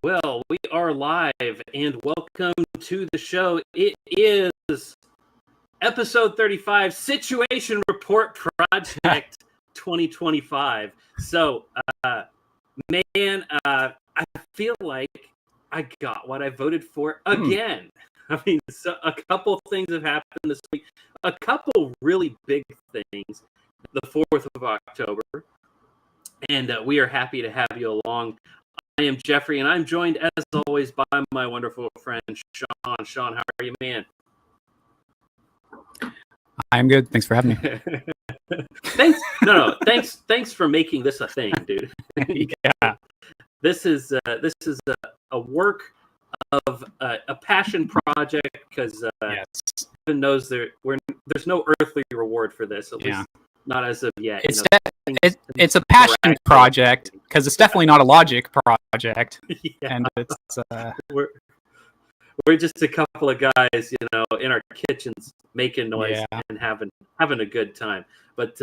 Well, we are live, and welcome to the show. It is episode 35, Situation Report Project 2025. So, I feel like I got what I voted for again. I mean, so a couple things have happened this week. A couple really big things. The 4th of October. And we are happy to have you along. I am Jeffrey, and I'm joined, as always, by my wonderful friend, Sean. Sean, how are you, man? I'm good. Thanks for having me. Thanks. Thanks for making this a thing, dude. Yeah. This is a work of a passion project because Yes. heaven knows there's no earthly reward for this, at least not as of yet. It's a passion project because it's definitely not a logic project. Yeah. And it's we're just a couple of guys, in our kitchens making noise and having a good time. But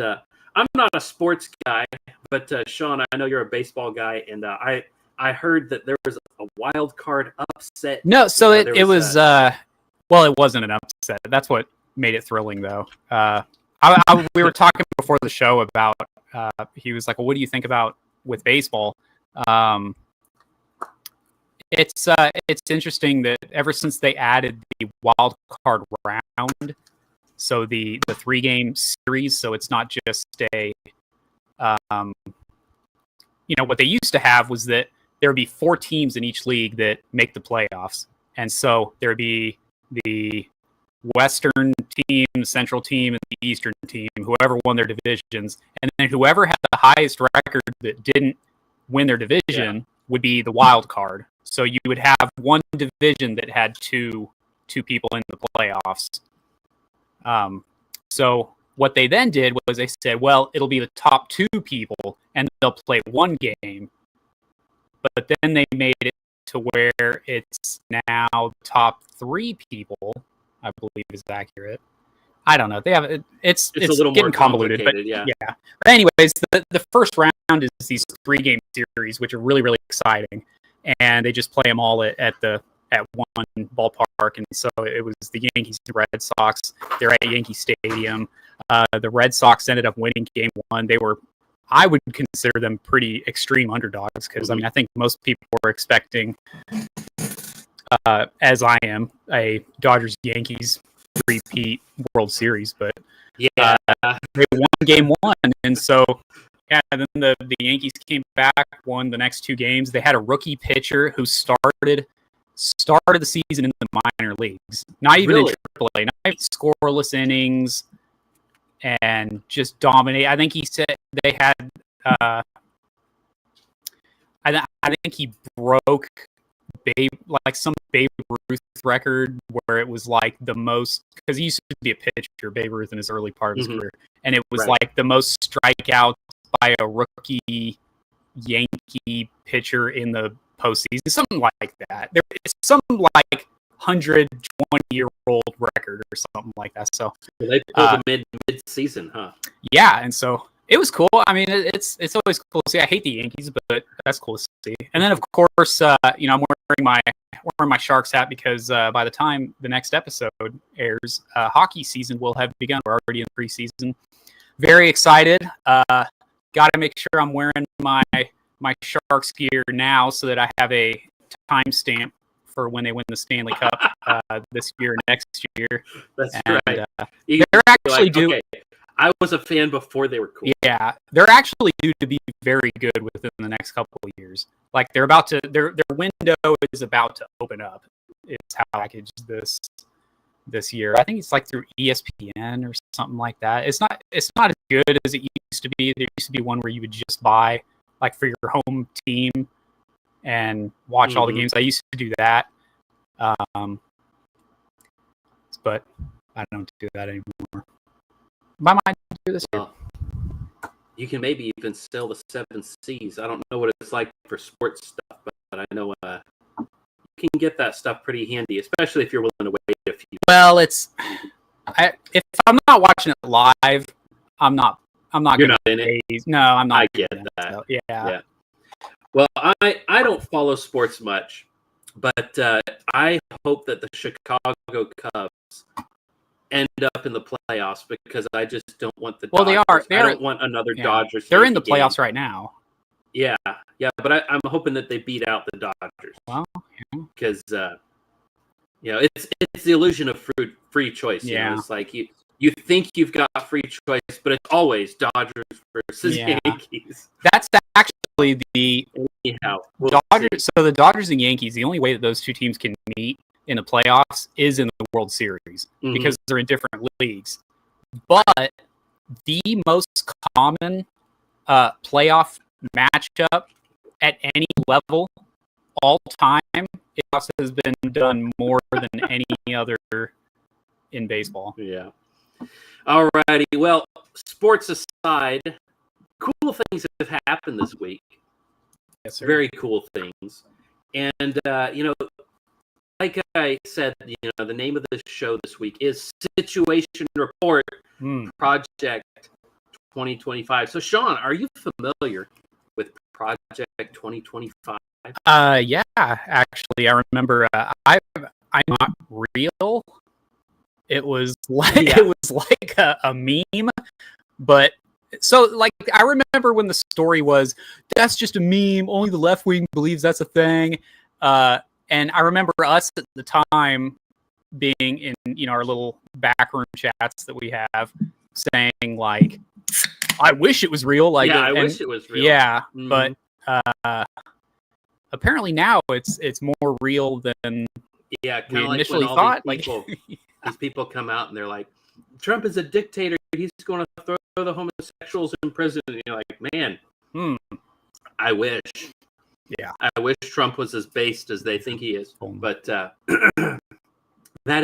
I'm not a sports guy, but Sean, I know you're a baseball guy, and I heard that there was a wild card upset. No, so it was well, it wasn't an upset. That's what made it thrilling, though. We were talking before the show about he was like, well, what do you think about with baseball? It's interesting that ever since they added the wild card round, so the 3-game series, so it's not just a what they used to have was that there would be 4 teams in each league that make the playoffs, and so there would be the Western team, the Central team, and the Eastern team, whoever won their divisions, and then whoever had the highest record that didn't win their division would be the wild card. So you would have one division that had two people in the playoffs. So what they then did was they said, well, it'll be the top 2 people, and they'll play one game. But then they made it to where it's now the top 3 people, I believe is accurate. I don't know. They have it's a little getting more convoluted, but yeah. But anyways, the first round is these 3-game series, which are really, really exciting, and they just play them all at one ballpark. And so it was the Yankees and Red Sox. They're at Yankee Stadium. The Red Sox ended up winning Game 1. I would consider them pretty extreme underdogs because I think most people were expecting, as I am, a Dodgers-Yankees repeat World Series, but they won Game 1, and so then the Yankees came back, won the next 2 games. They had a rookie pitcher who started the season in the minor leagues, not even in AAA, not even scoreless innings, and just dominate. I think he said they had. I think he broke some Babe Ruth record where it was like the most, because he used to be a pitcher, Babe Ruth, in his early part of his career, and it was like the most strikeouts by a rookie Yankee pitcher in the postseason, something like that. It's some like 120-year-old record or something like that. So they pulled a mid-season, huh? Yeah, and so it was cool. I mean, it's always cool to see. I hate the Yankees, but that's cool to see. And then, of course, I'm wearing my Sharks hat because by the time the next episode airs, hockey season will have begun. We're already in preseason. Very excited. Got to make sure I'm wearing my Sharks gear now so that I have a timestamp for when they win the Stanley Cup this year, next year. That's right. They're actually due. Okay. I was a fan before they were cool. Yeah, they're actually due to be very good within the next couple of years. Like their window is about to open up. It's how I package this year. I think it's like through ESPN or something like that. It's not as good as it used to be. There used to be one where you would just buy like for your home team and watch all the games. I used to do that. But I don't do that anymore. I might do this year. You can maybe even sell the 7 Cs. I don't know what it's like for sports stuff, but I know you can get that stuff pretty handy, especially if you're willing to wait a few. Well, if I'm not watching it live, I'm not. You're not in it. No, I'm not. I get that. So, yeah. Well, I don't follow sports much, but I hope that the Chicago Cubs end up in the playoffs because I just don't want the Well, Dodgers. they I are. don't want another Yeah, Dodgers. they're in the Yankee game. playoffs right now. Yeah, but I'm hoping that they beat out the Dodgers. Well, because it's the illusion of free choice. You know, it's like you think you've got free choice, but it's always Dodgers versus Yankees. That's actually the Dodgers. See. So the Dodgers and Yankees, the only way that those two teams can meet in the playoffs is in the World Series because they're in different leagues. But the most common playoff matchup at any level all time, it also has been done more than any other in baseball. Yeah. All righty. Well, sports aside, cool things have happened this week. Yes, sir. Very cool things. And, like I said, the name of the show this week is Situation Report Project 2025. So, Sean, are you familiar with Project 2025? Yeah, actually, I remember. I'm Not Real. It was like a meme, but so like I remember when the story was that's just a meme. Only the left wing believes that's a thing. And I remember us at the time being in our little backroom chats that we have saying like, I wish it was real. Like, I wish it was real. Yeah, but apparently now it's more real than we initially thought. These people come out and they're like, Trump is a dictator. He's going to throw the homosexuals in prison. And you're like, man, I wish. Yeah, I wish Trump was as based as they think he is. But that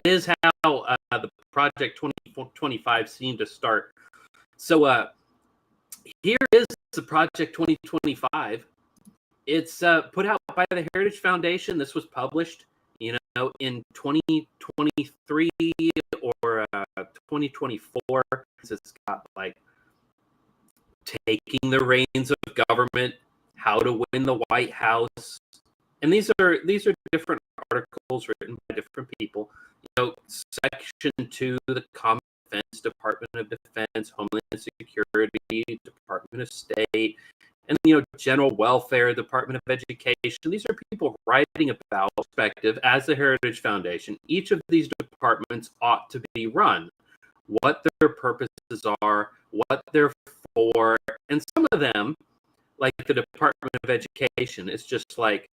is how the Project 2025 seemed to start. So here is the Project 2025. It's put out by the Heritage Foundation. This was published, in 2023 or 2024. It's got like taking the reins of government, how to win the White House, and these are different articles written by different people. Section 2, the Common Defense, Department of Defense, Homeland Security, Department of State, and General Welfare, Department of Education. These are people writing about perspective as the Heritage Foundation. Each of these departments ought to be run, what their purposes are, what they're for, and some of them, like the Department of Education, it's just like,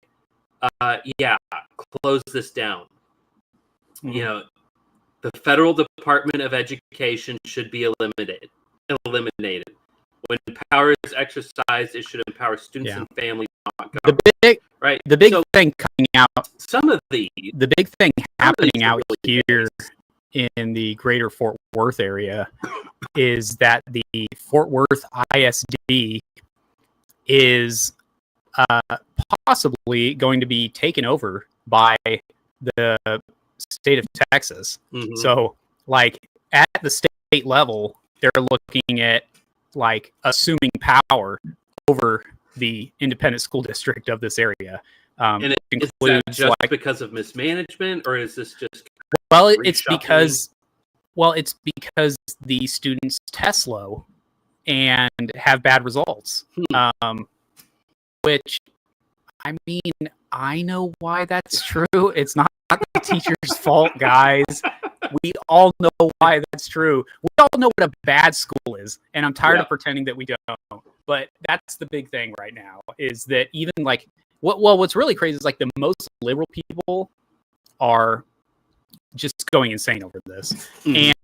close this down. The federal Department of Education should be eliminated. When power is exercised, it should empower students and families, not government. The big thing coming out. The big thing happening out here in the greater Fort Worth area is that the Fort Worth ISD is possibly going to be taken over by the state of Texas. So, like, at the state level, they're looking at like assuming power over the independent school district of this area. And it includes is that just because of mismanagement, or is this just it's because the students test low and have bad results. Which, I mean, I know why that's true. It's not the teacher's fault, guys. We all know why that's true. We all know what a bad school is, and I'm tired of pretending that we don't. But that's the big thing right now, is that even like, what's really crazy is like the most liberal people are just going insane over this.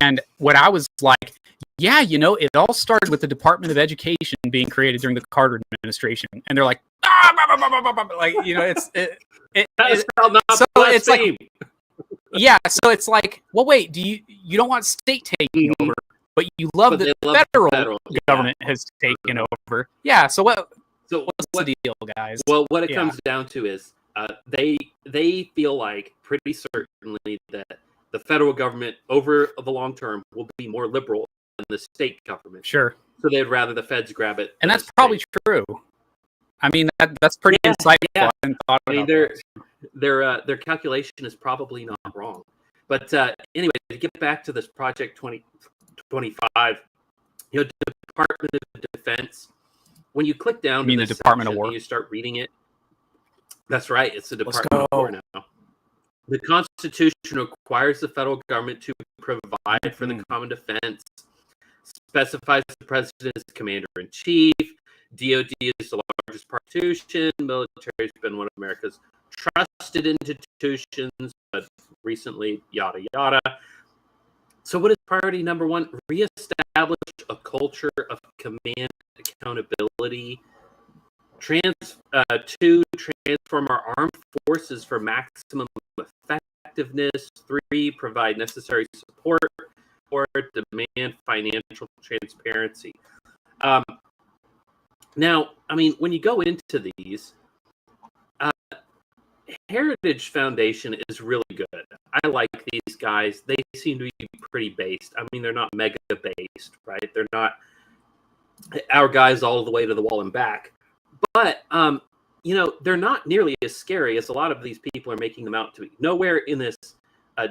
And what I was like, it all started with the Department of Education being created during the Carter administration, and they're like, it's like, so it's like, well, wait, you don't want state taking over, but you love that the federal government has taken over. Yeah. So what's the deal, guys? Well, what it comes down to is they feel like pretty certainly that the federal government over the long term will be more liberal than the state government. Sure. So they'd rather the feds grab it. And that's probably true. I mean, that's pretty insightful. Yeah. I hadn't thought I mean, about their calculation is probably not wrong. But anyway, to get back to this Project 2025, Department of Defense. When you click down to the this Department of section War? and you start reading it, that's right. It's the Department of War now. The Constitution requires the federal government to provide for the common defense, specifies the president as commander-in-chief, DOD is the largest institution, military has been one of America's trusted institutions, but recently, yada, yada. So what is priority number one? Reestablish a culture of command accountability. Two, transform our armed forces for maximum effectiveness. 3, provide necessary support. 4, demand financial transparency. Now, I mean, when you go into these, Heritage Foundation is really good. I like these guys. They seem to be pretty based. I mean, they're not mega based, right? They're not our guys all the way to the wall and back. But, they're not nearly as scary as a lot of these people are making them out to be. Nowhere in this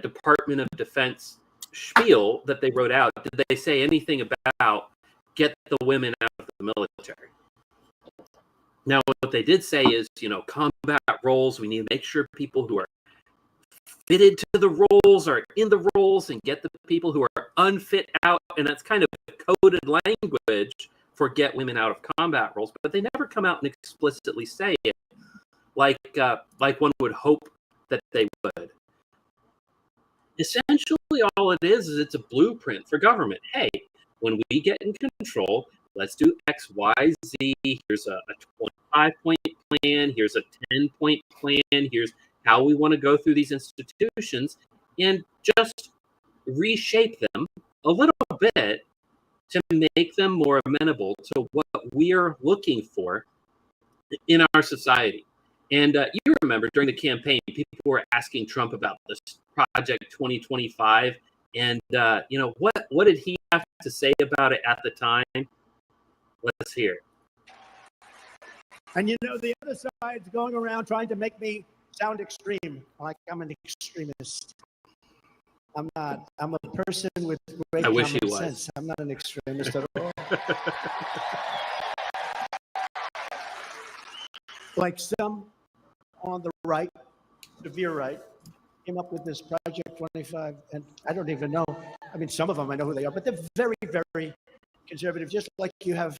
Department of Defense spiel that they wrote out did they say anything about get the women out of the military. Now, what they did say is, combat roles, we need to make sure people who are fitted to the roles are in the roles and get the people who are unfit out. And that's kind of coded language for get women out of combat roles, but they never come out and explicitly say it like one would hope that they would. Essentially, all it is it's a blueprint for government. Hey, when we get in control, let's do X, Y, Z. Here's a 25-point plan. Here's a 10-point plan. Here's how we want to go through these institutions and just reshape them a little bit to make them more amenable to what we're looking for in our society. And you remember during the campaign, people were asking Trump about this Project 2025. And, what did he have to say about it at the time? Let's hear. And the other side's going around trying to make me sound extreme, like I'm an extremist. I'm not. I'm a person with great common sense. I'm not an extremist at all. Like some on the right, severe right, came up with this Project 25, and I don't even know. I mean, some of them I know who they are, but they're very, very conservative, just like you have.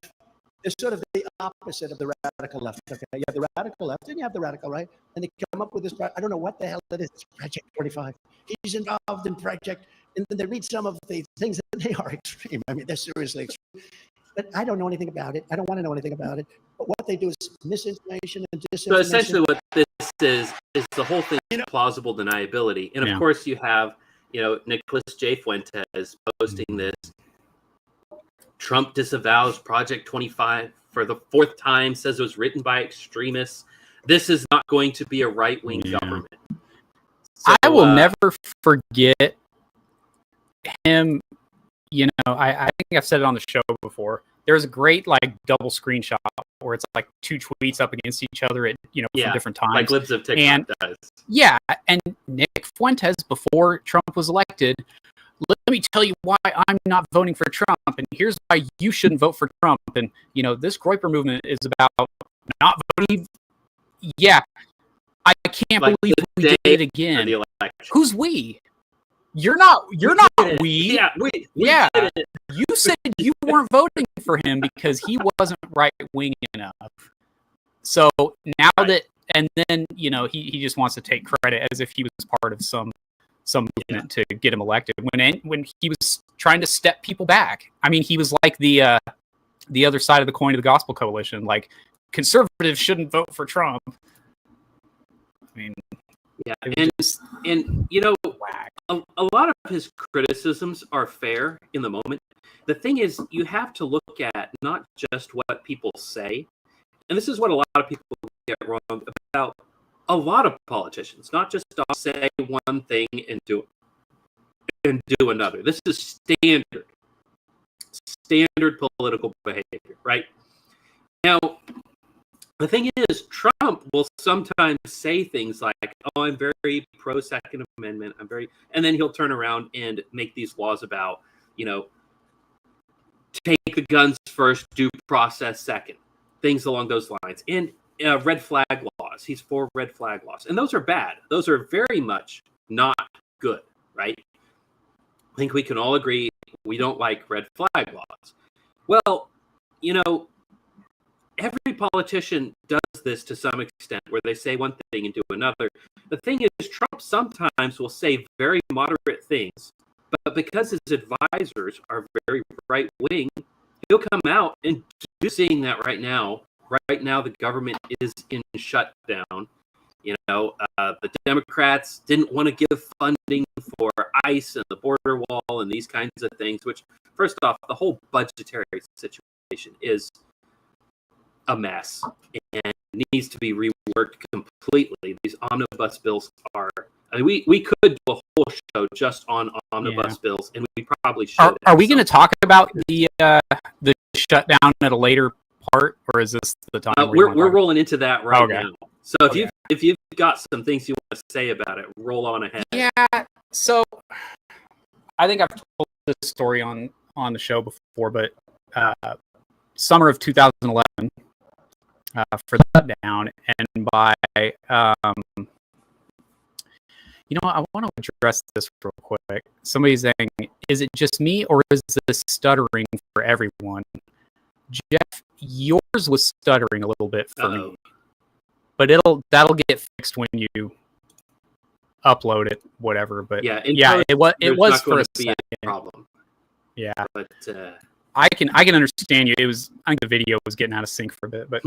They're sort of the opposite of the radical left. Okay, you have the radical left, and you have the radical right, and they come up with this. I don't know what the hell it is. Project 25. He's involved in Project, and then they read some of the things, and they are extreme. I mean, they're seriously extreme. But I don't know anything about it. I don't want to know anything about it. But what they do is misinformation and disinformation. So essentially, what this is the whole thing plausible deniability, and of course, you have Nicholas J. Fuentes posting this. Trump disavows Project 25 for the 4th time, says it was written by extremists. This is not going to be a right-wing government. So, I will never forget him. I think I've said it on the show before. There's a great double screenshot where it's like 2 tweets up against each other at from different times. Like Libs of TikTok does. Yeah, and Nick Fuentes, before Trump was elected, let me tell you why I'm not voting for Trump, and here's why you shouldn't vote for Trump. And this Groyper movement is about not voting. Yeah, I can't believe we did it again. Who's we? You're not we. Yeah, we did it. You said you weren't voting for him because he wasn't right wing enough. So now that, and then he just wants to take credit as if he was part of some movement to get him elected when he was trying to step people back. I mean, he was like the other side of the coin of the Gospel Coalition. Like, conservatives shouldn't vote for Trump. I mean, yeah, and a lot of his criticisms are fair in the moment. The thing is, you have to look at not just what people say, and this is what a lot of people get wrong about a lot of politicians, not just say one thing and do another. This is standard political behavior, right? Now, the thing is, Trump will sometimes say things like, "Oh, I'm very pro Second Amendment. and then he'll turn around and make these laws about, take the guns first, due process second, things along those lines, and red flag laws. He's for red flag laws, and those are bad. Those are very much not good, right? I think we can all agree we don't like red flag laws. Well, every politician does this to some extent, where they say one thing and do another. The thing is, Trump sometimes will say very moderate things, but because his advisors are very right-wing, he'll come out and do, seeing that right now. Right now, the government is in shutdown. The Democrats didn't want to give funding for ICE and the border wall and these kinds of things, which, first off, the whole budgetary situation is a mess and needs to be reworked completely. These omnibus bills are, we could do a whole show just on omnibus bills, and we probably should. Are we going to talk about the shutdown at a later part, or is this the time? We're rolling into that right now. So if you've got some things you want to say about it, roll on ahead. Yeah. So I think I've told this story on the show before, but summer of 2011 for the shutdown, and by I want to address this real quick. Somebody's saying, is it just me, or is this stuttering for everyone? Jeff, yours was stuttering a little bit for me, but that'll get fixed when you upload it, whatever. But it was for a second. Problem. Yeah, but I can understand you. I think the video was getting out of sync for a bit, but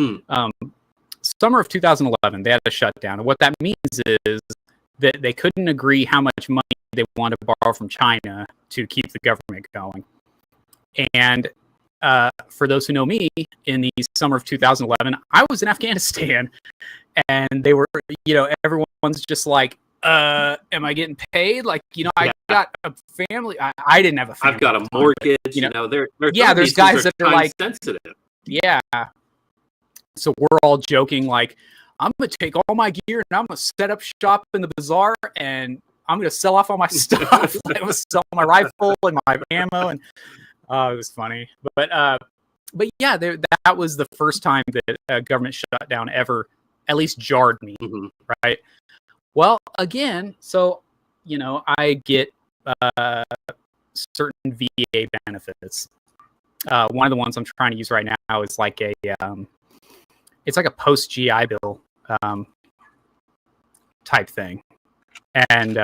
summer of 2011, they had a shutdown, and what that means is that they couldn't agree how much money they wanted to borrow from China to keep the government going. And for those who know me, in the summer of 2011, I was in Afghanistan, and they were, everyone's just like, am I getting paid? Like, I got a family. I didn't have a family. I've got a mortgage. But, there's guys that are like sensitive. Yeah. So we're all joking, like, I'm going to take all my gear and I'm going to set up shop in the bazaar and I'm going to sell off all my stuff. I was selling my rifle and my ammo, and it was funny. But yeah, that was the first time that a government shutdown ever at least jarred me, right? Well, again, so, I get certain VA benefits. One of the ones I'm trying to use right now is like it's like a post-GI Bill type thing. And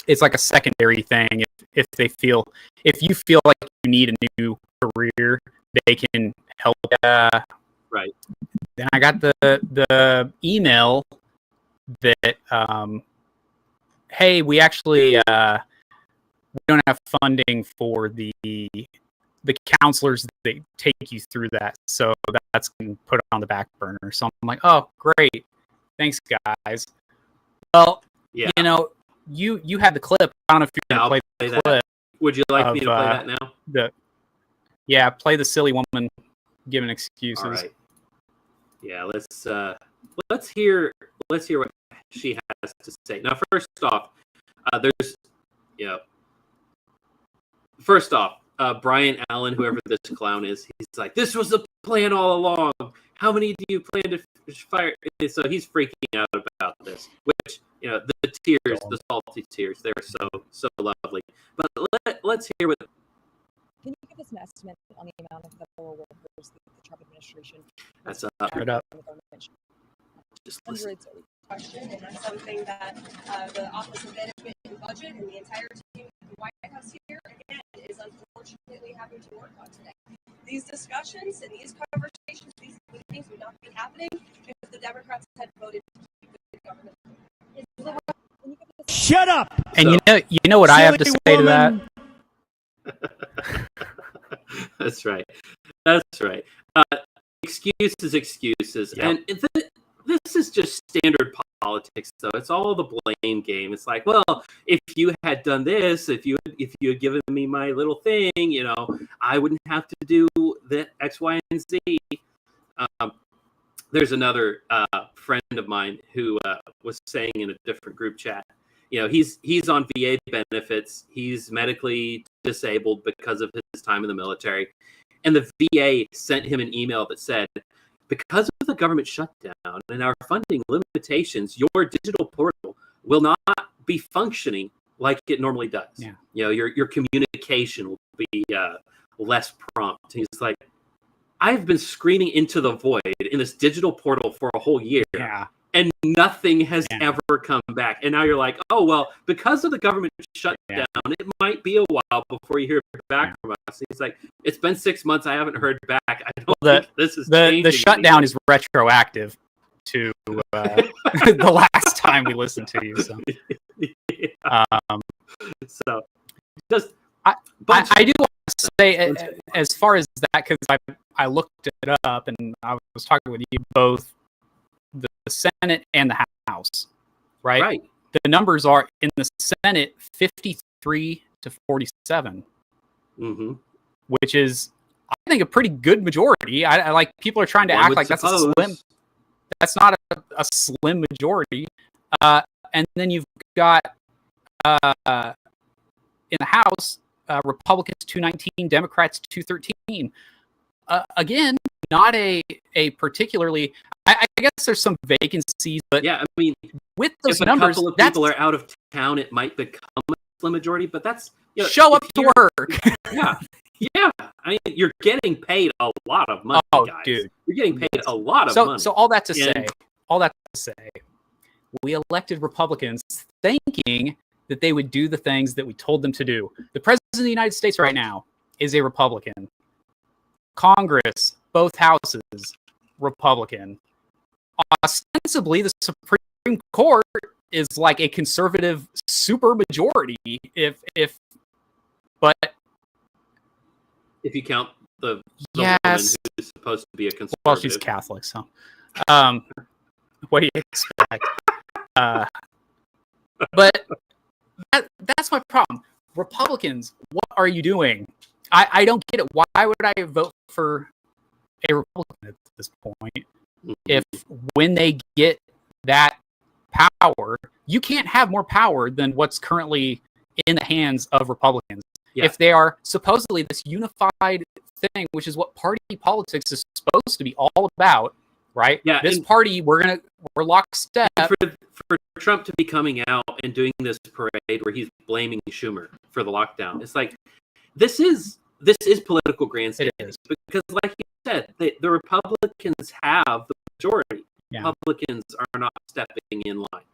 it's like a secondary thing. If you feel like you need a new career, they can help. Right. Then I got the email that, hey, we actually we don't have funding for the counselors that take you through that, so that's been put on the back burner. So I'm like, oh, great, thanks, guys. Well, you had the clip. I don't know if you're gonna play the clip. Would you like me to play that now? Play the silly woman giving excuses. All right. Yeah, let's hear what she has to say. Now, first off, Brian Allen, whoever this clown is, he's like, this was the plan all along. How many do you plan to fire? So he's freaking out about this, which, the tears, the salty tears, they're so lovely. But let's hear what. Can you give us an estimate on the amount of federal workers that the Trump administration has right up. Just listen. Question, and that's something that the Office of Management and Budget and the entire team at the White House here, again, is unfortunately having to work on today. These discussions and these conversations, these meetings would not be happening if the Democrats had voted to keep the government. Shut up! And you know what I have to say to that? That's right. Excuses. Yep. And this is just standard politics, though. It's all the blame game. It's like, well, if you had done this, if you had given me my little thing, I wouldn't have to do the X, Y, and Z. there's another friend of mine who was saying in a different group chat, he's on VA benefits. He's medically disabled because of his time in the military. And the VA sent him an email that said, because of the government shutdown and our funding limitations, your digital portal will not be functioning like it normally does. Yeah. Your communication will be less prompt. And he's like, I've been screaming into the void in this digital portal for a whole year. Yeah. And nothing has ever come back. And now you're like, oh, well, because of the government shutdown, it might be a while before you hear back from us. He's like, it's been 6 months. I haven't heard back. I don't think this is the shutdown is retroactive to the last time we listened to you. So, so just I do want to say, as far as that, because I looked it up and I was talking with you both, the Senate and the House, right? Right. The numbers are in the Senate 53 to 47, which is, I think, a pretty good majority. I like, people are trying to act like that's a slim. That's not a slim majority. And then you've got in the House, Republicans 219, Democrats 213. Again, not a particularly. I guess there's some vacancies, but yeah, I mean, with those if numbers, a couple of people are out of town, it might become a slim majority. But that's show up to work. Yeah. I mean, you're getting paid a lot of money, guys. Dude, you're getting paid a lot of money. So all that to say, we elected Republicans thinking that they would do the things that we told them to do. The president of the United States right now is a Republican. Congress, both houses, Republican. Ostensibly, the Supreme Court is like a conservative supermajority. But if you count the woman who's supposed to be a conservative, well, she's Catholic, so what do you expect? But that's my problem. Republicans, what are you doing? I don't get it. Why would I vote for a Republican at this point if, when they get that power, you can't have more power than what's currently in the hands of Republicans? If they are supposedly this unified thing, which is what party politics is supposed to be all about, right? Yeah, this party, we're lockstep. For Trump to be coming out and doing this parade where he's blaming Schumer for the lockdown, it's like, this is political grandstanding. It is. Because, like you said, the Republicans have the majority. Yeah. Republicans are not stepping in line.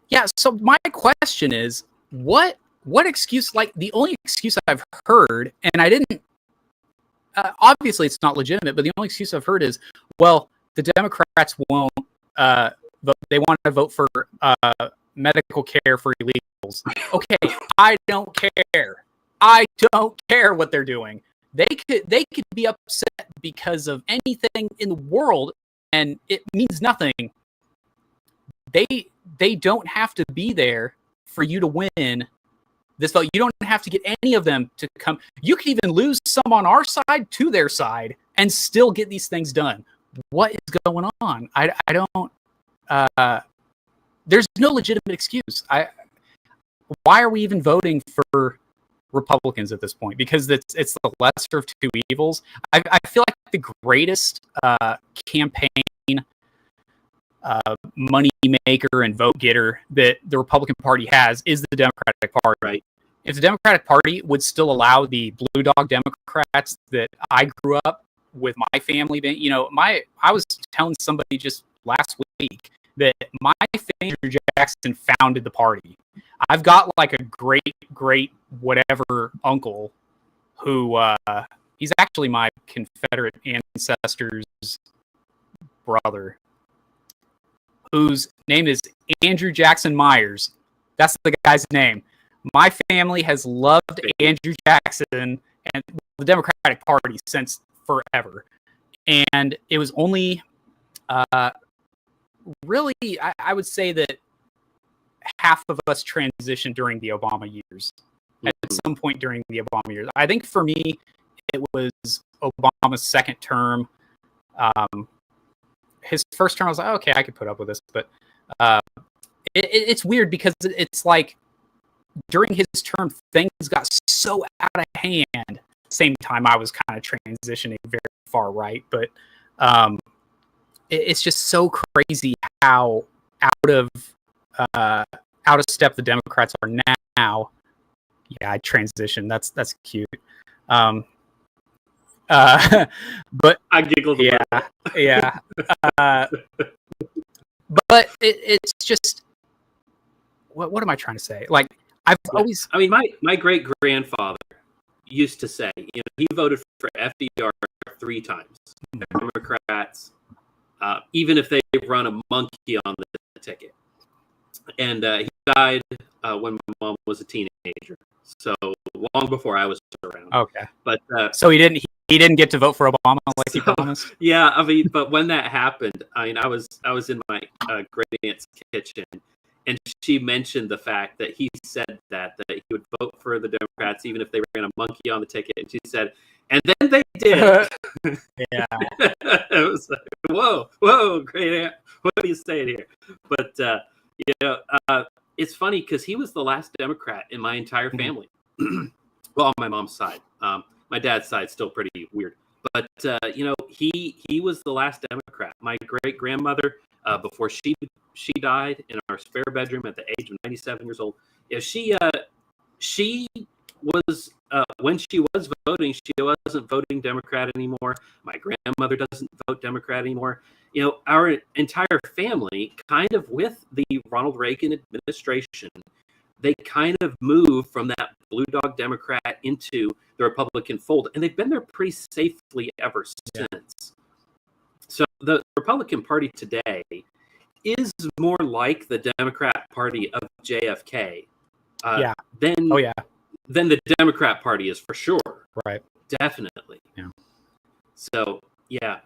Yeah. So my question is, what excuse? Like, the only excuse I've heard, and I didn't. Obviously, it's not legitimate, but the only excuse I've heard is, well, the Democrats won't. They want to vote for medical care for illegals. Okay, I don't care. I don't care what they're doing. They could be upset because of anything in the world, and it means nothing. They don't have to be there for you to win this vote. You don't have to get any of them to come. You could even lose some on our side to their side and still get these things done. What is going on? I don't. There's no legitimate excuse. Why are we even voting for Republicans at this point? Because it's the lesser of two evils. I feel like the greatest campaign money maker and vote getter that the Republican Party has is the Democratic Party. Right? If the Democratic Party would still allow the blue dog Democrats that I grew up with my family, I was telling somebody just last week that my family, Andrew Jackson, founded the party. I've got like a great whatever uncle who he's actually my Confederate ancestor's brother, whose name is Andrew Jackson Myers. That's the guy's name. My family has loved Andrew Jackson and the Democratic Party since forever. And it was only really, I would say that half of us transitioned during the Obama years. At some point during the Obama years. I think for me, it was Obama's second term His first term, I was like, okay, I could put up with this, but it's weird because it's like during his term, things got so out of hand. Same time, I was kind of transitioning very far right, but it's just so crazy how out of step the Democrats are now. Yeah, I transitioned. That's cute. But I giggled. Yeah. But it's just what am I trying to say? Like always. I mean, my great grandfather used to say, he voted for FDR 3 times. Democrats, even if they run a monkey on the ticket. And he died when my mom was a teenager, so long before I was around. Okay, but so he didn't get to vote for Obama like he promised. Yeah, I mean, but when that happened, I mean, I was in my great aunt's kitchen, and she mentioned the fact that he said that he would vote for the Democrats even if they ran a monkey on the ticket, and she said, and then they did. Yeah, it was like, whoa, great aunt, what are you saying here? But it's funny because he was the last Democrat in my entire family. Well, on my mom's side. My dad's side's still pretty weird. But, he was the last Democrat. My great-grandmother, before she died in our spare bedroom at the age of 97 years old, she was, when she was voting, she wasn't voting Democrat anymore. My grandmother doesn't vote Democrat anymore. Our entire family, kind of with the Ronald Reagan administration, they kind of moved from that blue dog Democrat into the Republican fold, and they've been there pretty safely ever since. So the Republican Party today is more like the Democrat Party of JFK. Than the Democrat Party is, for sure. Right. Definitely. Yeah. So, yeah.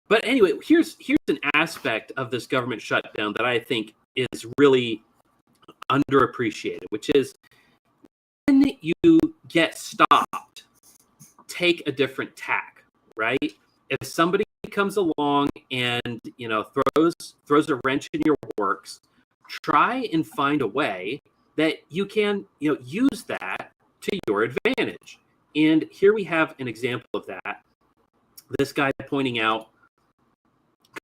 But anyway, here's an aspect of this government shutdown that I think is really underappreciated, which is when you get stopped, take a different tack, right? If somebody comes along and throws a wrench in your works, try and find a way that you can use that to your advantage. And here we have an example of that. This guy pointing out,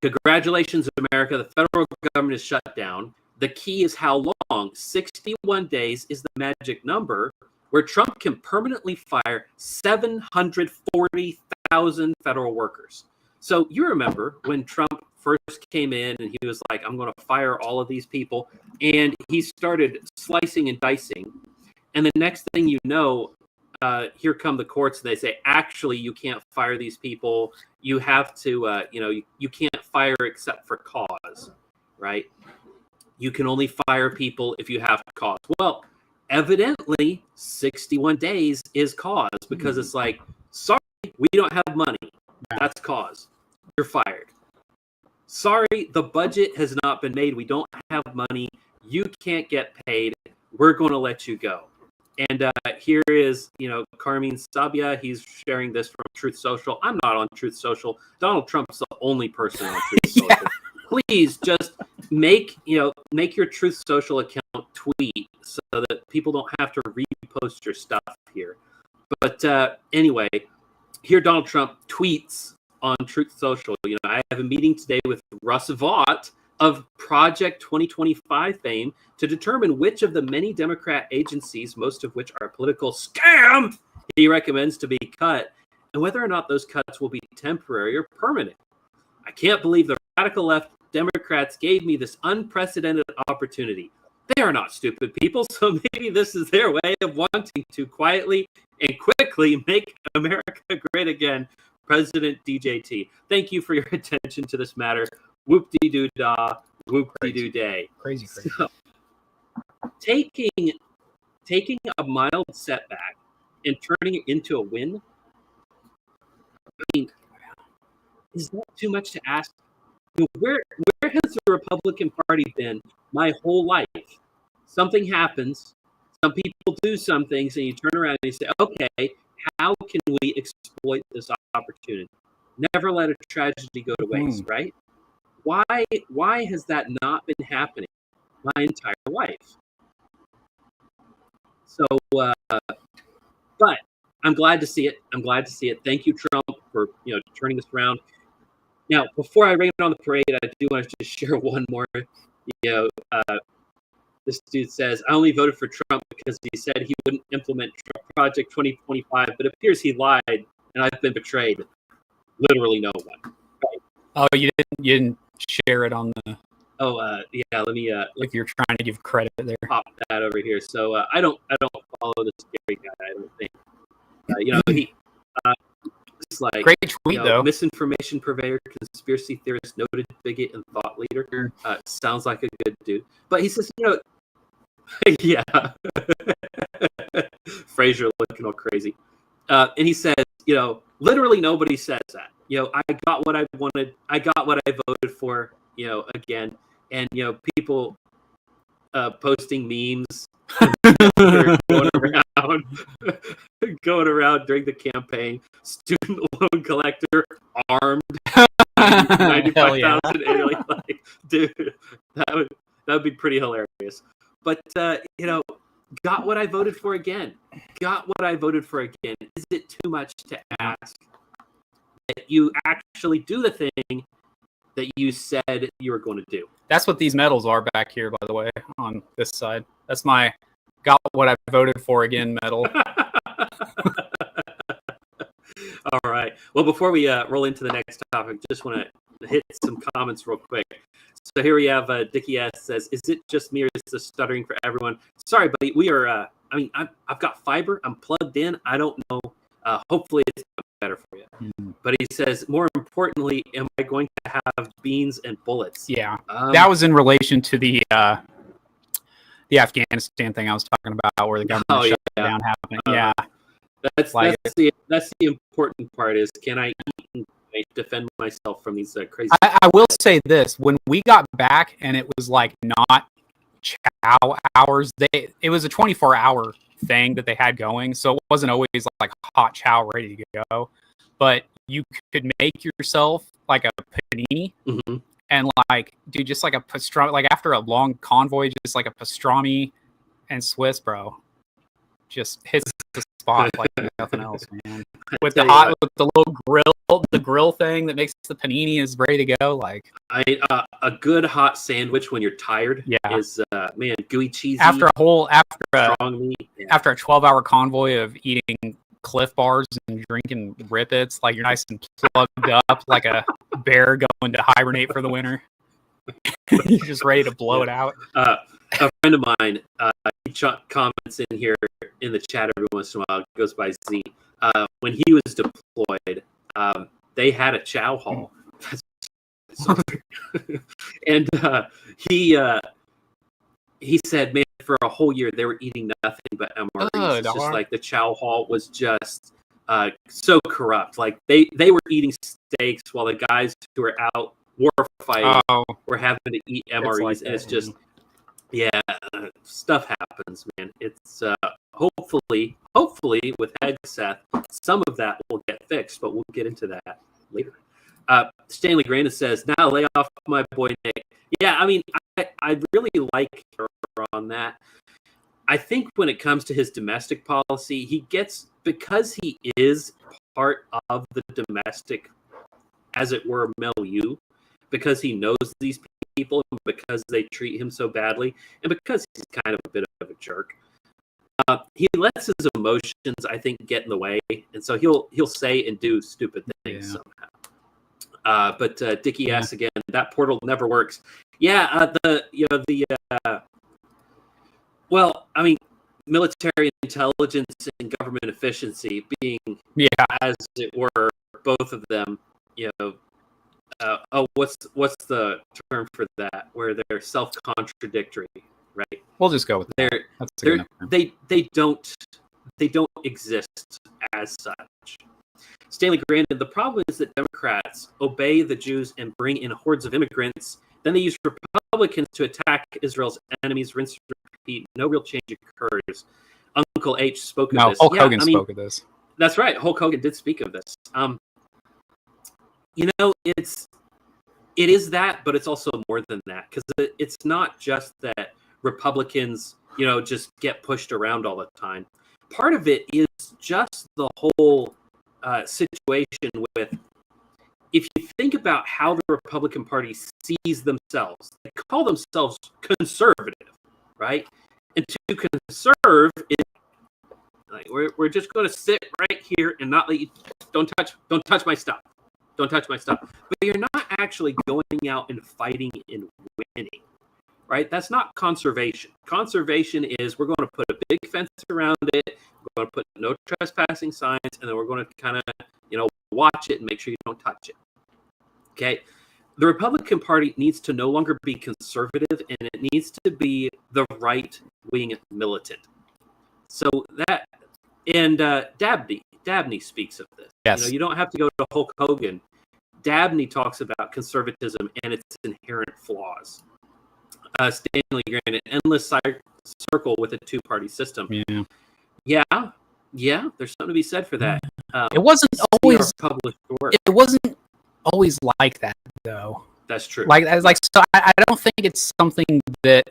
congratulations, America, the federal government is shut down. The key is how long. 61 days is the magic number where Trump can permanently fire 740,000 federal workers. So you remember when Trump first came in and he was like, I'm going to fire all of these people. And he started slicing and dicing. And the next thing you know, here come the courts and they say, actually, you can't fire these people. You have to, you can't fire except for cause, right? You can only fire people if you have cause. Well, evidently, 61 days is cause because it's like, sorry, we don't have money. That's cause. You're fired. Sorry, the budget has not been made. We don't have money. You can't get paid. We're going to let you go. And here is, Carmine Sabia. He's sharing this from Truth Social. I'm not on Truth Social. Donald Trump's the only person on Truth Social. Please just make your Truth Social account tweet so that people don't have to repost your stuff here. But anyway, here Donald Trump tweets on Truth Social. I have a meeting today with Russ Vought of Project 2025 fame to determine which of the many Democrat agencies, most of which are a political scam, he recommends to be cut, and whether or not those cuts will be temporary or permanent. I can't believe the radical left Democrats gave me this unprecedented opportunity. They are not stupid people, so maybe this is their way of wanting to quietly and quickly make America great again. President DJT. Thank you for your attention to this matter. Whoop-de-doo-dah, whoop-de-doo-day. Crazy. So, taking a mild setback and turning it into a win, I mean, is that too much to ask? Where has the Republican Party been my whole life? Something happens, some people do some things, and you turn around and you say, okay, how can we exploit this opportunity? Never let a tragedy go to waste, right? Why has that not been happening my entire life? So, but I'm glad to see it. I'm glad to see it. Thank you, Trump, for turning this around. Now, before I rain on the parade, I do want to just share one more. This dude says, I only voted for Trump because he said he wouldn't implement Project 2025, but it appears he lied, and I've been betrayed. Literally no one. Right. Oh, you didn't share it on the. Oh, yeah. Let me. If you're trying to give credit there, pop that over here. So I don't follow this scary guy. I don't think. He. It's like great tweet though. Misinformation purveyor, conspiracy theorist, noted bigot, and thought leader. Sounds like a good dude. But he says, yeah. Fraser looking all crazy. And he says, literally nobody says that. I got what I wanted. I got what I voted for, again. And, people posting memes going around during the campaign. Student loan collector armed 95,000. Yeah. And you're like, dude, that would be pretty hilarious. But got what I voted for again. Got what I voted for again. Is it too much to ask that you actually do the thing that you said you were going to do? That's what these medals are back here, by the way, on this side. That's my got what I voted for again medal. All right. Well, before we roll into the next topic, just want to hit some comments real quick. So here we have Dickie S says, "Is it just me or is the stuttering for everyone?" Sorry, buddy. We are. I've got fiber. I'm plugged in. I don't know. Hopefully, it's better for you. But he says, more importantly, am I going to have beans and bullets? Yeah, that was in relation to the Afghanistan thing I was talking about, where the government shutdown happening. That's the important part is, can I eat and defend myself from these crazy? I will say this: when we got back, and it was like not chow hours. It was a 24-hour thing that they had going, so it wasn't always like hot chow ready to go. But you could make yourself like a panini, and like do just like a pastrami. Like after a long convoy, just like a pastrami and Swiss, bro, just hits the spot like nothing else, man. With the little grill thing that makes the panini is ready to go. Like a good hot sandwich when you're tired, is man, gooey cheesy. After a strong meat, after a 12-hour convoy of eating Cliff Bars and drinking Rippets, like you're nice and plugged up like a bear going to hibernate for the winter. You're just ready to blow it out. A friend of mine, he comments in here in the chat every once in a while. It goes by Z. When he was deployed, they had a chow hall. And he said, man, for a whole year they were eating nothing but MREs. It's just like the chow hall was just so corrupt. Like they were eating steaks while the guys who were out war fighting were having to eat MREs, and it's just stuff happens, man. It's hopefully with Hegseth, some of that will get fixed, but we'll get into that later. Stanley Grandin says, now lay off my boy Nick. Yeah, I mean, I really like her on that. I think when it comes to his domestic policy, he gets, because he is part of the domestic, as it were, milieu, because he knows these people, and because they treat him so badly, and because he's kind of a bit of a jerk. He lets his emotions, I think, get in the way, and so he'll say and do stupid things somehow. But Dickie asks again, that portal never works. Yeah, well, I mean, military intelligence and government efficiency being, as it were, both of them, what's the term for that? Where they're self-contradictory, right? We'll just go with that. They don't exist as such. Stanley Grandin, the problem is that Democrats obey the Jews and bring in hordes of immigrants. Then they use Republicans to attack Israel's enemies. Rinse, repeat. No real change occurs. Uncle H spoke of this. Hulk Hogan spoke of this. That's right. Hulk Hogan did speak of this. it is that, but it's also more than that, because it's not just that Republicans, just get pushed around all the time. Part of it is just the whole situation with, if you think about how the Republican Party sees themselves, they call themselves conservative, right? And to conserve is like, we're just going to sit right here and not let you, don't touch my stuff. Don't touch my stuff. But you're not actually going out and fighting and winning, right? That's not conservation. Conservation is, we're going to put a big fence around it. We're going to put no trespassing signs, and then we're going to kind of, watch it and make sure you don't touch it. Okay? The Republican Party needs to no longer be conservative, and it needs to be the right-wing militant. So that, and Dabney speaks of this. Yes. You don't have to go to Hulk Hogan. Dabney talks about conservatism and its inherent flaws. Stanley Grant, an endless circle with a two-party system. Yeah. There's something to be said for that. It wasn't always published work. It wasn't always like that, though. That's true. So I don't think it's something that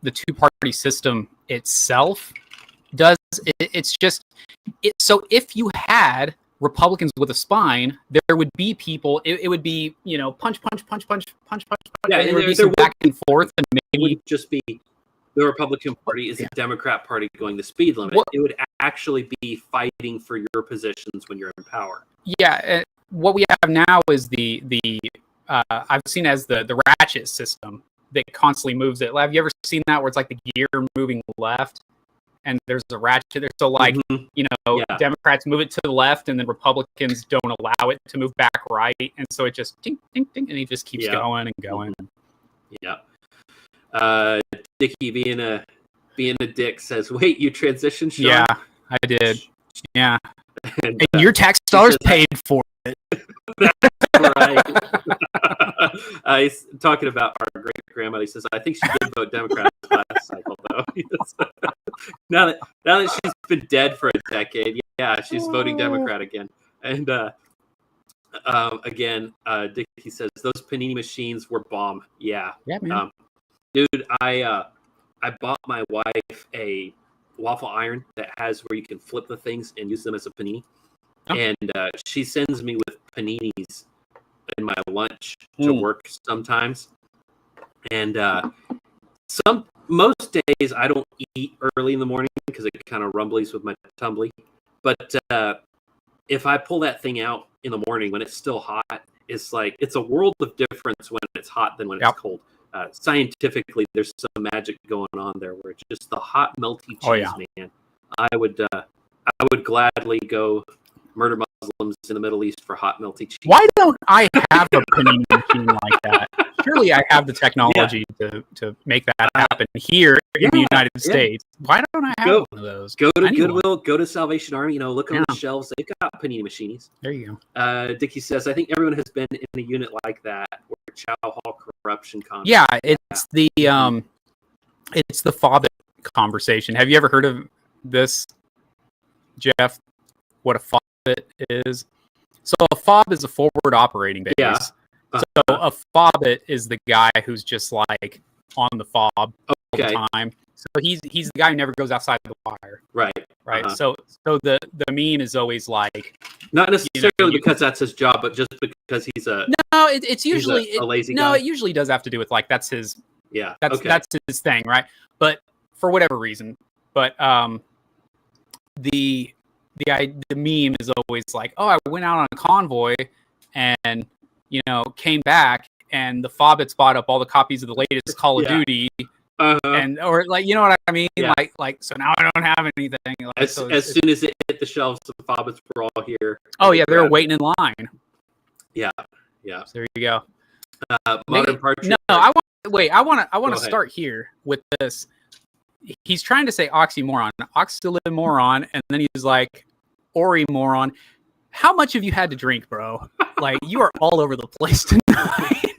the two-party system itself does. It's just so if you had Republicans with a spine, there would be people. It would be punch. Yeah, and there would be some back and forth, and it maybe would just be the Republican Party is a Democrat Party going the speed limit. It would actually be fighting for your positions when you're in power. Yeah, what we have now is the I've seen as the ratchet system that constantly moves it. Have you ever seen that where it's like the gear moving left and there's a ratchet there? So Democrats move it to the left and then Republicans don't allow it to move back right. And so it just ding, ding, ding, and it just keeps going and going. Yeah. Dickie being a dick says, wait, you transitioned, Sean? Yeah, I did. Yeah. And your tax dollars paid for it. Right. He's talking about our great grandmother. He says, I think she did vote Democrat last cycle, though. now that she's been dead for a decade, yeah, she's voting Democrat again. And again, Dickie says those panini machines were bomb. Yeah, man. Dude, I bought my wife a waffle iron that has where you can flip the things and use them as a panini. Oh. And she sends me with paninis in my lunch to work sometimes. And most days I don't eat early in the morning because it kind of rumblies with my tumbly. But if I pull that thing out in the morning when it's still hot, it's a world of difference when it's hot than when it's cold. Scientifically, there's some magic going on there where it's just the hot, melty cheese, man. I would gladly go murder Muslims in the Middle East for hot, melty cheese. Why don't I have a panini machine like that? Surely I have the technology to make that happen here in the United States. Why don't I have one of those? Go to Goodwill, go to Salvation Army, look on the shelves. They've got panini machines. There you go. Dickie says, I think everyone has been in a unit like that where Chow Hall corruption comes. Yeah, it's the FOBIT conversation. Have you ever heard of this, Jeff? What a FOBIT is? So a FOB is a forward operating base. Yeah. So a FOBIT is the guy who's just like on the FOB all the time. So he's the guy who never goes outside the wire. Right. So the meme is always like, not necessarily because that's his job, but just because he's a it's usually a lazy guy. No, guy. it usually does have to do with like that's his that's his thing, right? But for whatever reason, but the meme is always like, oh, I went out on a convoy and came back and the FOBITs bought up all the copies of the latest Call of Duty. And or like what I mean, like so now I don't have anything. As soon as it hit the shelves, the FOBITs were all here. Oh yeah, they were waiting in line. Yeah. So there you go. Modern Partridge. No, I want to start here with this. He's trying to say oxymoron, oxymoron, and then he's like, Ori-moron. How much have you had to drink, bro? Like, you are all over the place tonight.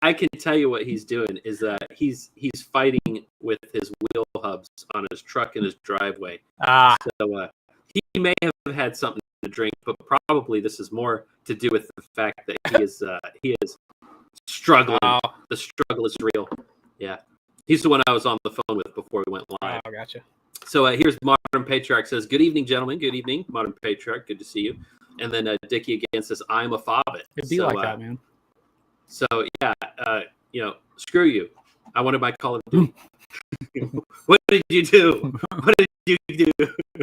I can tell you what he's doing is that he's fighting with his wheel hubs on his truck in his driveway. So he may have had something a drink, but probably this is more to do with the fact that he is struggling. Oh. The struggle is real. Yeah. He's the one I was on the phone with before we went live. Oh, gotcha. So here's Modern Patriarch says, "Good evening, gentlemen. Good evening, Modern Patriarch. Good to see you." And then Dickie again says, "I'm a fobbit." It'd be like that, man. So yeah, screw you. I wanted my Call of Duty. What did you do? What did you do?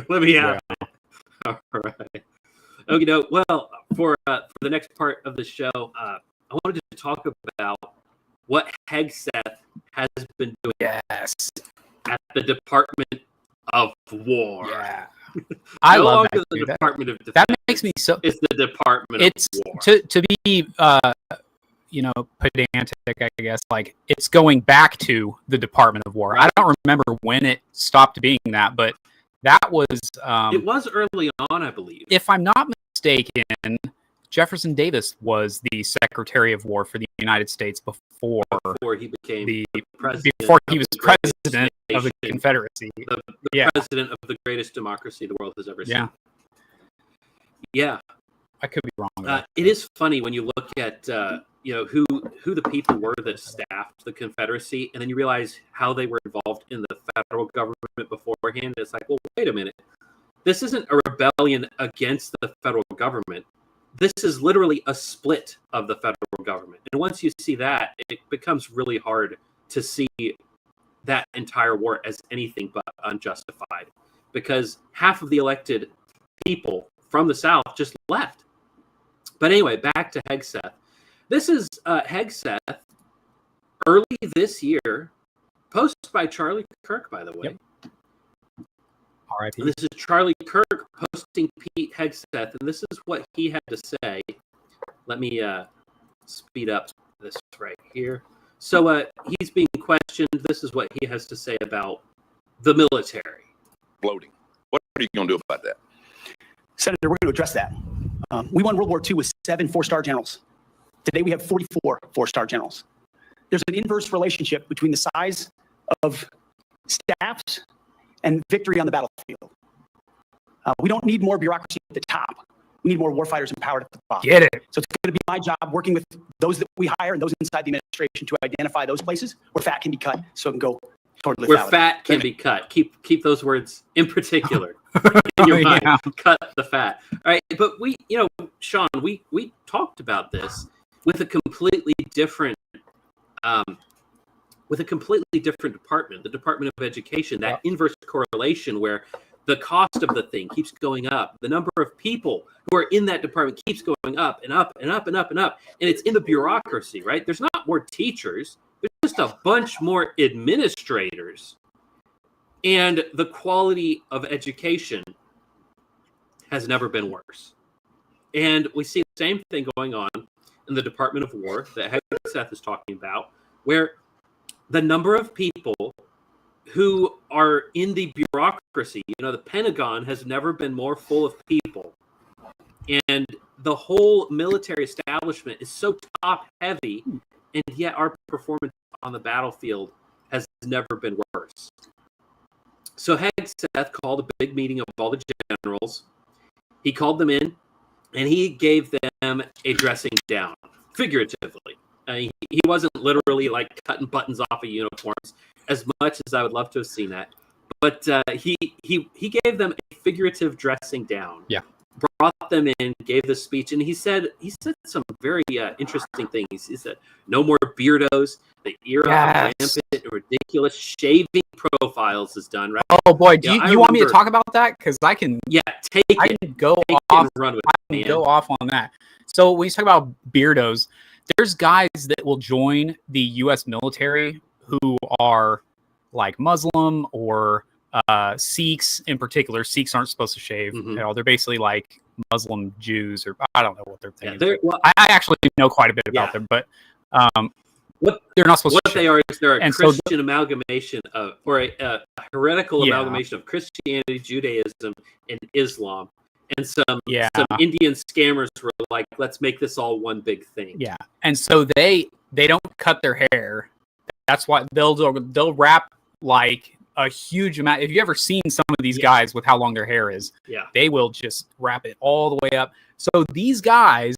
Let me have it. All right. Okay, well, for the next part of the show, I wanted to talk about what Hegseth has been doing Yes. at the Department of War. Yeah. I love that, the dude. Department of Defense. That makes me so. It's the Department of War. To be pedantic, I guess. Like, it's going back to the Department of War. Right. I don't remember when it stopped being that, but that was. It was early on, I believe. If I'm not mistaken, Jefferson Davis was the Secretary of War for the United States before he became president. Before he was president of the Confederacy. The president of the greatest democracy the world has ever seen. Yeah. I could be wrong. It is funny when you look at who the people were that staffed the Confederacy, and then you realize how they were involved in the federal government beforehand. It's like, well, wait a minute. This isn't a rebellion against the federal government. This is literally a split of the federal government. And once you see that, it becomes really hard to see that entire war as anything but unjustified, because half of the elected people from the South just left. But anyway, back to Hegseth. This is Hegseth early this year, posted by Charlie Kirk, by the way. Yep. R.I.P. This is Charlie Kirk posting Pete Hegseth, and this is what he had to say. Let me speed up this right here. So he's being questioned. This is what he has to say about the military. Bloating. What are you going to do about that? Senator, we're going to address that. We won World War II with 7 four-star generals. Today we have 44 four-star generals. There's an inverse relationship between the size of staffs and victory on the battlefield. We don't need more bureaucracy at the top. We need more warfighters empowered at the bottom. Get it. So it's going to be my job working with those that we hire and those inside the administration to identify those places where fat can be cut so it can go toward lethality. Where fat can be cut. Keep those words in particular in your mind. Yeah. Cut the fat. All right, but we, Sean, we talked about this with a completely different department, the Department of Education, that inverse correlation where the cost of the thing keeps going up. The number of people who are in that department keeps going up and up and up and up and up. And it's in the bureaucracy, right? There's not more teachers. There's just a bunch more administrators. And the quality of education has never been worse. And we see the same thing going on in the Department of War that Hegseth is talking about, where the number of people who are in the bureaucracy, the Pentagon has never been more full of people. And the whole military establishment is so top heavy, and yet our performance on the battlefield has never been worse. So Hegseth called a big meeting of all the generals. He called them in, and he gave them a dressing down, figuratively. He wasn't literally like cutting buttons off of uniforms, as much as I would love to have seen that. But he gave them a figurative dressing down. Yeah. Brought them in, gave the speech, and he said some very interesting things. He said, "No more beardos. The era of rampant and ridiculous shaving profiles is done." Right? Oh boy, do you want me to talk about that? Because I can. Yeah, I can go off. Run with I can go off on that. So when you talk about beardos, there's guys that will join the U.S. military who are like Muslim or Sikhs in particular. Sikhs aren't supposed to shave. Mm-hmm. They're basically like Muslim Jews, or I don't know what their thing is. I actually know quite a bit about them, but they're not supposed to shave. What they are is they're a Christian amalgamation of, or a heretical amalgamation of Christianity, Judaism, and Islam. And some Indian scammers were like, let's make this all one big thing. Yeah. And so they don't cut their hair. That's why they'll wrap like a huge amount. If you ever seen some of these guys with how long their hair is, they will just wrap it all the way up. So these guys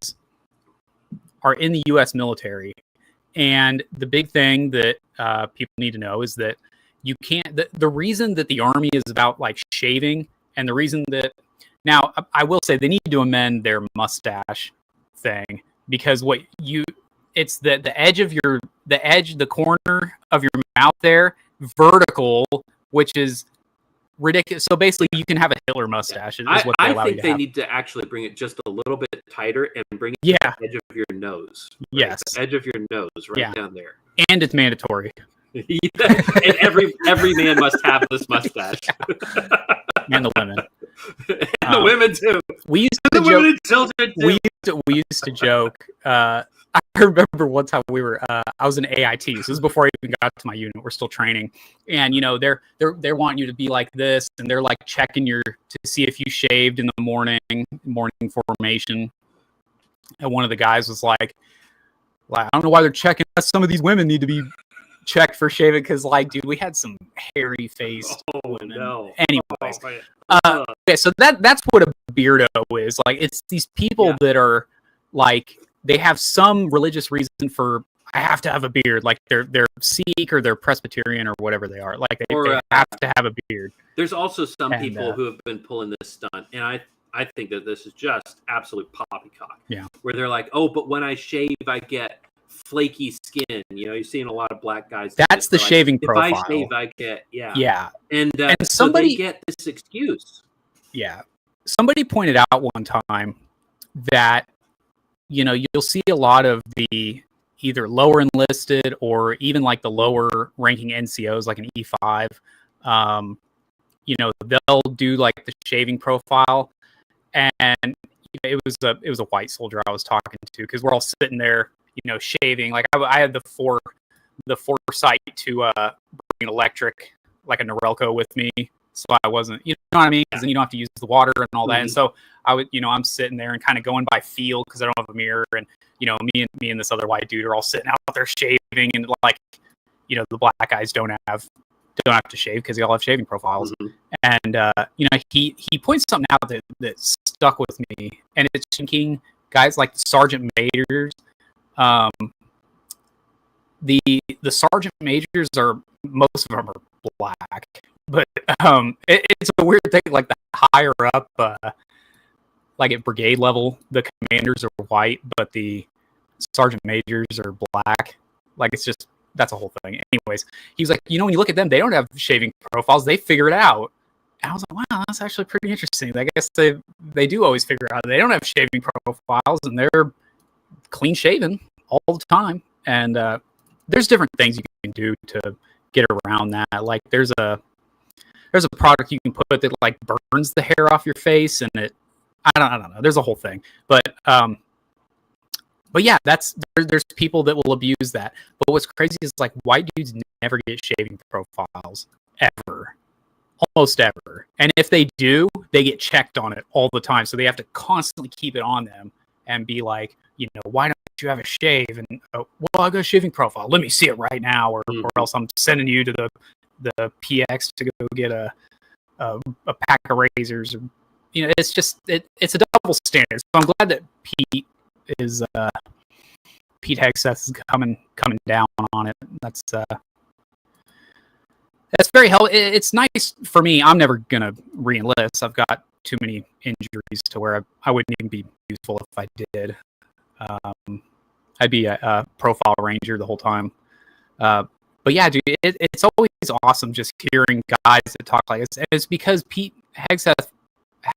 are in the U.S. military. And the big thing that people need to know is that you can't, the reason that the Army is about like shaving, and the reason that, now I will say they need to amend their mustache thing, because it's the edge of the corner of your mouth there, vertical, which is ridiculous. So basically you can have a Hitler mustache. Is what they allow you to have. I think they need to actually bring it just a little bit tighter and bring it to the edge of your nose. Right? Yes. The edge of your nose, right down there. And it's mandatory. And every man must have this mustache. And the women. And the women too. We used to joke. Women and children too. We used to joke. I remember one time I was in AIT. So this is before I even got to my unit. We're still training, and they're wanting you to be like this, and they're like checking to see if you shaved in the morning formation. And one of the guys was like, I don't know why they're checking us. Some of these women need to be checked for shaving, because like, dude, we had some hairy faced women. No. Anyways, okay, so that's what a beardo is. Like, it's these people that are like, they have some religious reason for, I have to have a beard. Like they're Sikh or they're Presbyterian or whatever they are. Like they have to have a beard. There's also some people who have been pulling this stunt, and I think that this is just absolute poppycock. Yeah. Where they're like, oh, but when I shave, I get flaky skin. You're seeing a lot of black guys. That's the shaving profile. If I shave, I get Yeah. And somebody so they get this excuse. Yeah. Somebody pointed out one time that you'll see a lot of the either lower enlisted or even like the lower ranking NCOs, like an E5. They'll do like the shaving profile, and it was a white soldier I was talking to, because we're all sitting there, shaving. Like I had the foresight to bring an electric, like a Norelco, with me, so I wasn't, you know what I mean? Because then you don't have to use the water and all that. And so I would, I'm sitting there and kind of going by feel, because I don't have a mirror. And me and this other white dude are all sitting out there shaving, and like, the black guys don't have to shave because they all have shaving profiles. And he points something out that stuck with me, and it's thinking guys like the sergeant majors. The sergeant majors are, most of them are black, but it's a weird thing. Like the higher up, like at brigade level, the commanders are white, but the sergeant majors are black. Like that's a whole thing. Anyways, he's like, when you look at them, they don't have shaving profiles. They figure it out. And I was like, wow, that's actually pretty interesting. I guess they do always figure out they don't have shaving profiles, and they're clean shaven all the time. And there's different things you can do to get around that. Like there's a product you can put that like burns the hair off your face, and I don't know. There's a whole thing, but yeah, there's people that will abuse that. But what's crazy is like white dudes never get shaving profiles ever, almost ever. And if they do, they get checked on it all the time. So they have to constantly keep it on them and be like, why don't you have a shave? And well, I got a shaving profile. Let me see it right now, or else I'm sending you to the PX to go get a pack of razors. Or, it's just it's a double standard. So I'm glad that Pete Hegseth is coming down on it. That's very helpful. It's nice for me. I'm never gonna re-enlist. I've got too many injuries to where I wouldn't even be useful if I did. I'd be a profile ranger the whole time. But yeah, dude, it's always awesome just hearing guys that talk like this. And it's because Pete Hegseth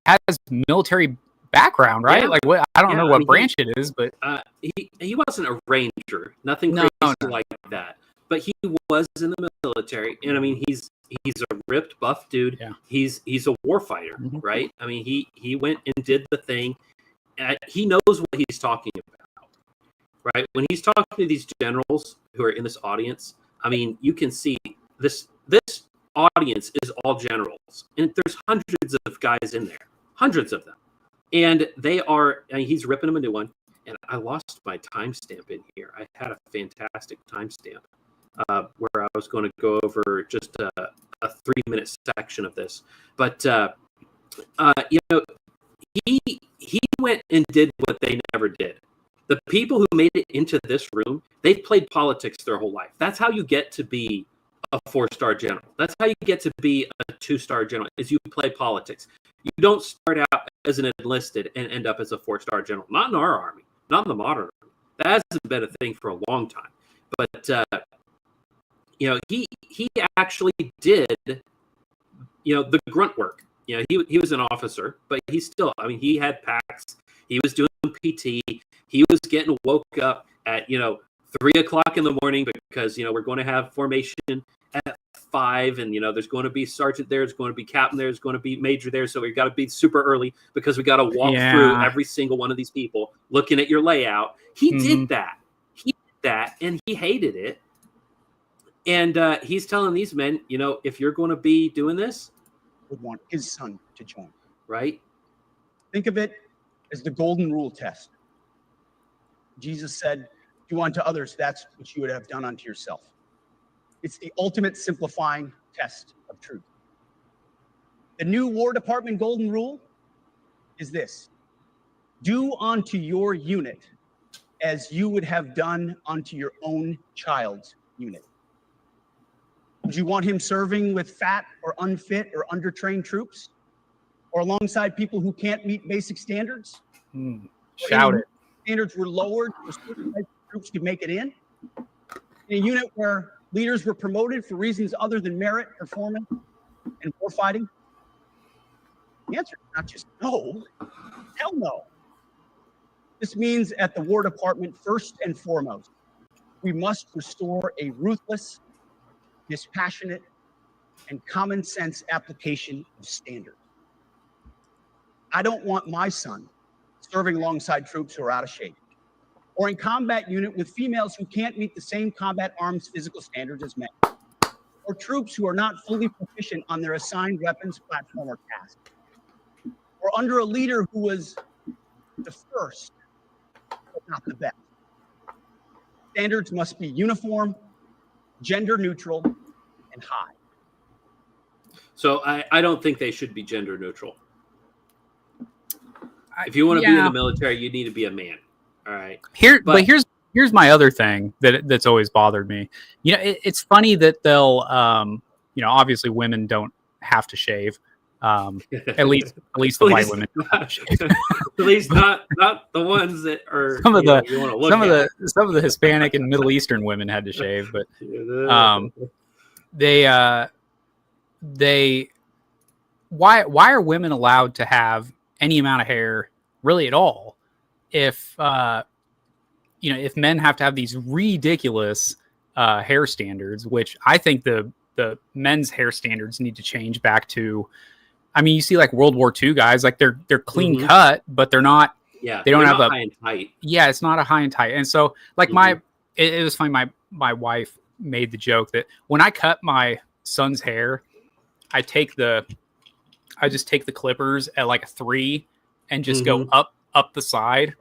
has military background, right? Yeah. Like, what, I don't know what branch it is, but he wasn't a ranger, nothing crazy like that. But he was in the military, and I mean, he's a ripped, buff dude. Yeah. He's a war fighter, right? I mean, he went and did the thing. He knows what he's talking about, right? When he's talking to these generals who are in this audience, I mean, you can see this audience is all generals, and there's hundreds of guys in there, hundreds of them, and they are. I mean, he's ripping them a new one, and I lost my timestamp in here. I had a fantastic timestamp where I was going to go over just a 3-minute section of this, but he went and did what they never did. The people who made it into this room, they've played politics their whole life. That's how you get to be a 4-star general. That's how you get to be a 2-star general, is you play politics. You don't start out as an enlisted and end up as a 4-star general. Not in our army, not in the modern army. That hasn't been a thing for a long time. But he actually did the grunt work. He was an officer, but he still, he had packs. He was doing PT. He was getting woke up at 3 o'clock in the morning because we're going to have formation at 5, and there's going to be sergeant there, there's going to be captain there, there's going to be major there, so we've got to be super early because we got to walk through every single one of these people, looking at your layout. He did that. He did that, and he hated it. And he's telling these men, if you're going to be doing this, Would want his son to join. right? Think of it as the golden rule test. Jesus said, do unto others that's what you would have done unto yourself. It's the ultimate simplifying test of truth. The new War Department golden rule is this: do unto your unit as you would have done unto your own child's unit. Would you want him serving with fat or unfit or undertrained troops, or alongside people who can't meet basic standards? Shout it. Standards were lowered so certain types of troops could make it in a unit where leaders were promoted for reasons other than merit, performance, and warfighting? The answer is not just no. Hell no. This means at the War Department, first and foremost, we must restore a ruthless, dispassionate, and common sense application of standards. I don't want my son serving alongside troops who are out of shape, or in combat unit with females who can't meet the same combat arms physical standards as men, or troops who are not fully proficient on their assigned weapons, platform, or task, or under a leader who was the first, but not the best. Standards must be uniform, gender neutral, and high. So I don't think they should be gender neutral. If you want to be in the military, you need to be a man. All right. But here's my other thing that's always bothered me. It's funny that they'll obviously women don't have to shave. At least the white women don't have to shave. At least not the ones that are some of the the Hispanic and Middle Eastern women had to shave, but why are women allowed to have any amount of hair really at all if if men have to have these ridiculous hair standards, which I think the men's hair standards need to change back to, you see like World War II guys, like they're clean cut, but they're not, they don't have a high and tight. Yeah, it's not a high and tight. And so like it was funny, my wife made the joke that when I cut my son's hair, I just take the clippers at like a 3 and just go up the side,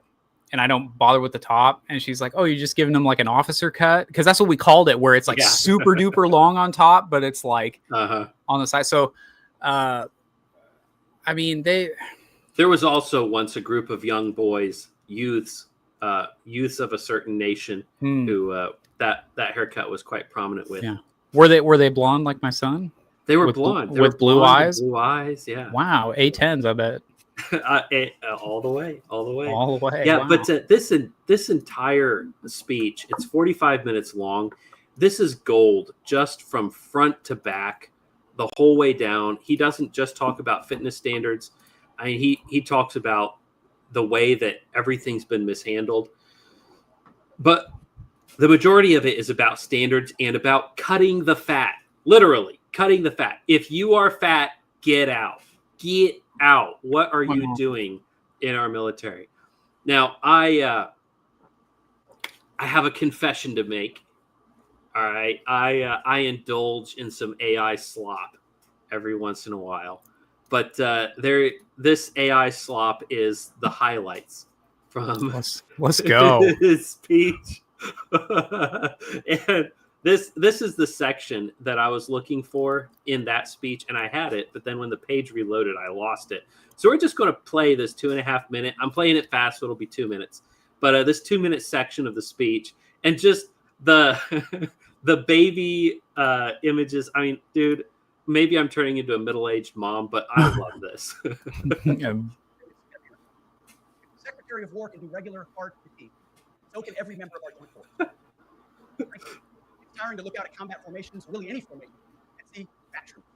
and I don't bother with the top. And she's like, oh, you're just giving them like an officer cut? Because that's what we called it, where it's like super duper long on top, but it's like on the side. So, there was also once a group of young boys, youths of a certain nation who that haircut was quite prominent with. Yeah. Were they blonde like my son? They were blonde. With blue eyes? Blue eyes, yeah. Wow, A10s, I bet. All the way. Wow. Yeah, but this entire speech, it's 45 minutes long. This is gold just from front to back, the whole way down. He doesn't just talk about fitness standards. He talks about the way that everything's been mishandled. But the majority of it is about standards and about cutting the fat, literally. Cutting the fat. If you are fat, get out. Get out. What are you doing in our military? Now, I have a confession to make. All right. I indulge in some AI slop every once in a while. But this AI slop is the highlights from let's go. his speech. And this is the section that I was looking for in that speech, and I had it, but then when the page reloaded, I lost it. So we're just going to play this 2.5 minute. I'm playing it fast, so it'll be 2 minutes. But this 2-minute section of the speech, and just the the baby images. I mean, dude, maybe I'm turning into a middle-aged mom, but I love this. Secretary of War can do regular hard fatigue. So can every member of our joint force. It's tiring to look out at combat formations, or really any formation, and see fat troops.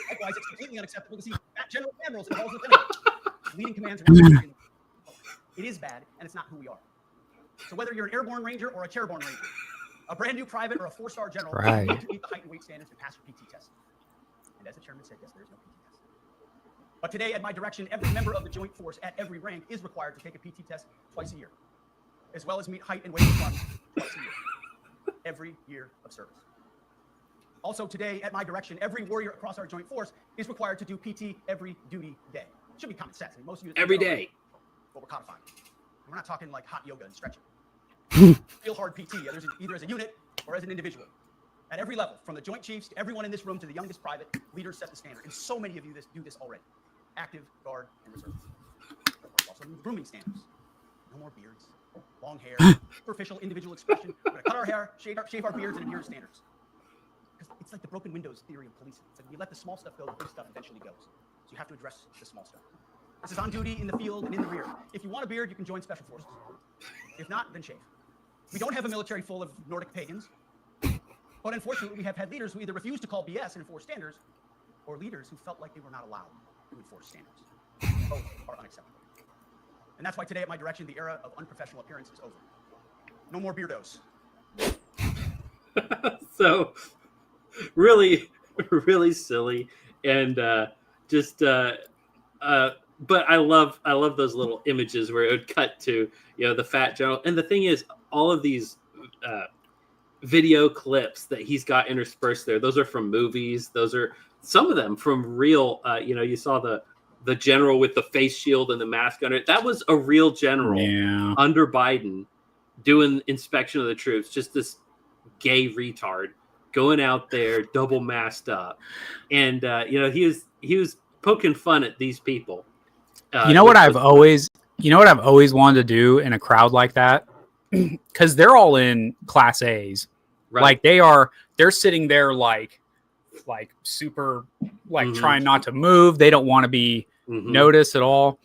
Likewise, it's completely unacceptable to see fat general admirals and lieutenants leading commands around the nation. It is bad, and it's not who we are. So whether you're an airborne ranger or a chairborne ranger, a brand new private or a 4-star general, you need to meet the height and weight standards to pass your PT test. And as the chairman said, yes, there is no PT test. But today, at my direction, every member of the joint force at every rank is required to take a PT test twice a year, as well as meet height and weight requirements twice a year, every year of service. Also today, at my direction, every warrior across our joint force is required to do PT every duty day. It should be common sense. I mean, most of you Every day. But we're codifying. We're not talking like hot yoga and stretching. Real hard PT, either as a unit or as an individual. At every level, from the joint chiefs to everyone in this room to the youngest private, leaders set the standard. And so many of you do this already. Active, guard, and reserve. Also grooming standards. No more beards, long hair, superficial individual expression. We're going to cut our hair, shave our beards, and adhere to standards. Because it's like the broken windows theory of policing. It's like you let the small stuff go, the big stuff eventually goes. So you have to address the small stuff. This is on duty, in the field, and in the rear. If you want a beard, you can join special forces. If not, then shave. We don't have a military full of Nordic pagans. But unfortunately, we have had leaders who either refused to call BS and enforce standards, or leaders who felt like they were not allowed to enforce standards. Both are unacceptable. And that's why today, at my direction, the era of unprofessional appearance is over. No more beardos. So, really, really silly, and but I love those little images where it would cut to the fat general. And the thing is, all of these video clips that he's got interspersed there, those are from movies. Those are some of them from real. You saw the general with the face shield and the mask under it. That was a real general under Biden doing inspection of the troops. Just this gay retard going out there double masked up, and he was poking fun at these people. What I've always wanted to do in a crowd like that, because they're all in class A's, right? Like they're sitting there like super trying not to move. They don't want to be noticed at all.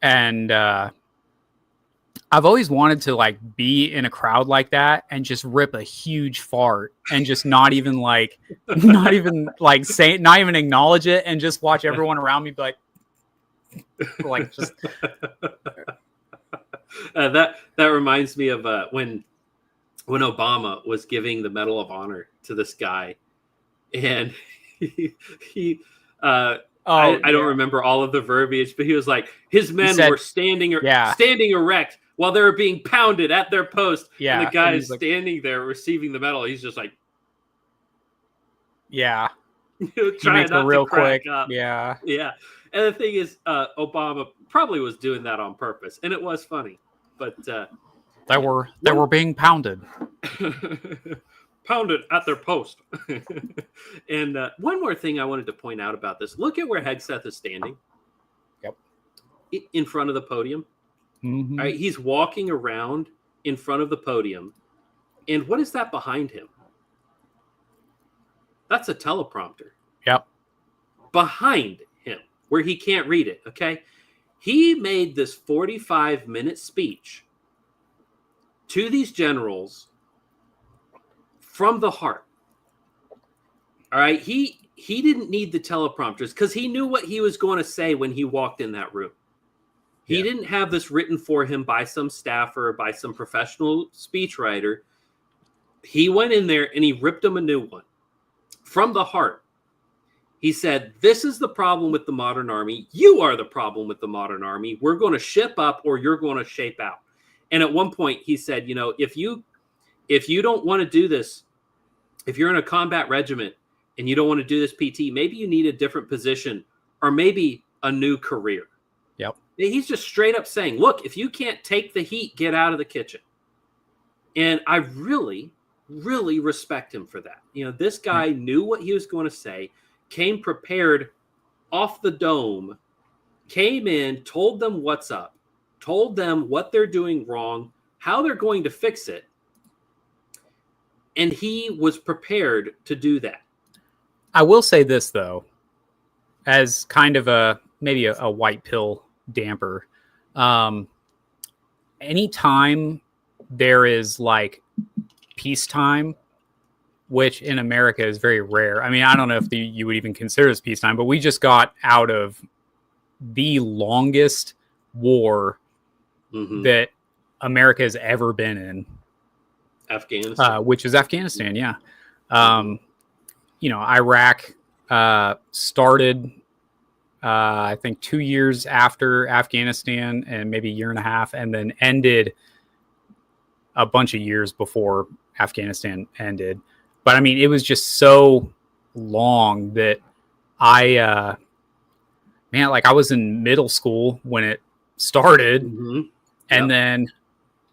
And I've always wanted to be in a crowd like that and just rip a huge fart and just not even say it, not even acknowledge it, and just watch everyone around me be like just. That reminds me of when Obama was giving the Medal of Honor to this guy, and he I don't remember all of the verbiage, but he was like, his men were standing erect while they were being pounded at their post. Yeah, and the guy is standing there receiving the medal. He's just like, trying not to crack up. Yeah. And the thing is, Obama probably was doing that on purpose, and it was funny. But they were being pounded. Pounded at their post. And one more thing I wanted to point out about this. Look at where Hegseth is standing. Yep. In front of the podium. Mm-hmm. All right, he's walking around in front of the podium. And what is that behind him? That's a teleprompter. Yep. Behind him, where he can't read it, okay? He made this 45-minute speech to these generals from the heart. All right? He didn't need the teleprompters because he knew what he was going to say when he walked in that room. He didn't have this written for him by some staffer or by some professional speechwriter. He went in there and he ripped him a new one from the heart. He said, this is the problem with the modern army. You are the problem with the modern army. We're going to ship up or you're going to shape out. And at one point he said, if you don't want to do this, if you're in a combat regiment and you don't want to do this PT, maybe you need a different position or maybe a new career. Yep. He's just straight up saying, look, if you can't take the heat, get out of the kitchen. And I really, really respect him for that. This guy knew what he was going to say, came prepared off the dome, came in, told them what's up, told them what they're doing wrong, how they're going to fix it. And he was prepared to do that. I will say this, though, as kind of maybe a white pill damper. Anytime there is like peacetime, which in America is very rare. I mean, I don't know if you would even consider this peacetime, but we just got out of the longest war that America has ever been in. Afghanistan. Which is Afghanistan, yeah. Iraq started, I think, 2 years after Afghanistan and maybe a year and a half, and then ended a bunch of years before Afghanistan ended. But I mean, it was just so long that I was in middle school when it started, and then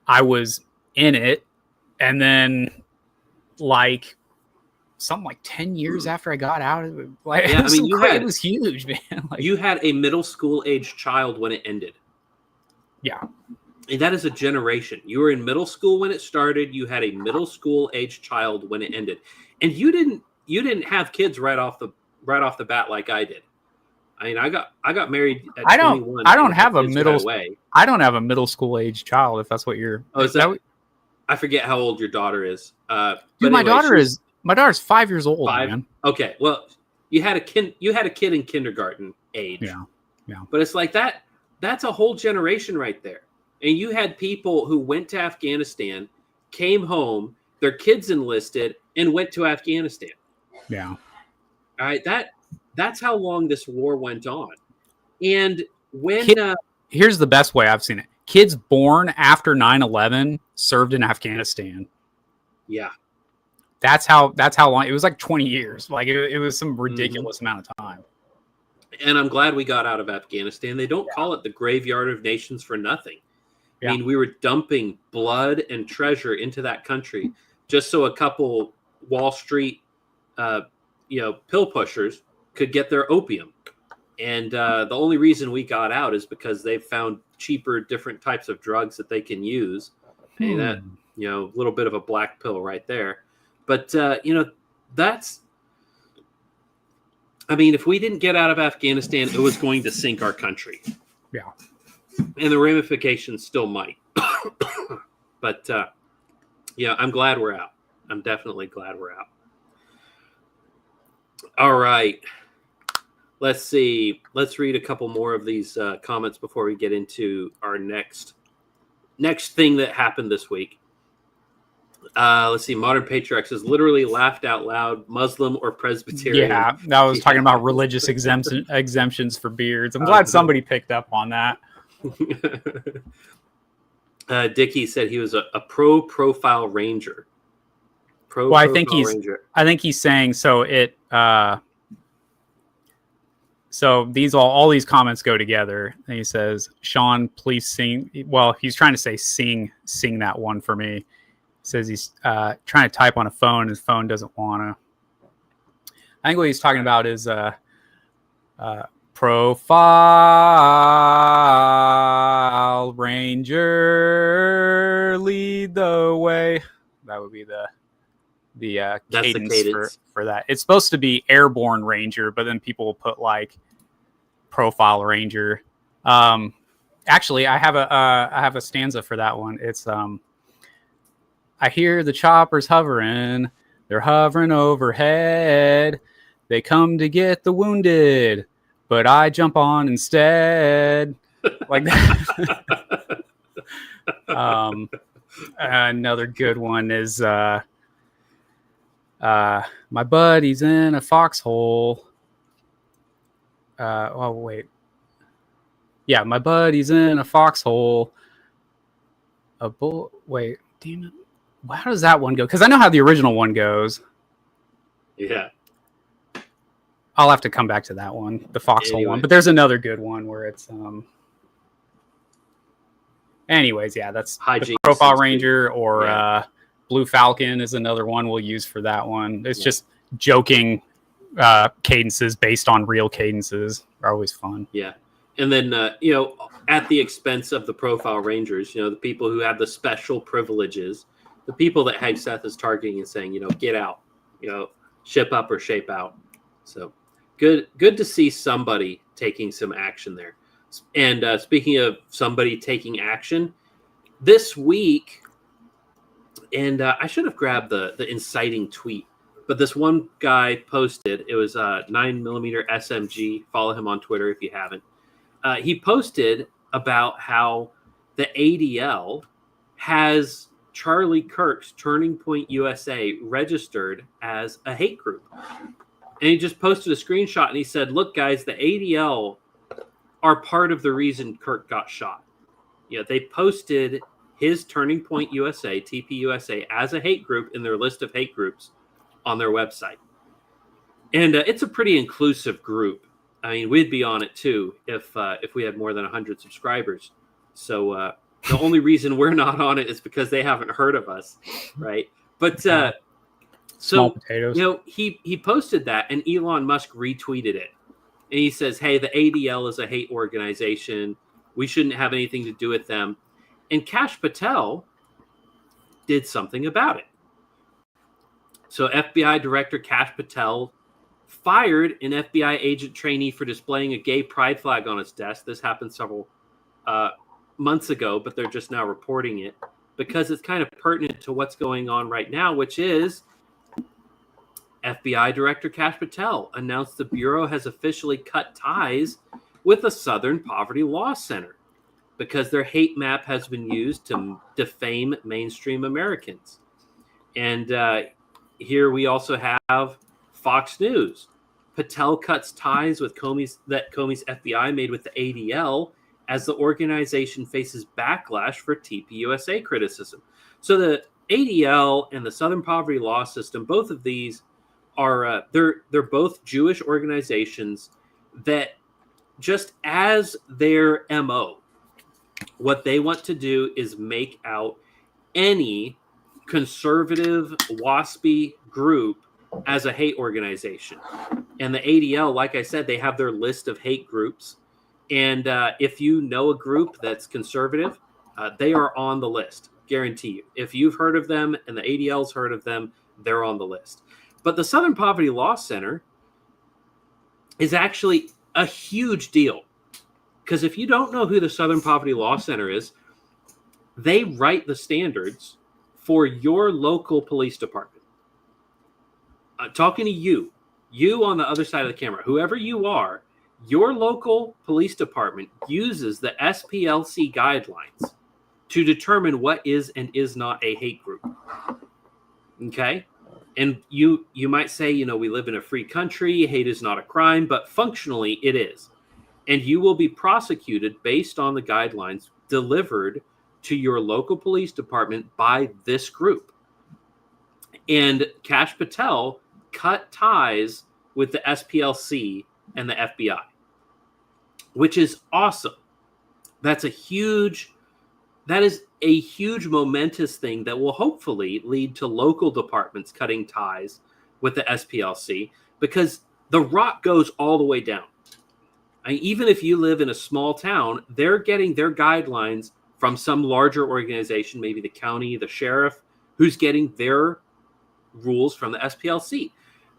I was in it, and then like something like 10 years after I got out of it, it was huge, man. You had a middle school age child when it ended. Yeah. And that is a generation. You were in middle school when it started. You had a middle school age child when it ended, and you didn't have kids right off the bat like I did. I mean, I got married at 21. I don't have a middle school age child. If that's what you're. Oh, is that? I forget how old your daughter is. Dude, my daughter's 5 years old. 5? Man. Okay, well, you had a kid in kindergarten age. Yeah. But it's like that. That's a whole generation right there. And you had people who went to Afghanistan, came home, their kids enlisted, and went to Afghanistan. Yeah. All right. That's how long this war went on. And when here's the best way I've seen it. Kids born after 9/11 served in Afghanistan. Yeah. That's how long. It was like 20 years. Like it was some ridiculous amount of time. And I'm glad we got out of Afghanistan. They don't call it the graveyard of nations for nothing. I mean, we were dumping blood and treasure into that country just so a couple Wall Street, pill pushers could get their opium. And the only reason we got out is because they found cheaper, different types of drugs that they can use. And that, a little bit of a black pill right there. But, that's, I mean, if we didn't get out of Afghanistan, it was going to sink our country. Yeah. And the ramifications still might. But, I'm glad we're out. I'm definitely glad we're out. All right. Let's see. Let's read a couple more of these comments before we get into our next thing that happened this week. Let's see. Modern Patriarch says, literally laughed out loud, Muslim or Presbyterian. Yeah, I was talking about religious exemptions for beards. I'm glad somebody picked up on that. Dickie said he was a pro-profile ranger. I think he's saying so. So all these comments go together. And he says, "Sean, please sing." Well, he's trying to say sing that one for me. Says he's trying to type on a phone. His phone doesn't want to. I think what he's talking about is profile ranger, lead the way. That would be the cadence for that. It's supposed to be airborne ranger, but then people will put like profile ranger. Actually, I have a stanza for that one. It's I hear the choppers hovering. They're hovering overhead. They come to get the wounded, but I jump on instead. Like that. Another good one is my buddy's in a foxhole. Oh, wait. Yeah, my buddy's in a foxhole. Wait, damn it. How does that one go? Because I know how the original one goes. Yeah. I'll have to come back to that one, the foxhole one. But there's another good one where it's anyways, yeah, that's Hygiene profile ranger or Blue Falcon is another one we'll use for that one. It's Yeah. just joking cadences based on real cadences are always fun. Yeah. And then, at the expense of the profile rangers, the people who have the special privileges, the people that Hegseth is targeting and saying, get out, ship up or shape out. So good to see somebody taking some action there. And speaking of somebody taking action, this week, and I should have grabbed the inciting tweet, but this one guy posted, it was 9mm SMG. Follow him on Twitter if you haven't. He posted about how the ADL has Charlie Kirk's Turning Point USA registered as a hate group. And he just posted a screenshot and he said, look, guys, the ADL are part of the reason Kirk got shot. They posted his Turning Point USA, TPUSA, as a hate group in their list of hate groups on their website. And it's a pretty inclusive group. I mean, we'd be on it too if we had more than 100 subscribers. So the only reason we're not on it is because they haven't heard of us, right? But Small potatoes. He posted that, and Elon Musk retweeted it, and he says, "Hey, the ADL is a hate organization. We shouldn't have anything to do with them." And Kash Patel did something about it. So FBI Director Kash Patel fired an FBI agent trainee for displaying a gay pride flag on his desk. This happened several months ago, but they're just now reporting it because it's kind of pertinent to what's going on right now, which is FBI Director Kash Patel announced the Bureau has officially cut ties with the Southern Poverty Law Center because their hate map has been used to defame mainstream Americans. And here we also have Fox News. Patel cuts ties with Comey's FBI made with the ADL as the organization faces backlash for TPUSA criticism. So the ADL and the Southern Poverty Law System, both of these are they're both Jewish organizations that, just as their MO, what they want to do is make out any conservative WASPy group as a hate organization. And the ADL, like I said, they have their list of hate groups. And if you know a group that's conservative, they are on the list, guarantee you. If you've heard of them and the ADL's heard of them, they're on the list. But the Southern Poverty Law Center is actually a huge deal. Because if you don't know who the Southern Poverty Law Center is, they write the standards for your local police department. Talking to you on the other side of the camera, whoever you are, your local police department uses the SPLC guidelines to determine what is and is not a hate group. Okay? And you might say, we live in a free country, hate is not a crime, but functionally it is. And you will be prosecuted based on the guidelines delivered to your local police department by this group. And Kash Patel cut ties with the SPLC and the FBI, which is awesome. That is a huge momentous thing that will hopefully lead to local departments cutting ties with the SPLC, because the rot goes all the way down. Even if you live in a small town, they're getting their guidelines from some larger organization, maybe the county, the sheriff, who's getting their rules from the SPLC.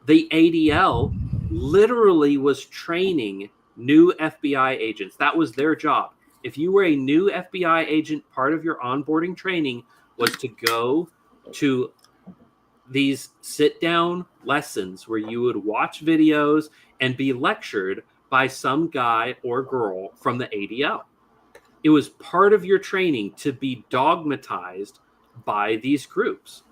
The ADL literally was training new FBI agents. That was their job. If you were a new FBI agent, part of your onboarding training was to go to these sit-down lessons where you would watch videos and be lectured by some guy or girl from the ADL. It was part of your training to be dogmatized by these groups.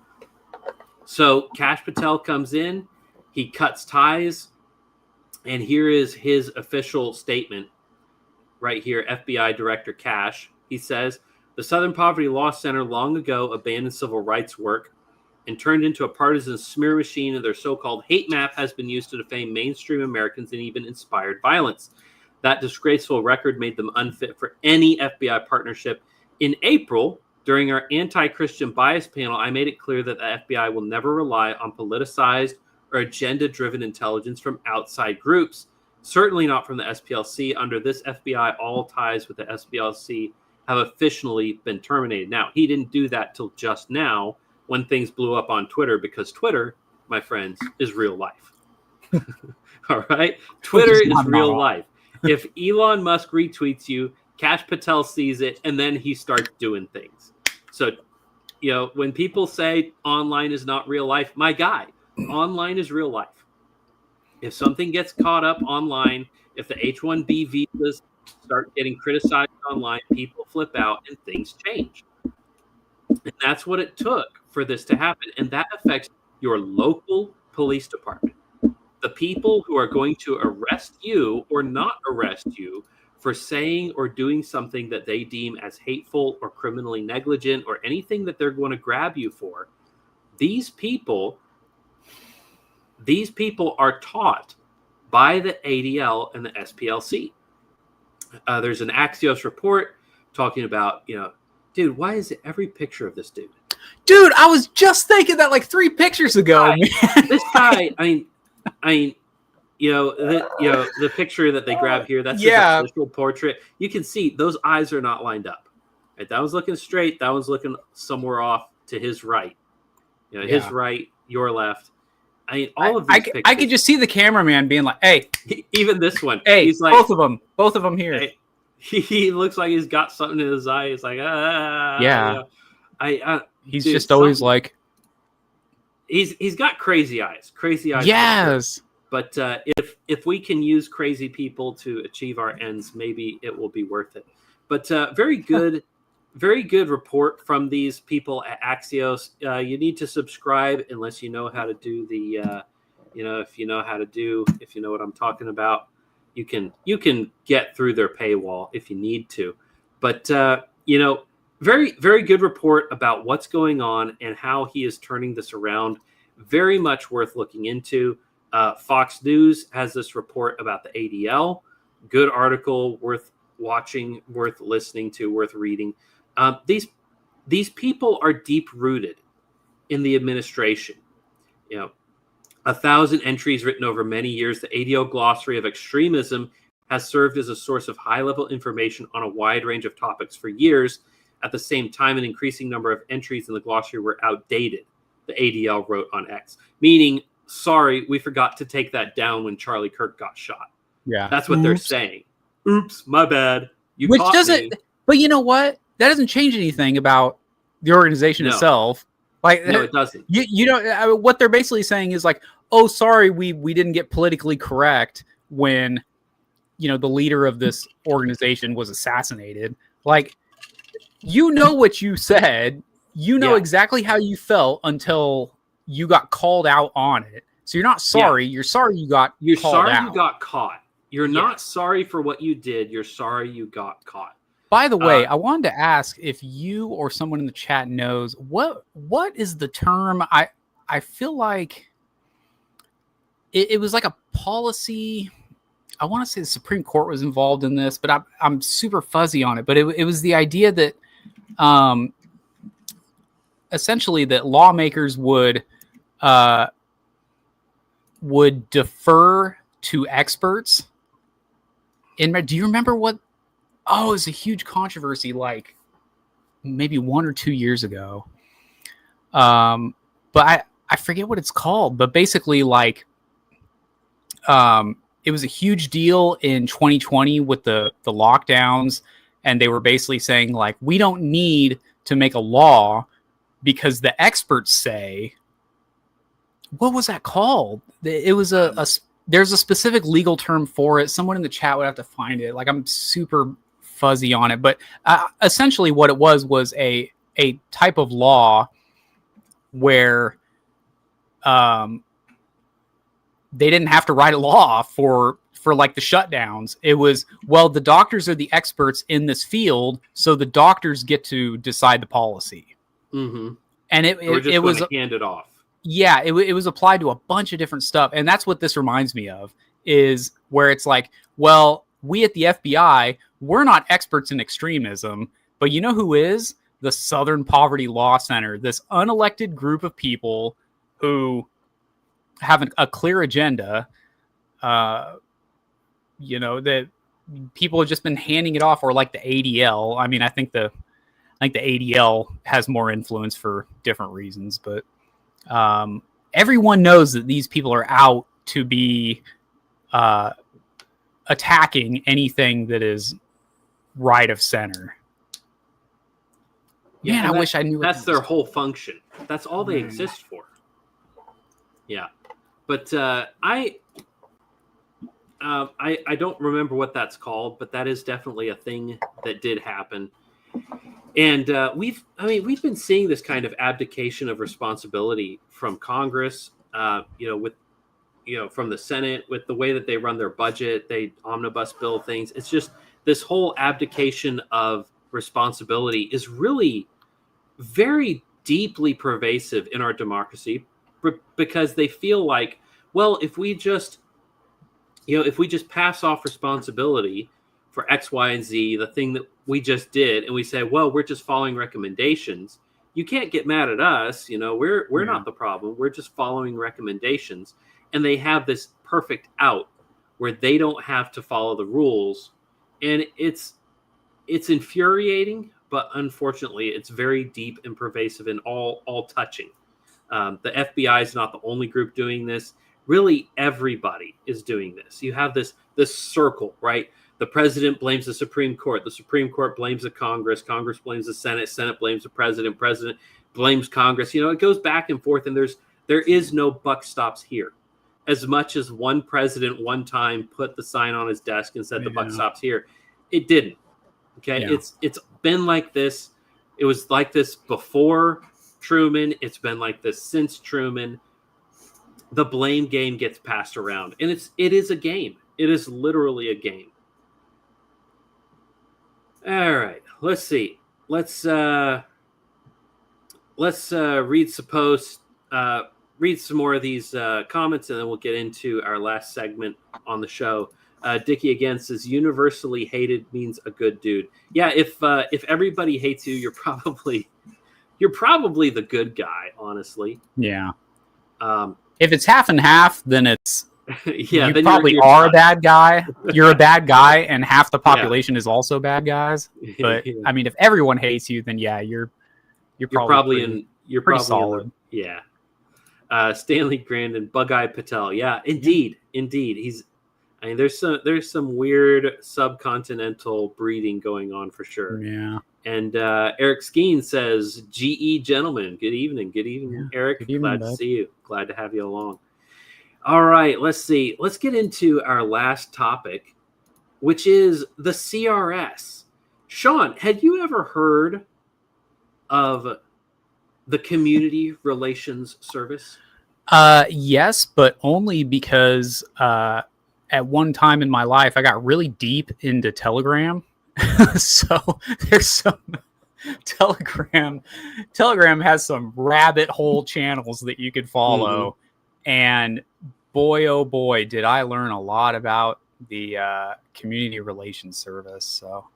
So Kash Patel comes in, he cuts ties, and here is his official statement right here, FBI Director Kash. He says, the Southern Poverty Law Center long ago abandoned civil rights work and turned into a partisan smear machine, and their so-called hate map has been used to defame mainstream Americans and even inspired violence. That disgraceful record made them unfit for any FBI partnership. In April, During our anti-Christian bias panel, I made it clear that the FBI will never rely on politicized or agenda-driven intelligence from outside groups, certainly not from the SPLC. Under this FBI, all ties with the SPLC have officially been terminated. Now, he didn't do that till just now when things blew up on Twitter, because Twitter, my friends, is real life. All right? Twitter is real life. If Elon Musk retweets you, Kash Patel sees it, and then he starts doing things. So, when people say online is not real life, my guy, online is real life. If something gets caught up online, if the H-1B visas start getting criticized online, people flip out and things change. And that's what it took for this to happen. And that affects your local police department. The people who are going to arrest you or not arrest you for saying or doing something that they deem as hateful or criminally negligent or anything that they're going to grab you for, these people are taught by the ADL and the SPLC. There's an Axios report talking about, dude, why is it every picture of this dude? Dude, I was just thinking that like 3 pictures ago. This guy, the picture that they grab here, that's his official portrait. You can see those eyes are not lined up. Right? That one's looking straight. That one's looking somewhere off to his right. His right, your left. All of these pictures. I could just see the cameraman being like, hey. Even this one. Hey, he's like, both of them here. Hey, he looks like he's got something in his eye. He's like, Yeah. He's dude, just always like. He's got crazy eyes. Crazy eyes. Yes. But if we can use crazy people to achieve our ends, maybe it will be worth it. But very good report from these people at Axios. You need to subscribe unless you know how to do the, if you know what I'm talking about, you can get through their paywall if you need to. But very, very good report about what's going on and how he is turning this around. Very much worth looking into. Fox News has this report about the ADL. Good article, worth watching, worth listening to, worth reading. These people are deep rooted in the administration. 1,000 entries written over many years. The ADL glossary of extremism has served as a source of high-level information on a wide range of topics for years. At the same time, an increasing number of entries in the glossary were outdated, the ADL wrote on X. Meaning, sorry, we forgot to take that down when Charlie Kirk got shot. Yeah. That's what they're saying. Oops, my bad. Which doesn't, but you know what? That doesn't change anything about the organization itself. Like, no, it doesn't. What they're basically saying is like, oh, sorry, we didn't get politically correct when, the leader of this organization was assassinated. Like, what you said, exactly how you felt until you got called out on it. So you're not sorry. Yeah. You're sorry you got You're called sorry out. You got caught. You're not sorry for what you did. You're sorry you got caught. By the way, I wanted to ask if you or someone in the chat knows what is the term. I feel like it was like a policy. I want to say the Supreme Court was involved in this, but I'm super fuzzy on it. But it was the idea that essentially that lawmakers would defer to experts. Do you remember what? Oh, it was a huge controversy, like maybe 1 or 2 years ago. But I forget what it's called. But basically, like, it was a huge deal in 2020 with the lockdowns, and they were basically saying like, we don't need to make a law because the experts say. What was that called? It was there's a specific legal term for it. Someone in the chat would have to find it. Like, I'm super fuzzy on it, but essentially what it was a type of law where they didn't have to write a law for like the shutdowns. It was, well, the doctors are the experts in this field, so the doctors get to decide the policy. Mm-hmm. And it was handed off. Yeah, it was applied to a bunch of different stuff. And that's what this reminds me of, is where it's like, well, we at the FBI, we're not experts in extremism, but you know who is? the Southern Poverty Law Center, this unelected group of people who have a clear agenda, that people have just been handing it off, or like the ADL. I mean, I think the ADL has more influence for different reasons, but everyone knows that these people are out to be attacking anything that is right of center. Yeah, Man, I wish I knew. That's their whole function. That's all they exist for. Yeah, but I don't remember what that's called, but that is definitely a thing that did happen. And we've been seeing this kind of abdication of responsibility from Congress, from the Senate, with the way that they run their budget, they omnibus bill things. It's just this whole abdication of responsibility is really very deeply pervasive in our democracy, because they feel like, well, if we just pass off responsibility for X, Y, and Z, the thing that we just did, and we say, well, we're just following recommendations, you can't get mad at us. We're not the problem. We're just following recommendations. And they have this perfect out where they don't have to follow the rules. And it's infuriating, but unfortunately, it's very deep and pervasive and all touching. The FBI is not the only group doing this. Really, everybody is doing this. You have this circle, right? The president blames the Supreme Court. The Supreme Court blames the Congress. Congress blames the Senate. Senate blames the president. President blames Congress. It goes back and forth, and there is no buck stops here. As much as one president one time put the sign on his desk and said the buck stops here, it didn't. Okay, yeah. It's been like this. It was like this before Truman. It's been like this since Truman. The blame game gets passed around, and it is a game. It is literally a game. All right, let's see. Let's read some posts. Read some more of these comments, and then we'll get into our last segment on the show. Dickie again says, universally hated means a good dude. Yeah, if everybody hates you, you're probably the good guy, honestly. Yeah. If it's half and half, then it's you probably are a bad guy. You're a bad guy, and half the population is also bad guys. But I mean, if everyone hates you, then yeah, you're probably solid. Yeah. Stanley Grandin, Bug-Eye Patel. Yeah, indeed. There's some weird subcontinental breeding going on for sure. Yeah. And Eric Skeen says, GE gentlemen, good evening. Good evening, yeah. Eric. Good evening, glad to see you. Glad to have you along. All right, let's see. Let's get into our last topic, which is the CRS. Sean, had you ever heard of the Community Relations Service? Yes, but only because at one time in my life, I got really deep into Telegram. So there's some Telegram has some rabbit hole channels that you could follow. Mm-hmm. And boy, oh boy, did I learn a lot about the Community Relations Service. So,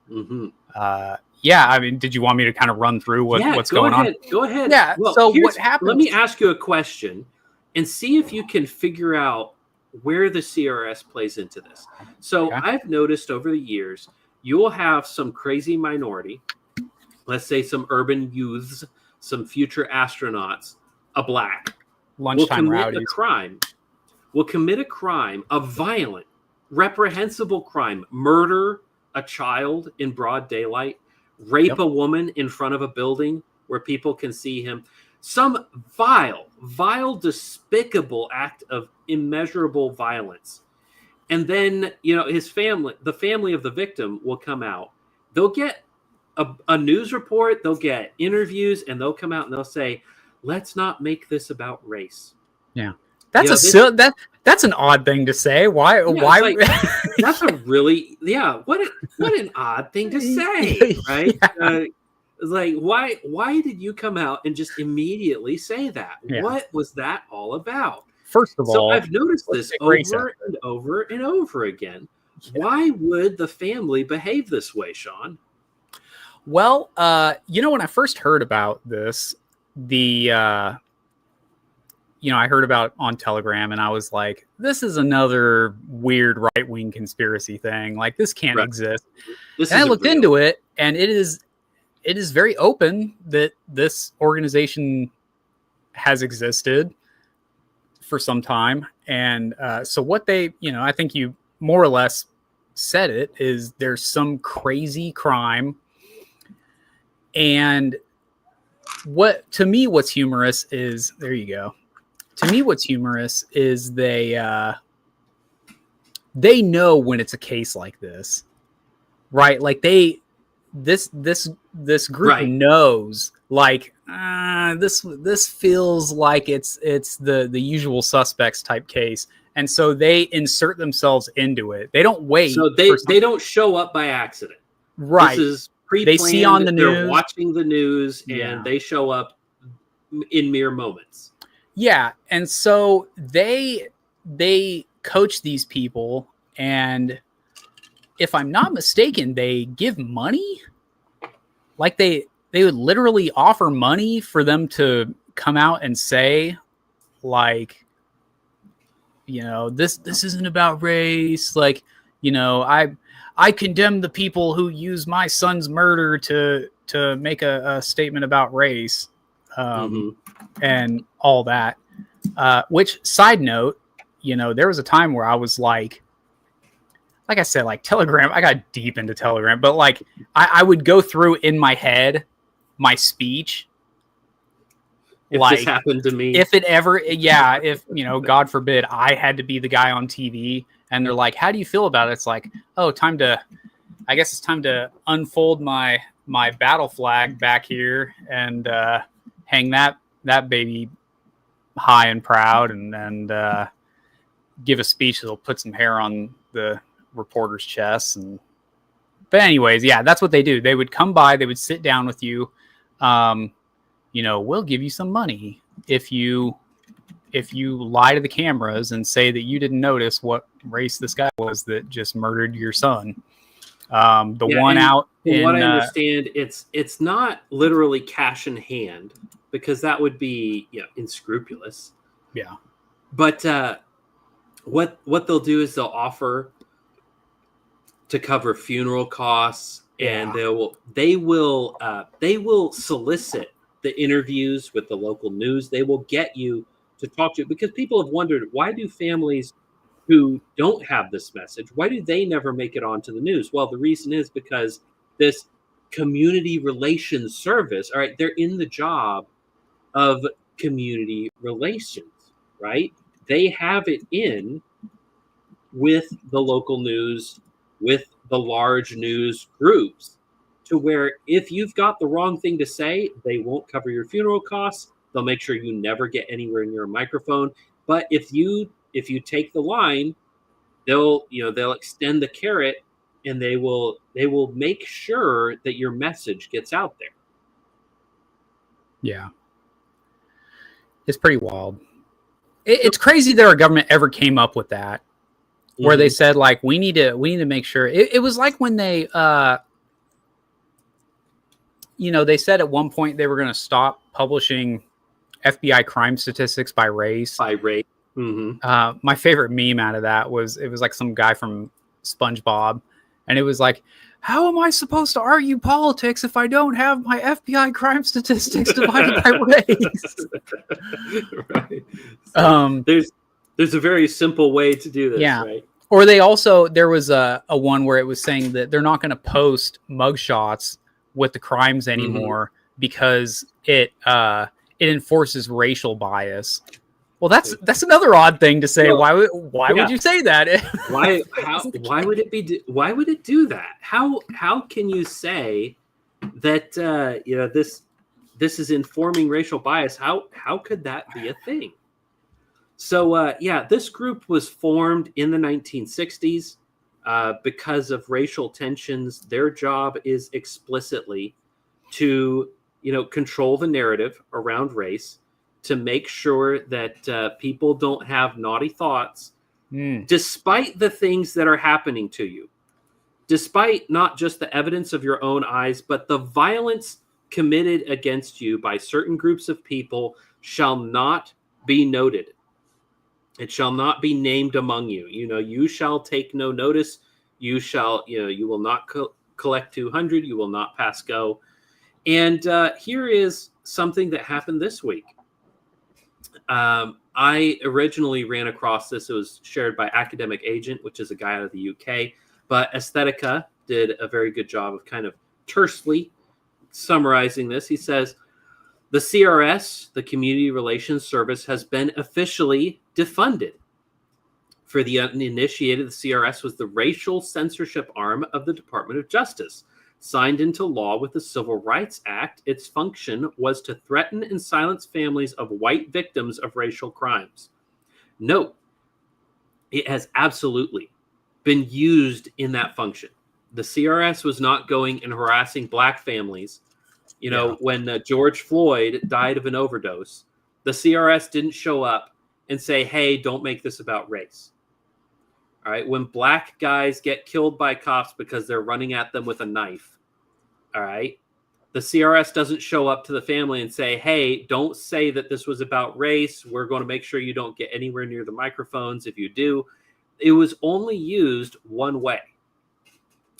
yeah, I mean, did you want me to kind of run through what's going on? Go ahead. Yeah. Well, so what happens? Let me ask you a question and see if you can figure out where the CRS plays into this. So I've noticed over the years, you will have some crazy minority, let's say some urban youths, some future astronauts, a black, lunchtime rowdies, will commit a crime, a violent, reprehensible crime, murder a child in broad daylight, rape a woman in front of a building where people can see him. Some vile, despicable act of immeasurable violence. And then, his family, the family of the victim will come out. They'll get a news report, they'll get interviews, and they'll come out and they'll say, let's not make this about race. Yeah. That's that's an odd thing to say. Why? That's a really, what an odd thing to say, right? Yeah. Why did you come out and just immediately say that? Yeah. What was that all about? First of all, I've noticed this over and over and over again. Yeah. Why would the family behave this way, Sean? Well, when I first heard about this, I heard about on Telegram, and I was like, this is another weird right-wing conspiracy thing. Like, this can't Right. exist. This And I isn't looked real. into it, and it is very open that this organization has existed for some time. And so what they, I think you more or less said it, is there's some crazy crime. And what's humorous is, there you go. To me, what's humorous is they know when it's a case like this, right? Like this group Right. knows, like, this feels like it's the usual suspects type case, and so they insert themselves into it. They don't wait. So they don't show up by accident. Right. This is pre-planned. They see on the They're news. watching the news, and Yeah. they show up in mere moments. Yeah, and so they coach these people, and if I'm not mistaken, they give money. Like they would literally offer money for them to come out and say, like, this isn't about race. Like, I condemn the people who use my son's murder to make a statement about race. And all that, which, side note, there was a time where I was like I said, like, Telegram, I got deep into Telegram, but like I would go through in my head my speech. If like, this happened to me, if God forbid I had to be the guy on TV, and they're like, how do you feel about it? It's like, oh, I guess it's time to unfold my battle flag back here and hang that baby high and proud, and give a speech that'll put some hair on the reporter's chest. But anyways, yeah, that's what they do. They would come by, they would sit down with you. We'll give you some money if you lie to the cameras and say that you didn't notice what race this guy was that just murdered your son. From what I understand, it's not literally cash in hand, because that would be unscrupulous. Yeah. But what they'll do is they'll offer to cover funeral costs, and they will solicit the interviews with the local news. They will get you to talk to, because people have wondered, why do families who don't have this message, why do they never make it onto the news? Well, the reason is because this community relations service, all right, they're in the job of community relations, right? They have it in with the local news, with the large news groups, to where if you've got the wrong thing to say, they won't cover your funeral costs. They'll make sure you never get anywhere near a microphone. But if you take the line, they'll extend the carrot, and they will make sure that your message gets out there. Yeah. It's pretty wild. It's crazy that our government ever came up with that, where they said, like, we need to make sure. It was like when they they said at one point they were going to stop publishing FBI crime statistics by race. My favorite meme out of that was, it was like some guy from SpongeBob, and it was like, how am I supposed to argue politics if I don't have my FBI crime statistics divided by race? Right. So there's a very simple way to do this, right? Or there was a one where it was saying that they're not going to post mugshots with the crimes anymore because it enforces rational bias. Well, that's another odd thing to say. Well, why would you say that? Why would it do that? How can you say that this is informing racial bias? How could that be a thing? So this group was formed in the 1960s because of racial tensions. Their job is explicitly to control the narrative around race, to make sure that people don't have naughty thoughts, despite the things that are happening to you, despite not just the evidence of your own eyes, but the violence committed against you by certain groups of people shall not be noted. It shall not be named among you. You shall take no notice. You will not collect 200. You will not pass go. And here is something that happened this week. I originally ran across this. It was shared by Academic Agent, which is a guy out of the UK. But Aesthetica did a very good job of kind of tersely summarizing this. He says, the CRS, the Community Relations Service, has been officially defunded. For the uninitiated, the CRS was the racial censorship arm of the Department of Justice. Signed into law with the Civil Rights Act, its function was to threaten and silence families of white victims of racial crimes. Note, it has absolutely been used in that function. The CRS was not going and harassing black families. When George Floyd died of an overdose, the CRS didn't show up and say, hey, don't make this about race. All right. When black guys get killed by cops because they're running at them with a knife, all right, the CRS doesn't show up to the family and say, hey, don't say that this was about race. We're going to make sure you don't get anywhere near the microphones. If you do, it was only used one way.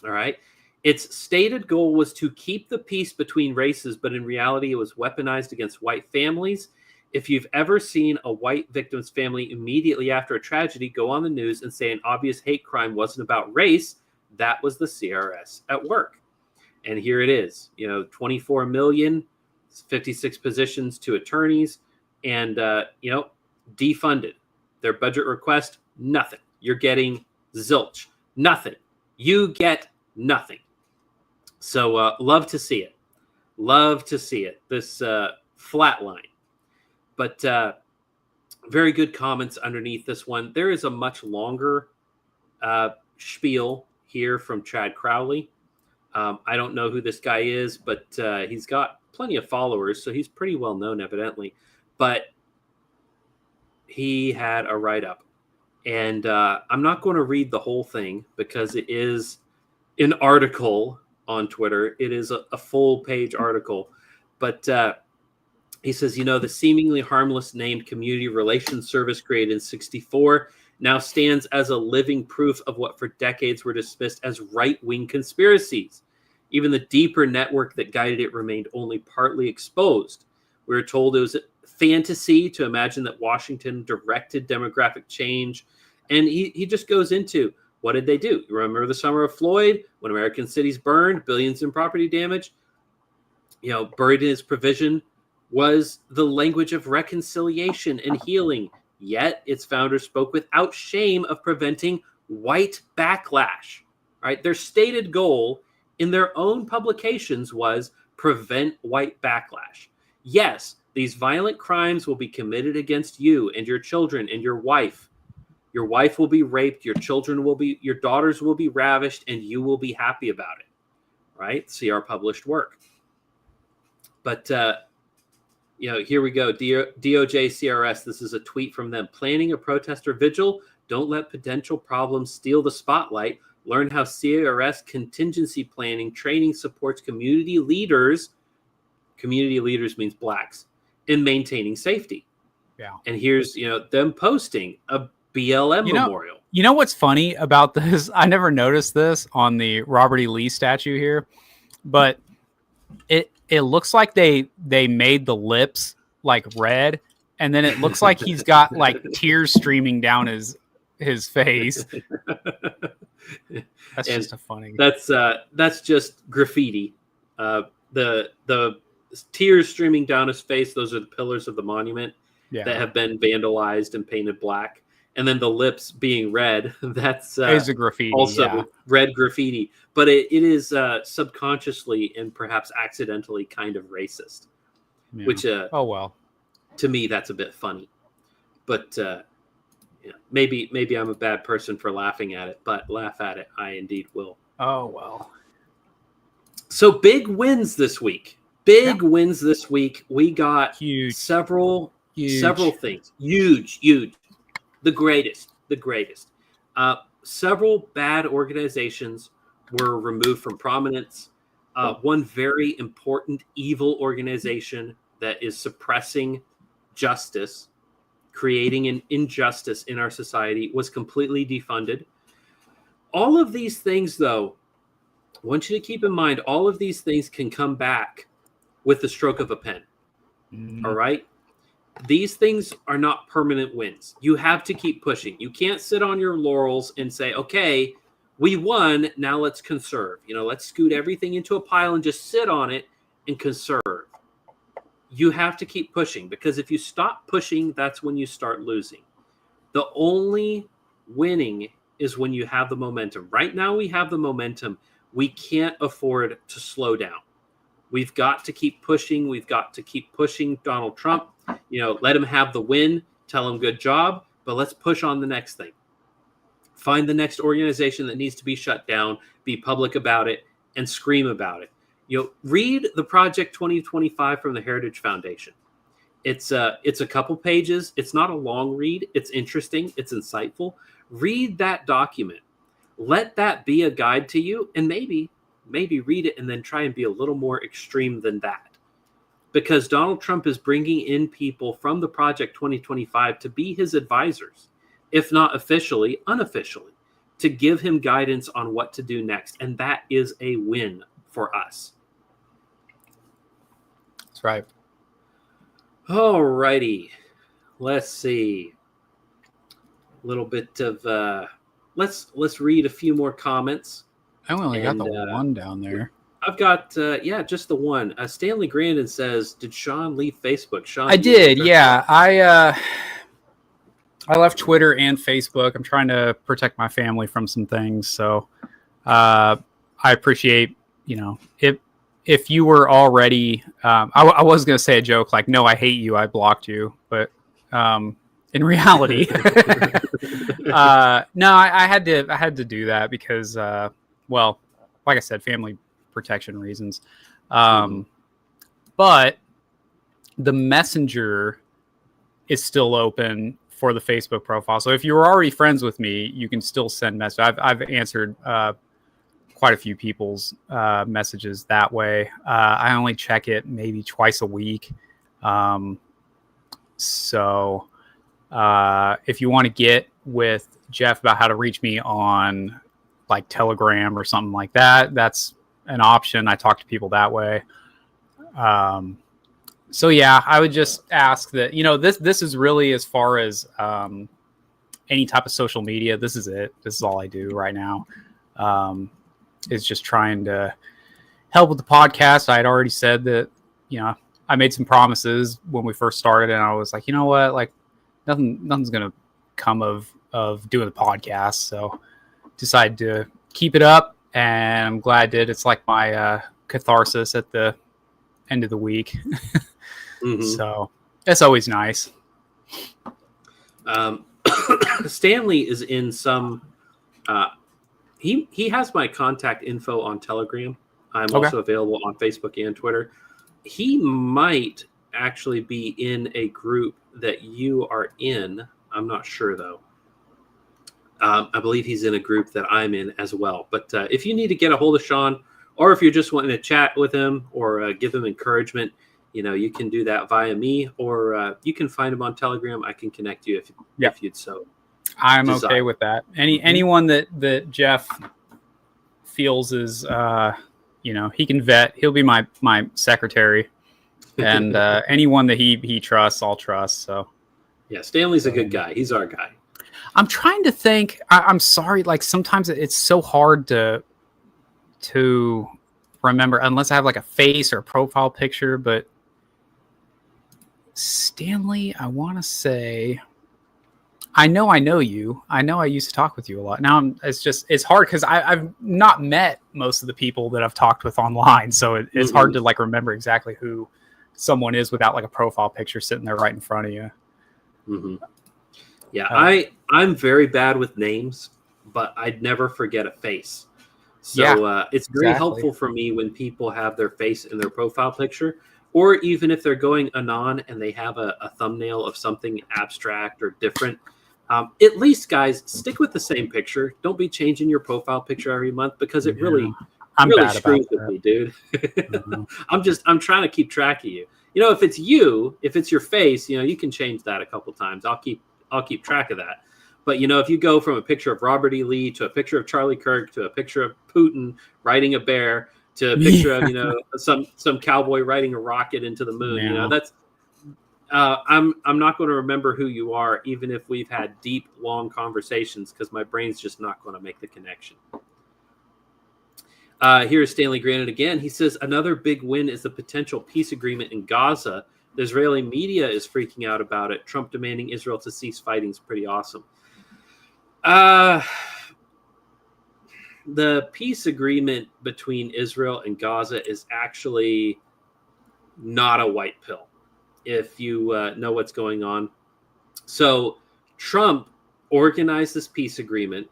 All right. Its stated goal was to keep the peace between races, but in reality, it was weaponized against white families. If you've ever seen a white victim's family immediately after a tragedy go on the news and say an obvious hate crime wasn't about race, that was the CRS at work. And here it is, 24 million, 56 positions to attorneys, and, defunded. Their budget request, nothing. You're getting zilch. Nothing. You get nothing. So love to see it. Love to see it. This flatline. But very good comments underneath this one. There is a much longer spiel here from Chad Crowley. I don't know who this guy is, but he's got plenty of followers, so he's pretty well known, evidently. But he had a write-up. And I'm not going to read the whole thing because it is an article on Twitter. It is a full-page article. But he says, the seemingly harmless named Community Relations Service created in 1964 now stands as a living proof of what for decades were dismissed as right-wing conspiracies. Even the deeper network that guided it remained only partly exposed. We were told it was a fantasy to imagine that Washington directed demographic change. And he just goes into, what did they do? You remember the summer of Floyd, when American cities burned, billions in property damage? Buried in his provision was the language of reconciliation and healing. Yet its founders spoke without shame of preventing white backlash. Right? Their stated goal in their own publications was prevent white backlash. Yes, these violent crimes will be committed against you and your children and your wife. Your wife will be raped, your daughters will be ravished, and you will be happy about it. Right? See our published work. But here we go. DOJ CRS. This is a tweet from them. Planning a protester vigil. Don't let potential problems steal the spotlight. Learn how CRS contingency planning training supports community leaders. Community leaders means blacks in maintaining safety. Yeah. And here's, them posting a BLM memorial. You know what's funny about this? I never noticed this on the Robert E. Lee statue here, but it looks like they made the lips like red, and then it looks like he's got like tears streaming down his face. That's just a funny. That's just graffiti. The tears streaming down his face. Those are the pillars of the monument that have been vandalized and painted black. And then the lips being red. That's is a graffiti. Also red graffiti. But it is subconsciously and perhaps accidentally kind of racist. Yeah. Which to me that's a bit funny. But maybe I'm a bad person for laughing at it, but laugh at it I indeed will. Oh well. So big wins this week. Wins this week. We got several things. Huge. The greatest. Several bad organizations were removed from prominence. One very important evil organization that is suppressing justice, creating an injustice in our society, was completely defunded. All of these things, though, I want you to keep in mind, all of these things can come back with the stroke of a pen. All right? These things are not permanent wins. You have to keep pushing. You can't sit on your laurels and say, okay, we won, now let's conserve. Let's scoot everything into a pile and just sit on it and conserve. You have to keep pushing, because if you stop pushing, that's when you start losing. The only winning is when you have the momentum. Right now we have the momentum. We can't afford to slow down. We've got to keep pushing. We've got to keep pushing Donald Trump. Let him have the win. Tell him good job. But let's push on the next thing. Find the next organization that needs to be shut down. Be public about it and scream about it. Read the Project 2025 from the Heritage Foundation. It's a couple pages. It's not a long read. It's interesting. It's insightful. Read that document. Let that be a guide to you, and maybe read it and then try and be a little more extreme than that. Because Donald Trump is bringing in people from the Project 2025 to be his advisors, if not officially, unofficially, to give him guidance on what to do next. And that is a win for us. That's right. All righty. Let's see. A little bit of... Let's read a few more comments. I only got the one down there. I've got just the one. Stanley Grandin says, "Did Sean leave Facebook?" Sean, I did. Yeah, I left Twitter and Facebook. I'm trying to protect my family from some things, so I appreciate if you were already. I was gonna say a joke like, "No, I hate you. I blocked you," but in reality, no, I had to do that because, well, like I said, family protection reasons. But the Messenger is still open for the Facebook profile. So if you were already friends with me, you can still send messages. I've answered quite a few people's messages that way. I only check it maybe twice a week. So if you want to get with Jeff about how to reach me on like Telegram or something like that, that's an option. I talk to people that way. So yeah, I would just ask that, this is really, as far as any type of social media, this is it. This is all I do right now. Is just trying to help with the podcast. I had already said that, I made some promises when we first started, and I was like, you know what, like nothing's going to come of doing the podcast. So decided to keep it up, and I'm glad I did. It's like my catharsis at the end of the week. So that's always nice. Stanley is in some he has my contact info on Telegram. I'm also available on Facebook and Twitter. He might actually be in a group that you are in. I'm not sure though. I believe he's in a group that I'm in as well. But if you need to get a hold of Sean, or if you're just wanting to chat with him or give him encouragement, you can do that via me, or you can find him on Telegram. I can connect you if you'd so. I'm okay with that. Anyone that Jeff feels is, he can vet. He'll be my secretary, and anyone that he trusts, I'll trust. So yeah, Stanley's a good guy. He's our guy. I'm trying to think. I'm sorry. Like sometimes it's so hard to remember unless I have like a face or a profile picture. But Stanley, I want to say, I know you. I know I used to talk with you a lot. Now it's hard because I've not met most of the people that I've talked with online. So it's hard to like remember exactly who someone is without like a profile picture sitting there right in front of you. Yeah, I'm very bad with names, but I'd never forget a face. So it's very helpful for me when people have their face in their profile picture, or even if they're going anon and they have a thumbnail of something abstract or different. At least, guys, stick with the same picture. Don't be changing your profile picture every month because it really screws with me, dude. I'm trying to keep track of you. If it's you, if it's your face, you can change that a couple times. I'll keep track of that. But if you go from a picture of Robert E. Lee to a picture of Charlie Kirk to a picture of Putin riding a bear to a picture of some cowboy riding a rocket into the moon, that's I'm not going to remember who you are, even if we've had deep, long conversations, because my brain's just not going to make the connection. Here's Stanley Granite again. He says, another big win is the potential peace agreement in Gaza. The Israeli media is freaking out about it. Trump demanding Israel to cease fighting is pretty awesome. The peace agreement between Israel and Gaza is actually not a white pill, if you know what's going on. So Trump organized this peace agreement,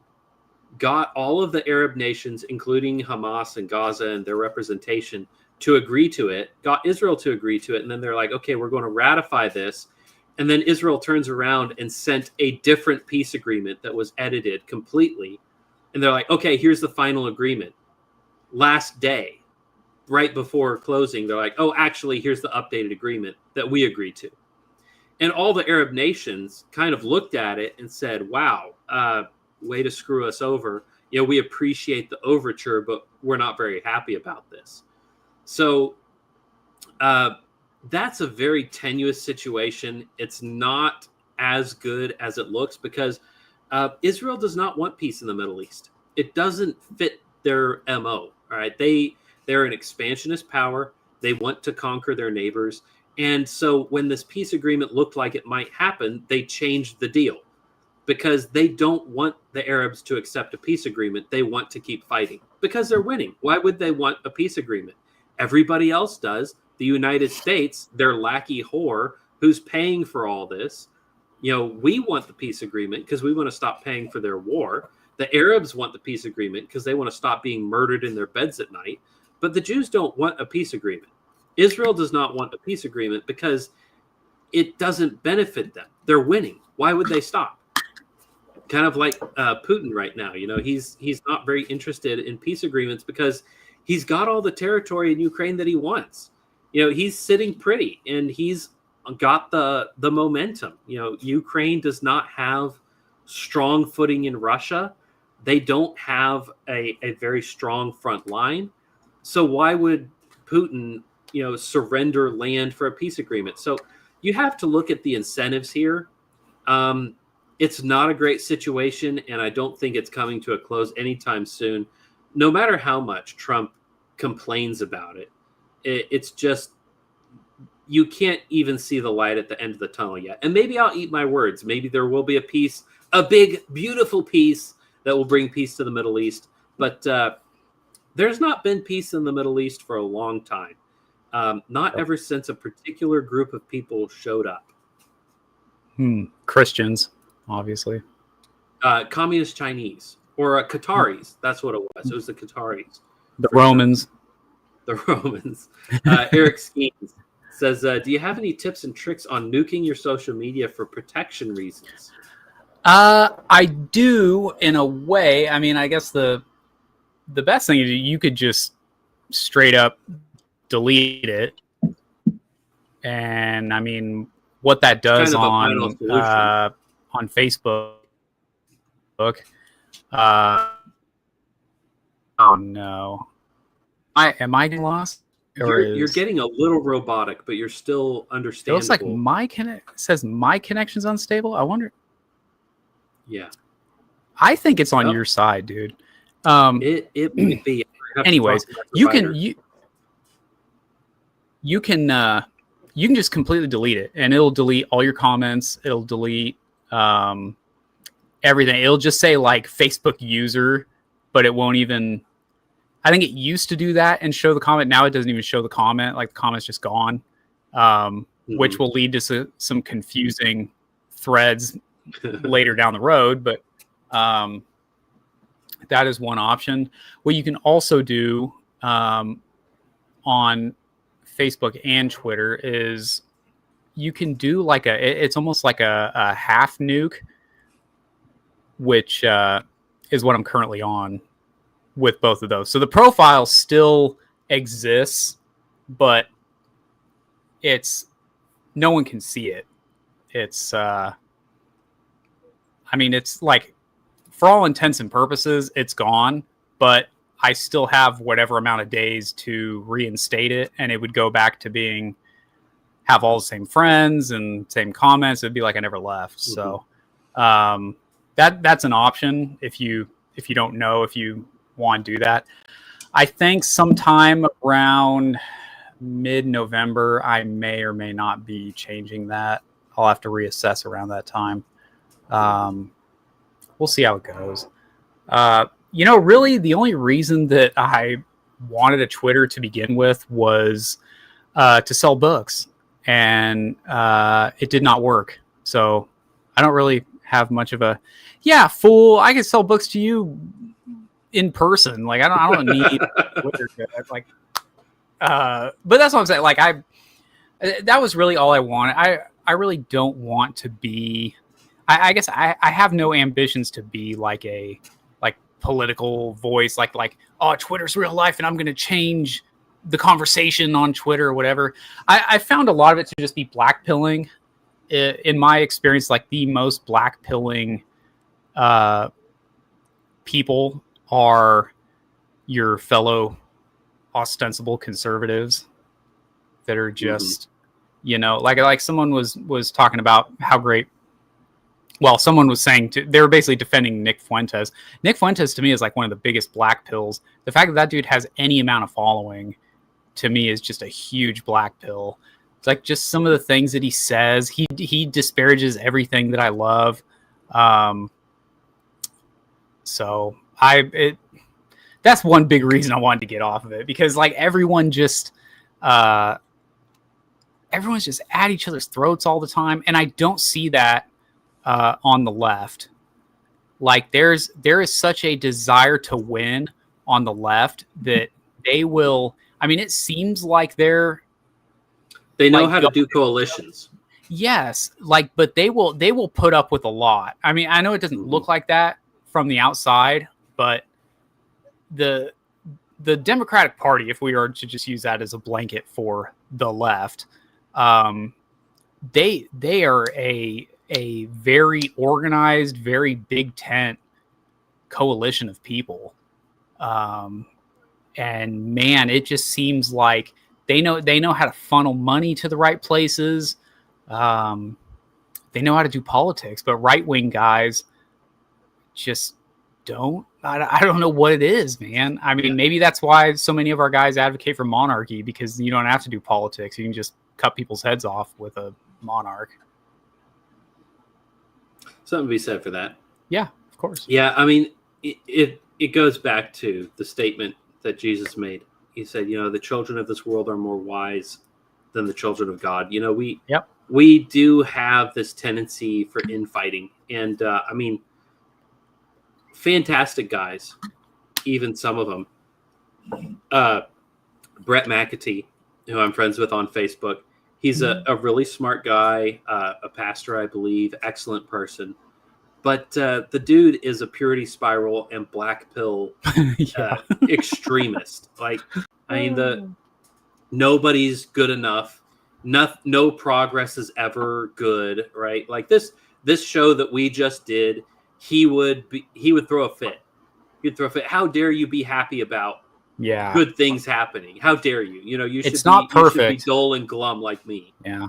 got all of the Arab nations, including Hamas and Gaza and their representation, to agree to it, got Israel to agree to it, and then they're like, okay, we're going to ratify this. And then Israel turns around and sent a different peace agreement that was edited completely. And they're like, okay, here's the final agreement. Last day, right before closing, they're like, oh, actually, here's the updated agreement that we agreed to. And all the Arab nations kind of looked at it and said, wow, way to screw us over. We appreciate the overture, but we're not very happy about this. So that's a very tenuous situation. It's not as good as it looks because Israel does not want peace in the Middle East. It doesn't fit their MO. All right. They're an expansionist power. They want to conquer their neighbors. And so when this peace agreement looked like it might happen, they changed the deal because they don't want the Arabs to accept a peace agreement. They want to keep fighting because they're winning. Why would they want a peace agreement? Everybody else does. The United States, their lackey whore, who's paying for all this. We want the peace agreement because we want to stop paying for their war. The Arabs want the peace agreement because they want to stop being murdered in their beds at night. But the Jews don't want a peace agreement. Israel does not want a peace agreement because it doesn't benefit them. They're winning. Why would they stop? Kind of like Putin right now. He's not very interested in peace agreements because he's got all the territory in Ukraine that he wants. He's sitting pretty and he's got the momentum. Ukraine does not have strong footing in Russia. They don't have a very strong front line. So why would Putin, surrender land for a peace agreement? So you have to look at the incentives here. It's not a great situation, and I don't think it's coming to a close anytime soon, no matter how much Trump complains about it. It's just, you can't even see the light at the end of the tunnel yet. And maybe I'll eat my words. Maybe there will be a peace, a big, beautiful peace that will bring peace to the Middle East. But there's not been peace in the Middle East for a long time. Not ever since a particular group of people showed up. Christians, obviously. Communist Chinese or Qataris. That's what it was. It was the Qataris. The Romans. Sure. The Romans. Eric Skeens says, do you have any tips and tricks on nuking your social media for protection reasons? I do, in a way. I mean, I guess the best thing is you could just straight up delete it. And I mean, what that does on Facebook. Oh no. Am I getting lost? You're getting a little robotic, but you're still understandable. It looks like it says my connection's unstable. I wonder. Yeah. I think it's on your side, dude. It might be. Anyways, you can just completely delete it, and it'll delete all your comments. It'll delete everything. It'll just say like Facebook user, but it won't even. I think it used to do that and show the comment. Now it doesn't even show the comment. Like the comment's just gone, which will lead to some confusing threads later down the road. But that is one option. What you can also do on Facebook and Twitter is you can do like it's almost like a half nuke which is what I'm currently on with both of those. So the profile still exists, but no one can see it. It's it's like, for all intents and purposes, it's gone, but I still have whatever amount of days to reinstate it, and it would go back to have all the same friends and same comments. It'd be like I never left. Mm-hmm. So that's an option if you don't know if you want to do that. I think sometime around mid-November, I may or may not be changing that. I'll have to reassess around that time. We'll see how it goes. Really the only reason that I wanted a Twitter to begin with was to sell books, and it did not work. So I don't really have much of a, fool, I can sell books to you in person. Like, I don't need Twitter. Like, but that's what I'm saying. Like, that was really all I wanted. I really don't want to be, I guess I have no ambitions to be like a political voice, like oh, Twitter's real life and I'm going to change the conversation on Twitter or whatever. I found a lot of it to just be blackpilling. In my experience, like, the most blackpilling people are your fellow ostensible conservatives that are just, like someone was talking about how great. Well, someone was saying they were basically defending Nick Fuentes. Nick Fuentes, to me, is like one of the biggest black pills. The fact that dude has any amount of following, to me, is just a huge black pill. It's like just some of the things that he says. He disparages everything that I love. So that's one big reason I wanted to get off of it, because like everyone's just at each other's throats all the time, and I don't see that on the left. Like there is such a desire to win on the left that they will. I mean, it seems like they know how to do coalitions. Yes, but they will put up with a lot. I mean, I know it doesn't look like that from the outside, but the Democratic Party, if we are to just use that as a blanket for the left, they are a very organized, very big tent coalition of people. And man, it just seems like they know how to funnel money to the right places. They know how to do politics, but right-wing guys just don't. I don't know what it is, man. I mean, maybe that's why so many of our guys advocate for monarchy, because you don't have to do politics. You can just cut people's heads off with a monarch. Something to be said for that. Yeah, of course. Yeah, I mean, it goes back to the statement that Jesus made. He said, the children of this world are more wise than the children of God. We do have this tendency for infighting. And, I mean, fantastic guys, even some of them. Brett McAtee, who I'm friends with on Facebook, he's a really smart guy, a pastor, I believe, excellent person. But the dude is a purity spiral and black pill extremist. Like, I mean, nobody's good enough. No progress is ever good, right? Like this show that we just did, he would throw a fit. He'd throw a fit. How dare you be happy about good things happening? How dare you? You should. It's not perfect. You should be dull and glum like me. Yeah.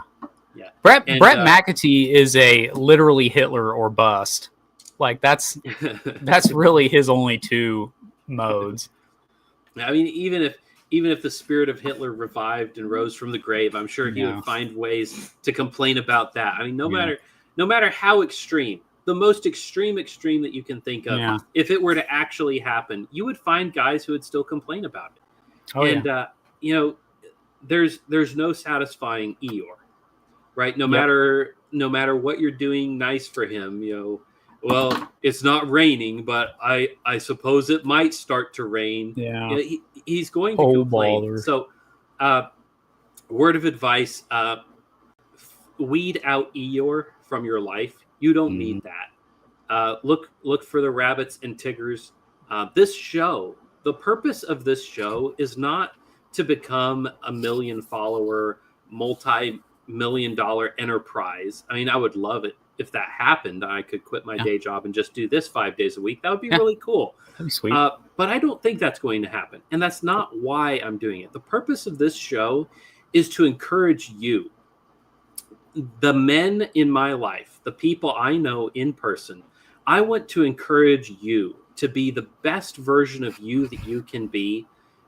Brett McAtee is a literally Hitler or bust. Like that's really his only two modes. I mean, even if the spirit of Hitler revived and rose from the grave, I'm sure he would find ways to complain about that. I mean, no matter how extreme, the most extreme that you can think of, if it were to actually happen, you would find guys who would still complain about it. There's no satisfying Eeyore, right? No matter what you're doing nice for him, well, it's not raining, but I suppose it might start to rain. Yeah. He's going to complain. Baller. So, word of advice, weed out Eeyore from your life. You don't need that. Look for the rabbits and tigers. This show, the purpose of this show is not to become a million follower, multi-million dollar enterprise. I mean, I would love it if that happened. I could quit my day job and just do this 5 days a week. That would be really cool. That'd be sweet. But I don't think that's going to happen. And that's not why I'm doing it. The purpose of this show is to encourage you, the men in my life, the people I know in person. I want to encourage you to be the best version of you that you can be,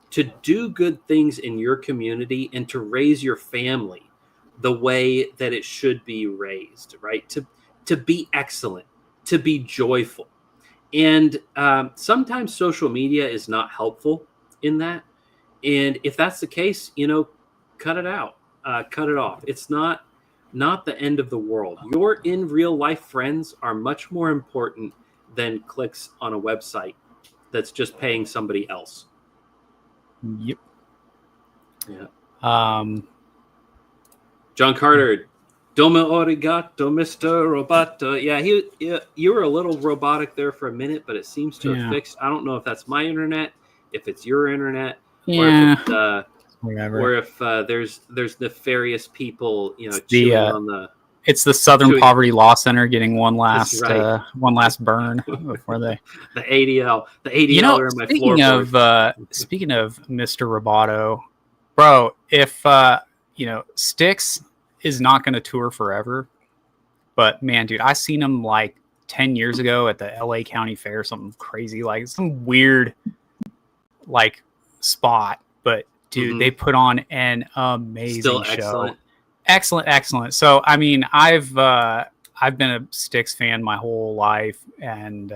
to do good things in your community, and to raise your family the way that it should be raised, right? To be excellent, to be joyful. And sometimes social media is not helpful in that. And if that's the case, cut it out, cut it off. It's not the end of the world. Your in real life friends are much more important than clicks on a website that's just paying somebody else. Yep. Yeah. John Carter, Domo arigato, Mr. Roboto. Yeah, you were a little robotic there for a minute, but it seems to have fixed. I don't know if that's my internet, if it's your internet, or if there's nefarious people, chewing on the. It's the Southern Poverty Law Center getting one last burn before they. The ADL in my floorboard. Speaking of Mr. Roboto, bro, if Styx is not going to tour forever, but man, dude, I seen him like 10 years ago at the LA County Fair, something crazy, like some weird like spot, but dude, they put on an amazing show. Excellent. So, I mean, I've been a Styx fan my whole life, and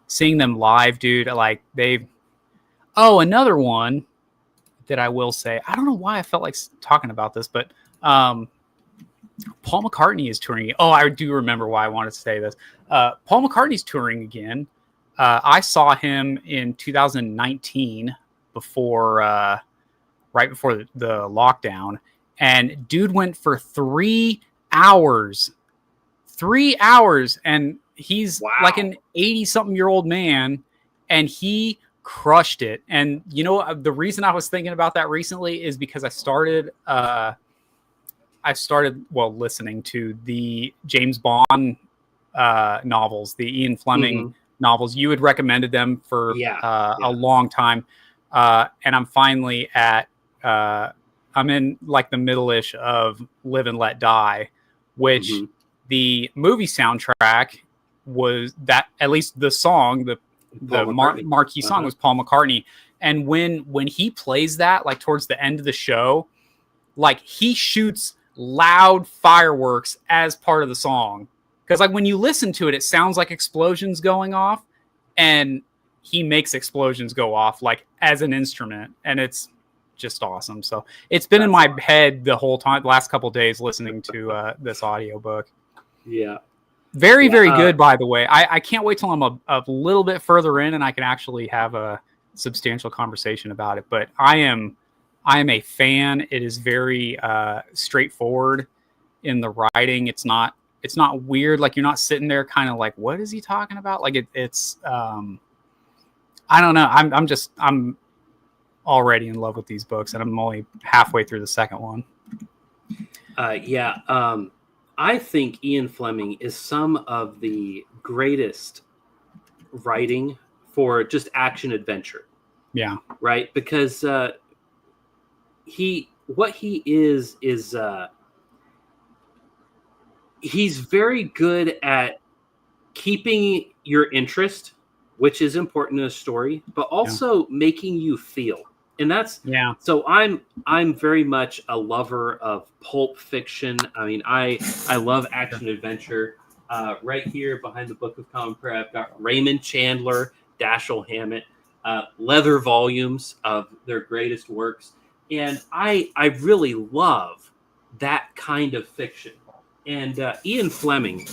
seeing them live, dude, like another one that I will say, I don't know why I felt like talking about this, but Paul McCartney is touring. Oh, I do remember why I wanted to say this. Paul McCartney's touring again. I saw him in 2019 right before the lockdown. And dude went for 3 hours. 3 hours. And he's like an 80-something-year-old man. And he crushed it. And, the reason I was thinking about that recently is because I started listening to the James Bond novels, the Ian Fleming novels. You had recommended them for a long time. And I'm finally I'm in like the middle-ish of Live and Let Die, which the movie soundtrack was that, at least the song, the marquee song was Paul McCartney. And when he plays that, like towards the end of the show, like he shoots loud fireworks as part of the song. Because like when you listen to it, it sounds like explosions going off, and he makes explosions go off like as an instrument, and it's just awesome. So it's been in my head the whole time, the last couple of days, listening to this audiobook. Yeah. Very good, by the way. I can't wait till I'm a little bit further in and I can actually have a substantial conversation about it. But I am a fan. It is very straightforward in the writing. It's not weird. Like you're not sitting there kind of like, what is he talking about? Like it's I don't know. I'm already in love with these books, and I'm only halfway through the second one. I think Ian Fleming is some of the greatest writing for just action adventure. Yeah. Right? Because he is he's very good at keeping your interest, which is important in a story, but also making you feel. And that's so I'm very much a lover of pulp fiction. I mean, I love action adventure. Right here behind the Book of Common Prayer, I've got Raymond Chandler, Dashiell Hammett, leather volumes of their greatest works. And I really love that kind of fiction. And Ian Fleming,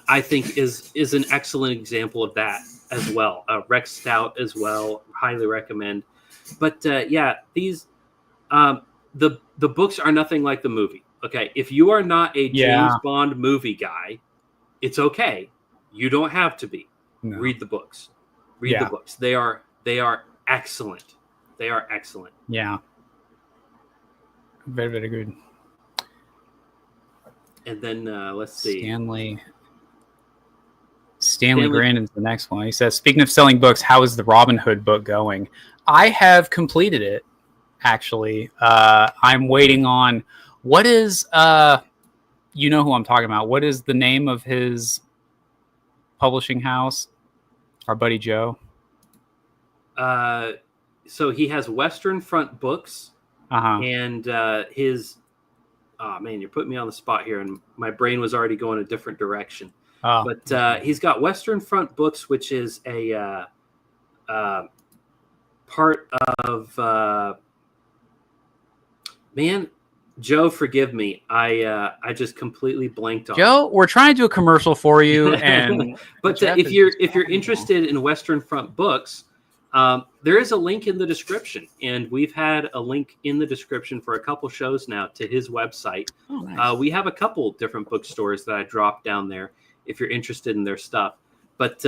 I think, is an excellent example of that as well. Rex Stout as well, highly recommend. But these the books are nothing like the movie. Okay, if you are not a James Bond movie guy, it's okay. You don't have to be. No. Read the books. Read the books. They are excellent. They are excellent. Yeah. Very, very good. And then let's see. Stanley Grandin's the next one. He says, speaking of selling books, how is the Robin Hood book going? I have completed it, actually. I'm waiting on, what is, you know who I'm talking about. What is the name of his publishing house? Our buddy Joe. So he has Western Front Books, and his, oh man, you're putting me on the spot here, and my brain was already going a different direction. But he's got Western Front Books, which is a part of man. Joe, forgive me. I just completely blanked on. Joe, we're trying to do a commercial for you, and but if you're interested in Western Front Books, there is a link in the description, and we've had a link in the description for a couple shows now to his website. Oh, nice. We have a couple different bookstores that I dropped down there if you're interested in their stuff. But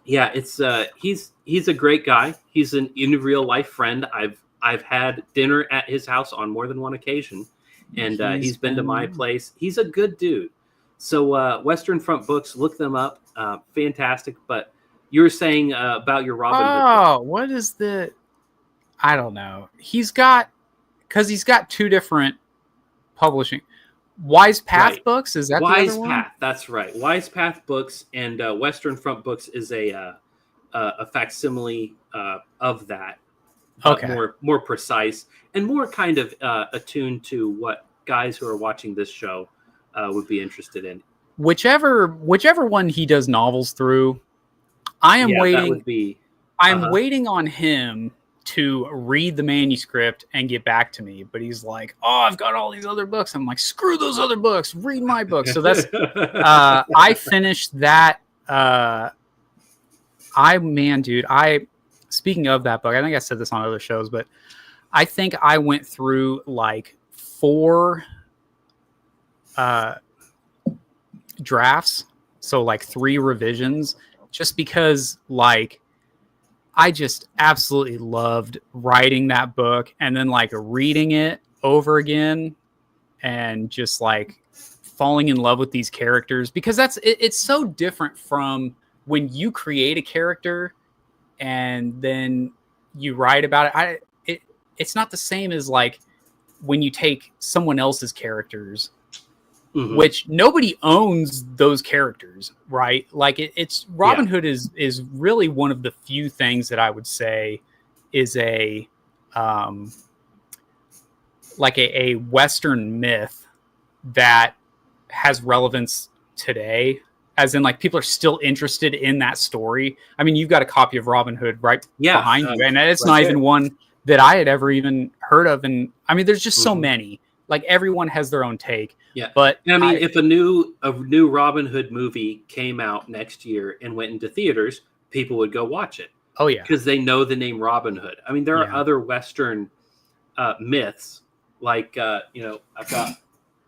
yeah, it's he's a great guy. He's in real life friend. I've had dinner at his house on more than one occasion, and he's been to my place. He's a good dude. So Western Front Books, look them up. Fantastic. But you were saying about your Robin Hood. Oh, what is the? I don't know. He's got two different publishing. Wise Path Books, is that Wise the other Path? one? That's right. Wise Path Books and Western Front Books is a facsimile of that. Okay. More precise and more kind of attuned to what guys who are watching this show would be interested in. Whichever one he does novels through, I am waiting. That would be, I'm waiting on him to read the manuscript and get back to me. But he's like, "Oh, I've got all these other books." I'm like, "Screw those other books. Read my book." So that's I finished that. Speaking of that book, I think I said this on other shows, but I think I went through like 4 drafts, so like 3 revisions, just because like I just absolutely loved writing that book and then like reading it over again and just like falling in love with these characters, because it's so different from when you create a character and then you write about it. It's not the same as like when you take someone else's characters, which nobody owns those characters, right? Like it's Robin Hood is really one of the few things that I would say is a like a Western myth that has relevance today. As in, like, people are still interested in that story. I mean, you've got a copy of Robin Hood behind you, and it's not even one that I had ever even heard of. And I mean, there's just so many. Like, everyone has their own take. Yeah, but I mean, if a new Robin Hood movie came out next year and went into theaters, people would go watch it. Oh yeah, because they know the name Robin Hood. I mean, there are other Western myths, like I've got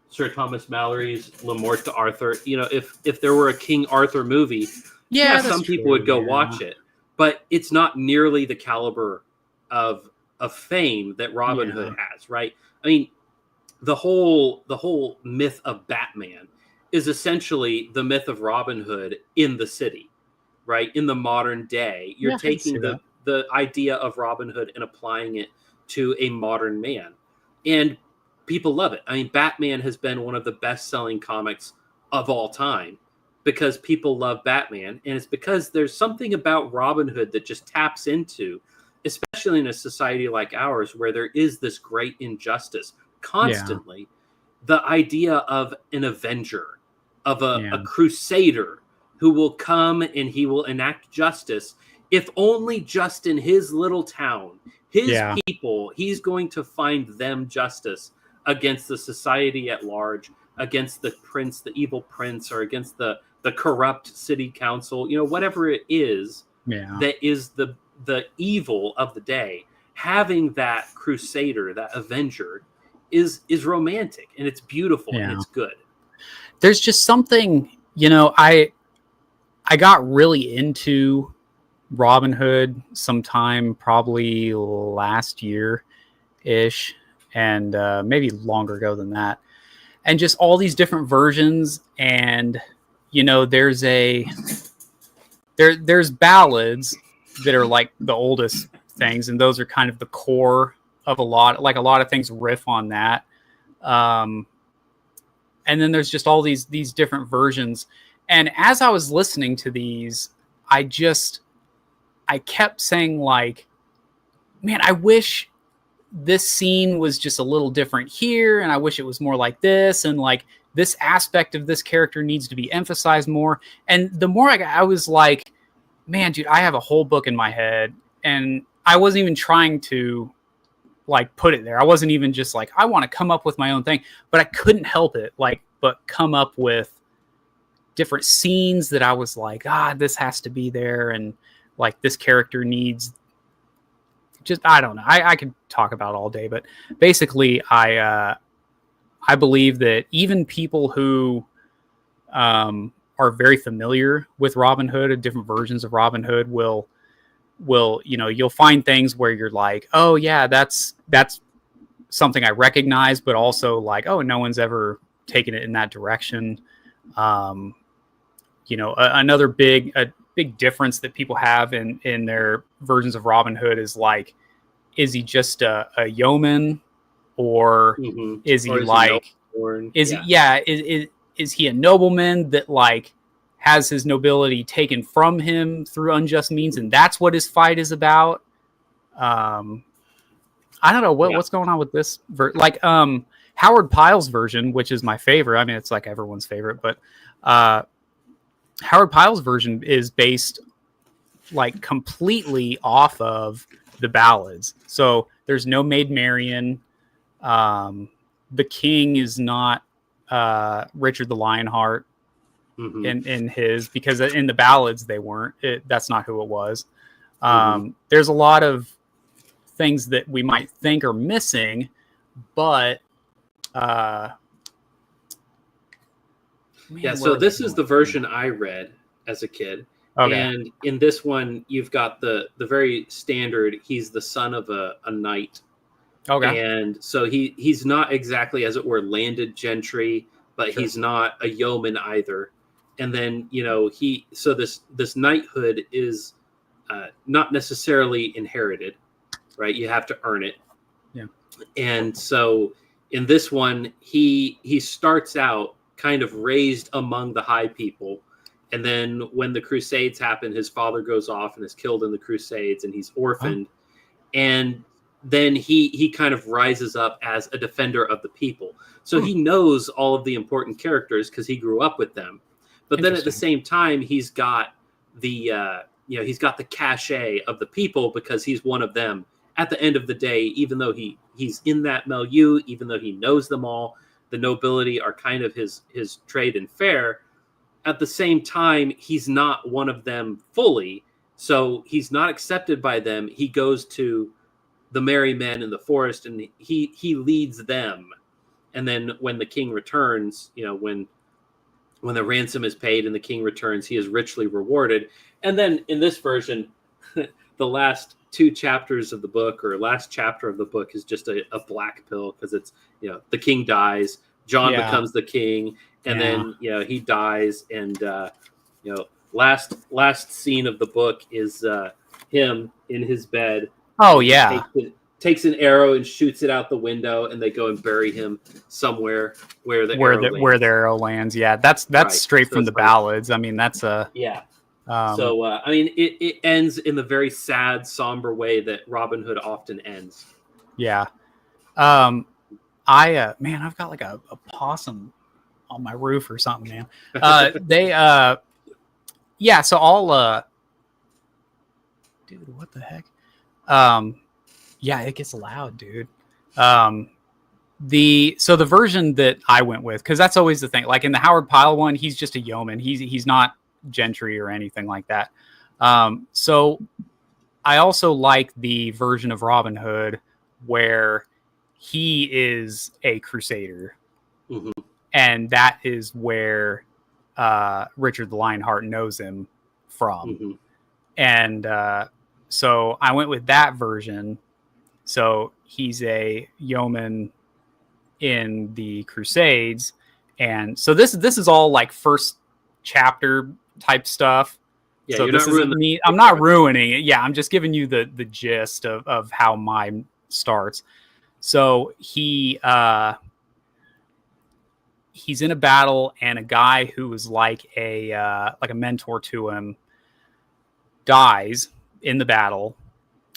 Sir Thomas Malory's La Mort to Arthur. If there were a King Arthur movie, some people would go watch it, but it's not nearly the caliber of fame that Robin Hood has, right? I mean, the whole myth of Batman is essentially the myth of Robin Hood in the city, right? In the modern day, you're taking the idea of Robin Hood and applying it to a modern man, and people love it. I mean, Batman has been one of the best-selling comics of all time because people love Batman, and it's because there's something about Robin Hood that just taps into, especially in a society like ours where there is this great injustice constantly, the idea of an avenger, of a crusader who will come and he will enact justice, if only just in his little town, his people, he's going to find them justice against the society at large, against the prince, the evil prince, or against the corrupt city council, whatever it is that is the evil of the day. Having that crusader, that avenger, is romantic, and it's beautiful, and it's good. There's just something, I got really into Robin Hood sometime probably last year ish, and maybe longer ago than that. And just all these different versions, and there's ballads that are like the oldest things, and those are kind of the core of a lot of things riff on that. And then there's just all these different versions. And as I was listening to these, I kept saying, like, man, I wish this scene was just a little different here, and I wish it was more like this, and like this aspect of this character needs to be emphasized more. And the more I was like, man, dude, I have a whole book in my head, and I wasn't even trying to like put it there. I wasn't even just like, I want to come up with my own thing, but I couldn't help it, but come up with different scenes that I was like, this has to be there, and like this character needs. Just, I don't know. I could talk about it all day, but basically, I believe that even people who are very familiar with Robin Hood and different versions of Robin Hood will you'll find things where you're like, oh yeah, that's something I recognize, but also like, oh, no one's ever taken it in that direction. Another big difference that people have in their versions of Robin Hood is like, is he just a yeoman, or is he is he a nobleman that like has his nobility taken from him through unjust means, and that's what his fight is about? I don't know what's going on with this. Howard Pyle's version, which is my favorite. I mean, it's like everyone's favorite, but Howard Pyle's version is based like completely off of the ballads. So there's no Maid Marian. The king is not Richard the Lionheart in his, because in the ballads they weren't. That's not who it was. There's a lot of things that we might think are missing, but so this is the version I read as a kid. Okay. And in this one, you've got the very standard, he's the son of a knight. Okay. And so he's not exactly, as it were, landed gentry, but he's not a yeoman either. And then, this knighthood is not necessarily inherited, right? You have to earn it. Yeah. And so in this one, he starts out kind of raised among the high people. And then when the Crusades happen, his father goes off and is killed in the Crusades, and he's orphaned. And then he kind of rises up as a defender of the people. So he knows all of the important characters because he grew up with them. But then at the same time, he's got the he's got the cachet of the people because he's one of them. At the end of the day, even though he's in that milieu, even though he knows them all, the nobility are kind of his trade and fare. At the same time, he's not one of them fully, so he's not accepted by them. He goes to the merry men in the forest, and he leads them. And then when the king returns, when the ransom is paid and the king returns, he is richly rewarded. And then in this version, the last two chapters of the book, or last chapter of the book, is just a black pill, because it's the king dies, John becomes the king. And then, he dies, and, last scene of the book is him in his bed. Oh, yeah. Takes an arrow and shoots it out the window, and they go and bury him somewhere where the arrow lands. Yeah, that's right. Straight from the ballads. I mean, that's a... Yeah. It ends in the very sad, somber way that Robin Hood often ends. Yeah. I've got like a possum on my roof or something, man. So I'll dude, what the heck? It gets loud, dude. The version that I went with, because that's always the thing, like in the Howard Pyle one, he's just a yeoman. He's not gentry or anything like that. So I also like the version of Robin Hood where he is a crusader. And that is where Richard the Lionheart knows him from. Mm-hmm. And so I went with that version. So he's a yeoman in the Crusades. And so this is all like first chapter type stuff. Yeah, so you're this not isn't ruining me. I'm not ruining it. Yeah, I'm just giving you the gist of how mine starts. So he's in a battle, and a guy who was like a mentor to him dies in the battle,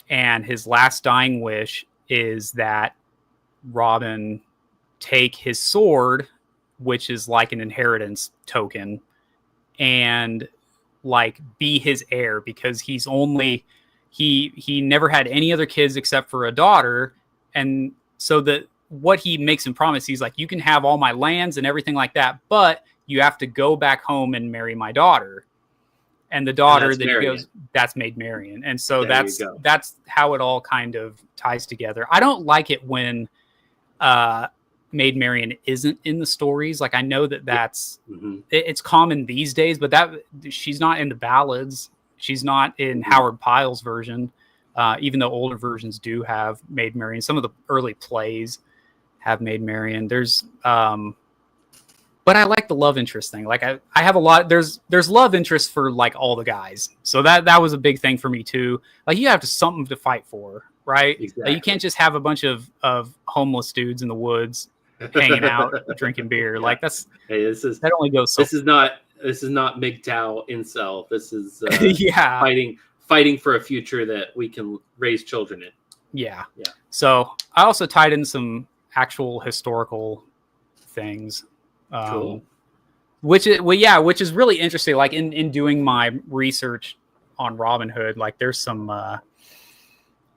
and his last dying wish is that Robin take his sword, which is like an inheritance token, and like be his heir, because he's only he never had any other kids except for a daughter. And so that what he makes him promise, he's like, you can have all my lands and everything like that, but you have to go back home and marry my daughter. And the daughter that he goes, that's Maid Marian. And so that's how it all kind of ties together. I don't like it when Maid Marian isn't in the stories. Like, I know that's it's common these days, but that she's not in the ballads. She's not in Howard Pyle's version, even though older versions do have Maid Marian. Some of the early plays have Maid Marian. There's but I like the love interest thing. Like I have a lot. There's love interest for like all the guys. So that was a big thing for me too. Like, you have something to fight for, right? Exactly. Like, you can't just have a bunch of homeless dudes in the woods hanging out, drinking beer. Yeah. Like that only goes so. This is not MGTOW incel. This is yeah, fighting for a future that we can raise children in. Yeah. So I also tied in some actual historical things. Cool. Which is really interesting. Like in doing my research on Robin Hood, like there's some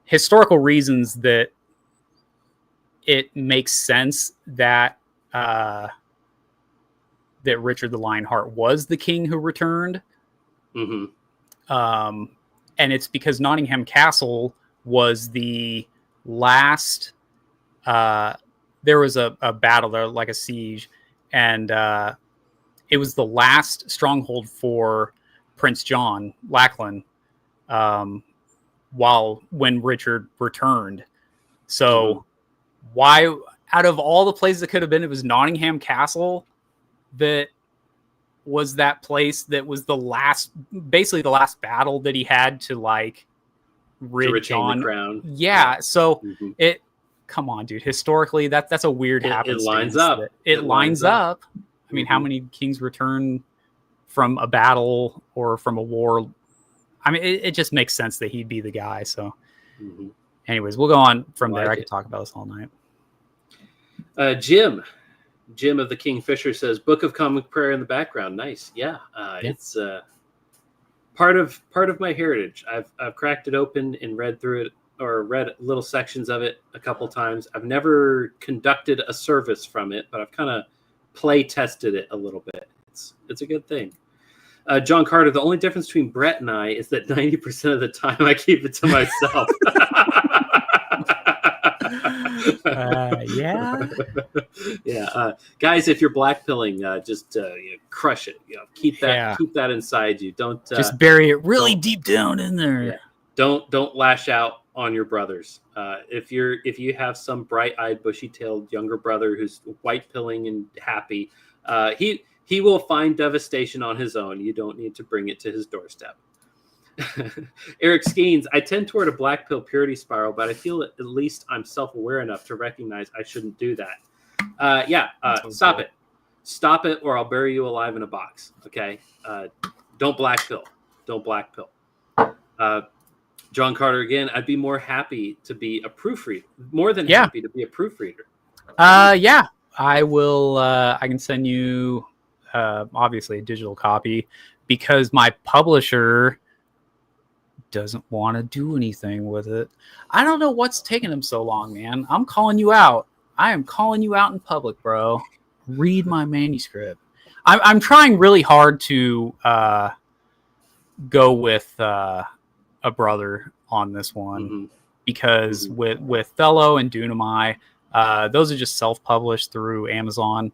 historical reasons that it makes sense that that Richard the Lionheart was the king who returned. Mm-hmm. And it's because Nottingham Castle was the last. There was a battle there, like a siege. And it was the last stronghold for Prince John Lackland when Richard returned. So why, out of all the places it could have been, it was Nottingham Castle that was that place that was basically the last battle that he had to like rid John. The crown. Yeah. So come on, dude. Historically, that's a weird happenstance. It lines up. It lines up. I mean, how many kings return from a battle or from a war? I mean, it just makes sense that he'd be the guy. So, anyways, we'll go on from there. I could talk about this all night. Jim of the Kingfisher says, "Book of Common Prayer in the background." Nice. Yeah. It's part of my heritage. I've cracked it open and read through it, or read little sections of it a couple times. I've never conducted a service from it, but I've kind of play tested it a little bit. It's a good thing. John Carter, the only difference between Brett and I is that 90% of the time I keep it to myself. Yeah. Guys, if you're blackpilling, just crush it. Keep that inside you. Don't just bury it really deep down in there. Yeah. Don't lash out on your brothers. If you have some bright-eyed, bushy-tailed younger brother who's white-pilling and happy, he will find devastation on his own. You don't need to bring it to his doorstep. Eric Skeens, I tend toward a black pill purity spiral, but I feel at least I'm self-aware enough to recognize I shouldn't do that. Stop it. Stop it, or I'll bury you alive in a box. Okay? Don't black pill. Don't black pill. John Carter again, I'd be more happy to be a proofreader. More than happy to be a proofreader. Yeah. I will I can send you obviously a digital copy, because my publisher doesn't want to do anything with it. I don't know what's taking him so long, man. I'm calling you out. I am calling you out in public, bro. Read my manuscript. I'm trying really hard to go with a brother on this one, because with Thello and Dunamai, those are just self-published through Amazon.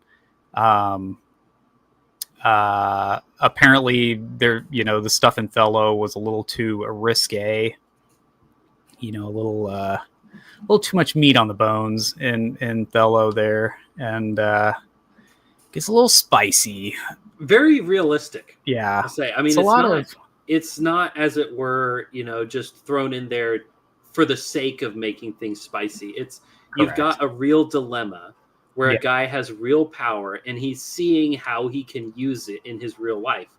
Apparently, the stuff in Thello was a little too risque. A little too much meat on the bones in Thello there, and gets a little spicy. Very realistic. Yeah, I'll say. I mean, it's a lot of. It's not, as it were, just thrown in there for the sake of making things spicy. You've got a real dilemma where a guy has real power and he's seeing how he can use it in his real life.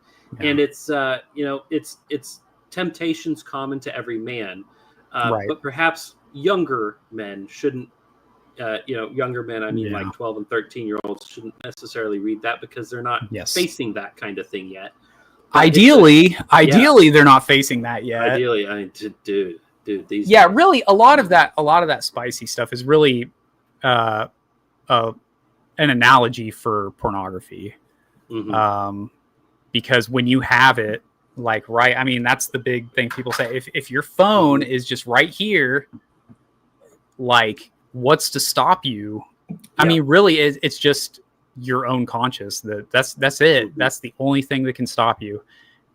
Yeah. And it's it's temptations common to every man, but perhaps younger men shouldn't. Younger men, I mean, like 12 and 13-year-olds shouldn't necessarily read that because they're not facing that kind of thing yet. But ideally, they're not facing that yet. Ideally, I mean, dude, these. Yeah, really, a lot of that spicy stuff is really an analogy for pornography. Mm-hmm. Because when you have it, I mean, that's the big thing people say. If your phone is just right here, what's to stop you? I mean, really, it's just your own conscience. That's it. That's the only thing that can stop you.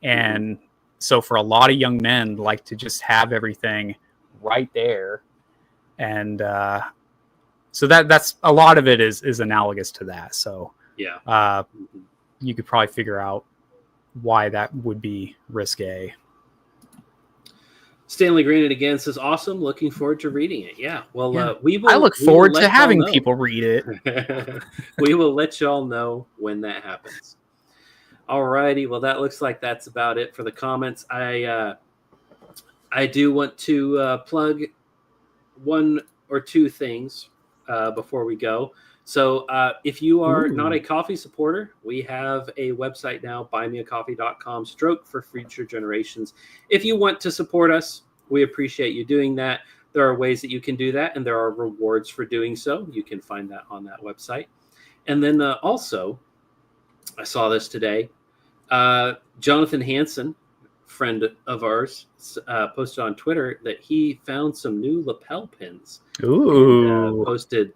And so for a lot of young men, to just have everything right there. And so that's a lot of it is analogous to that. So you could probably figure out why that would be risque. Stanley Green again says, awesome. Looking forward to reading it. Yeah. Well, I look forward to having people read it. We will let y'all know when that happens. All righty. Well, that looks like that's about it for the comments. I do want to plug one or two things before we go. So if you are not a coffee supporter, we have a website now, buymeacoffee.com/for future generations. If you want to support us, we appreciate you doing that. There are ways that you can do that, and there are rewards for doing so. You can find that on that website. And then also, I saw this today. Jonathan Hansen, friend of ours, posted on Twitter that he found some new lapel pins. Ooh! And,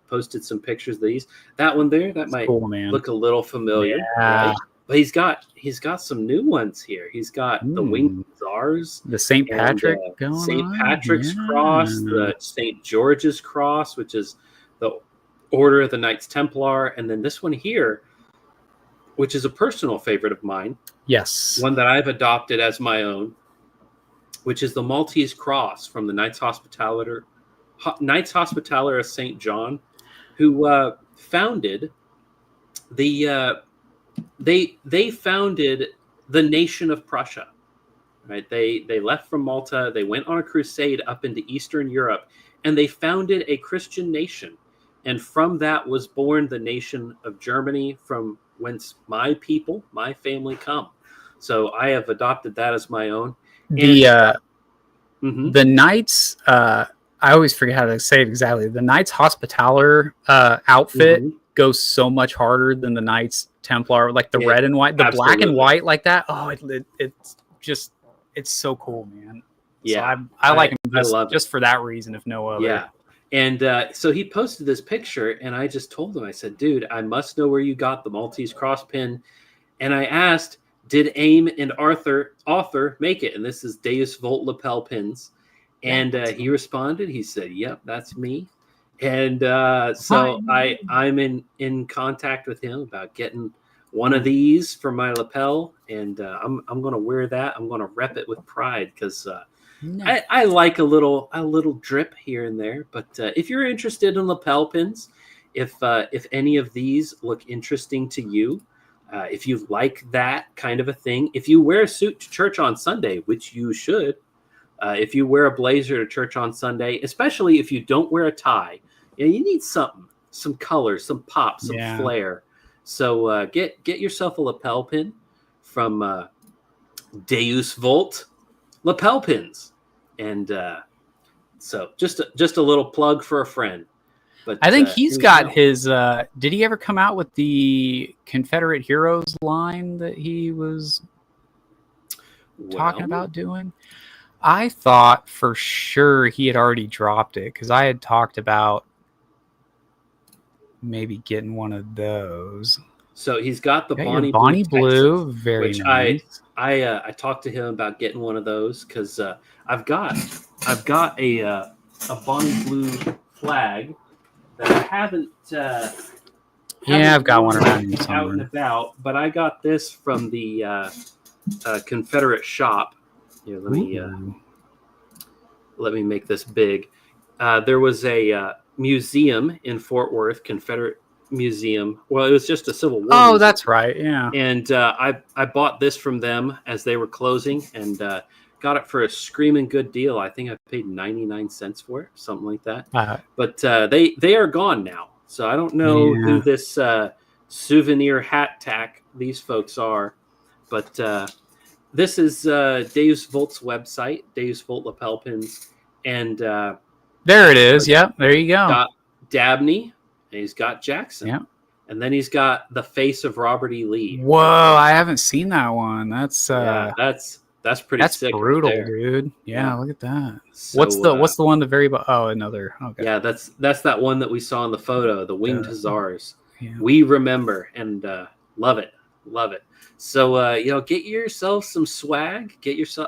posted some pictures of these. That one there, that might look a little familiar. Yeah. Right? But he's got some new ones here. He's got the Winged Czars, the St. Patrick, St. Patrick's cross, the St. George's cross, which is the Order of the Knights Templar, and then this one here, which is a personal favorite of mine. Yes, one that I've adopted as my own, which is the Maltese cross from the Knights Hospitaller of St. John, who founded the. They founded the nation of Prussia, right? They left from Malta. They went on a crusade up into Eastern Europe, and they founded a Christian nation. And from that was born the nation of Germany, from whence my people, my family come. So I have adopted that as my own. The Knights, I always forget how to say it exactly. The Knights Hospitaller outfit goes so much harder than the Knights Templar, the red and white, the black and white like that. Oh, it's so cool, man. Yeah, so I like him just for that reason, if no other. Yeah. And so he posted this picture, and I just told him, I said, dude, I must know where you got the Maltese cross pin. And I asked, did AIM and author make it? And this is Deus Volt lapel pins. And he responded. He said, yep, that's me. And so I'm in contact with him about getting one of these for my lapel. And I'm going to wear that. I'm going to rep it with pride because I like a little drip here and there. But if you're interested in lapel pins, if any of these look interesting to you, if you like that kind of a thing, if you wear a suit to church on Sunday, which you should, if you wear a blazer to church on Sunday, especially if you don't wear a tie, you need something, some color, some pop, some flair. So get yourself a lapel pin from Deus Volt lapel pins, and so just a little plug for a friend. But I think he's got his. Did he ever come out with the Confederate Heroes line that he was talking about doing? I thought for sure he had already dropped it because I had talked about maybe getting one of those. So he's got the Got your Bonnie, Bonnie Blue, Blue, very which nice. I talked to him about getting one of those because I've got a Bonnie Blue flag that I haven't. Yeah, I've got one worn around here out and somewhere. about, but I got this from the Confederate shop. Here, let me make this big. There was a museum in Fort Worth, Confederate museum. Well, it was just a Civil War. Oh, museum. that's right. Yeah. And I bought this from them as they were closing, and got it for a screaming good deal. I think I paid 99 cents for it, something like that. But they are gone now, so I don't know who this souvenir hat tack these folks are, but this is Dave's Volt's website, Dave's Volt lapel pins, and there it is. Yep, there you go. Got Dabney, and he's got Jackson. Yeah. And then he's got the face of Robert E. Lee. Whoa, I haven't seen that one. That's that's pretty sick. Brutal, right dude. Yeah, look at that. So, what's the one the very another. Okay. Yeah, that's that one that we saw in the photo, the Winged Hussars. Yeah. We remember and love it. So get yourself some swag.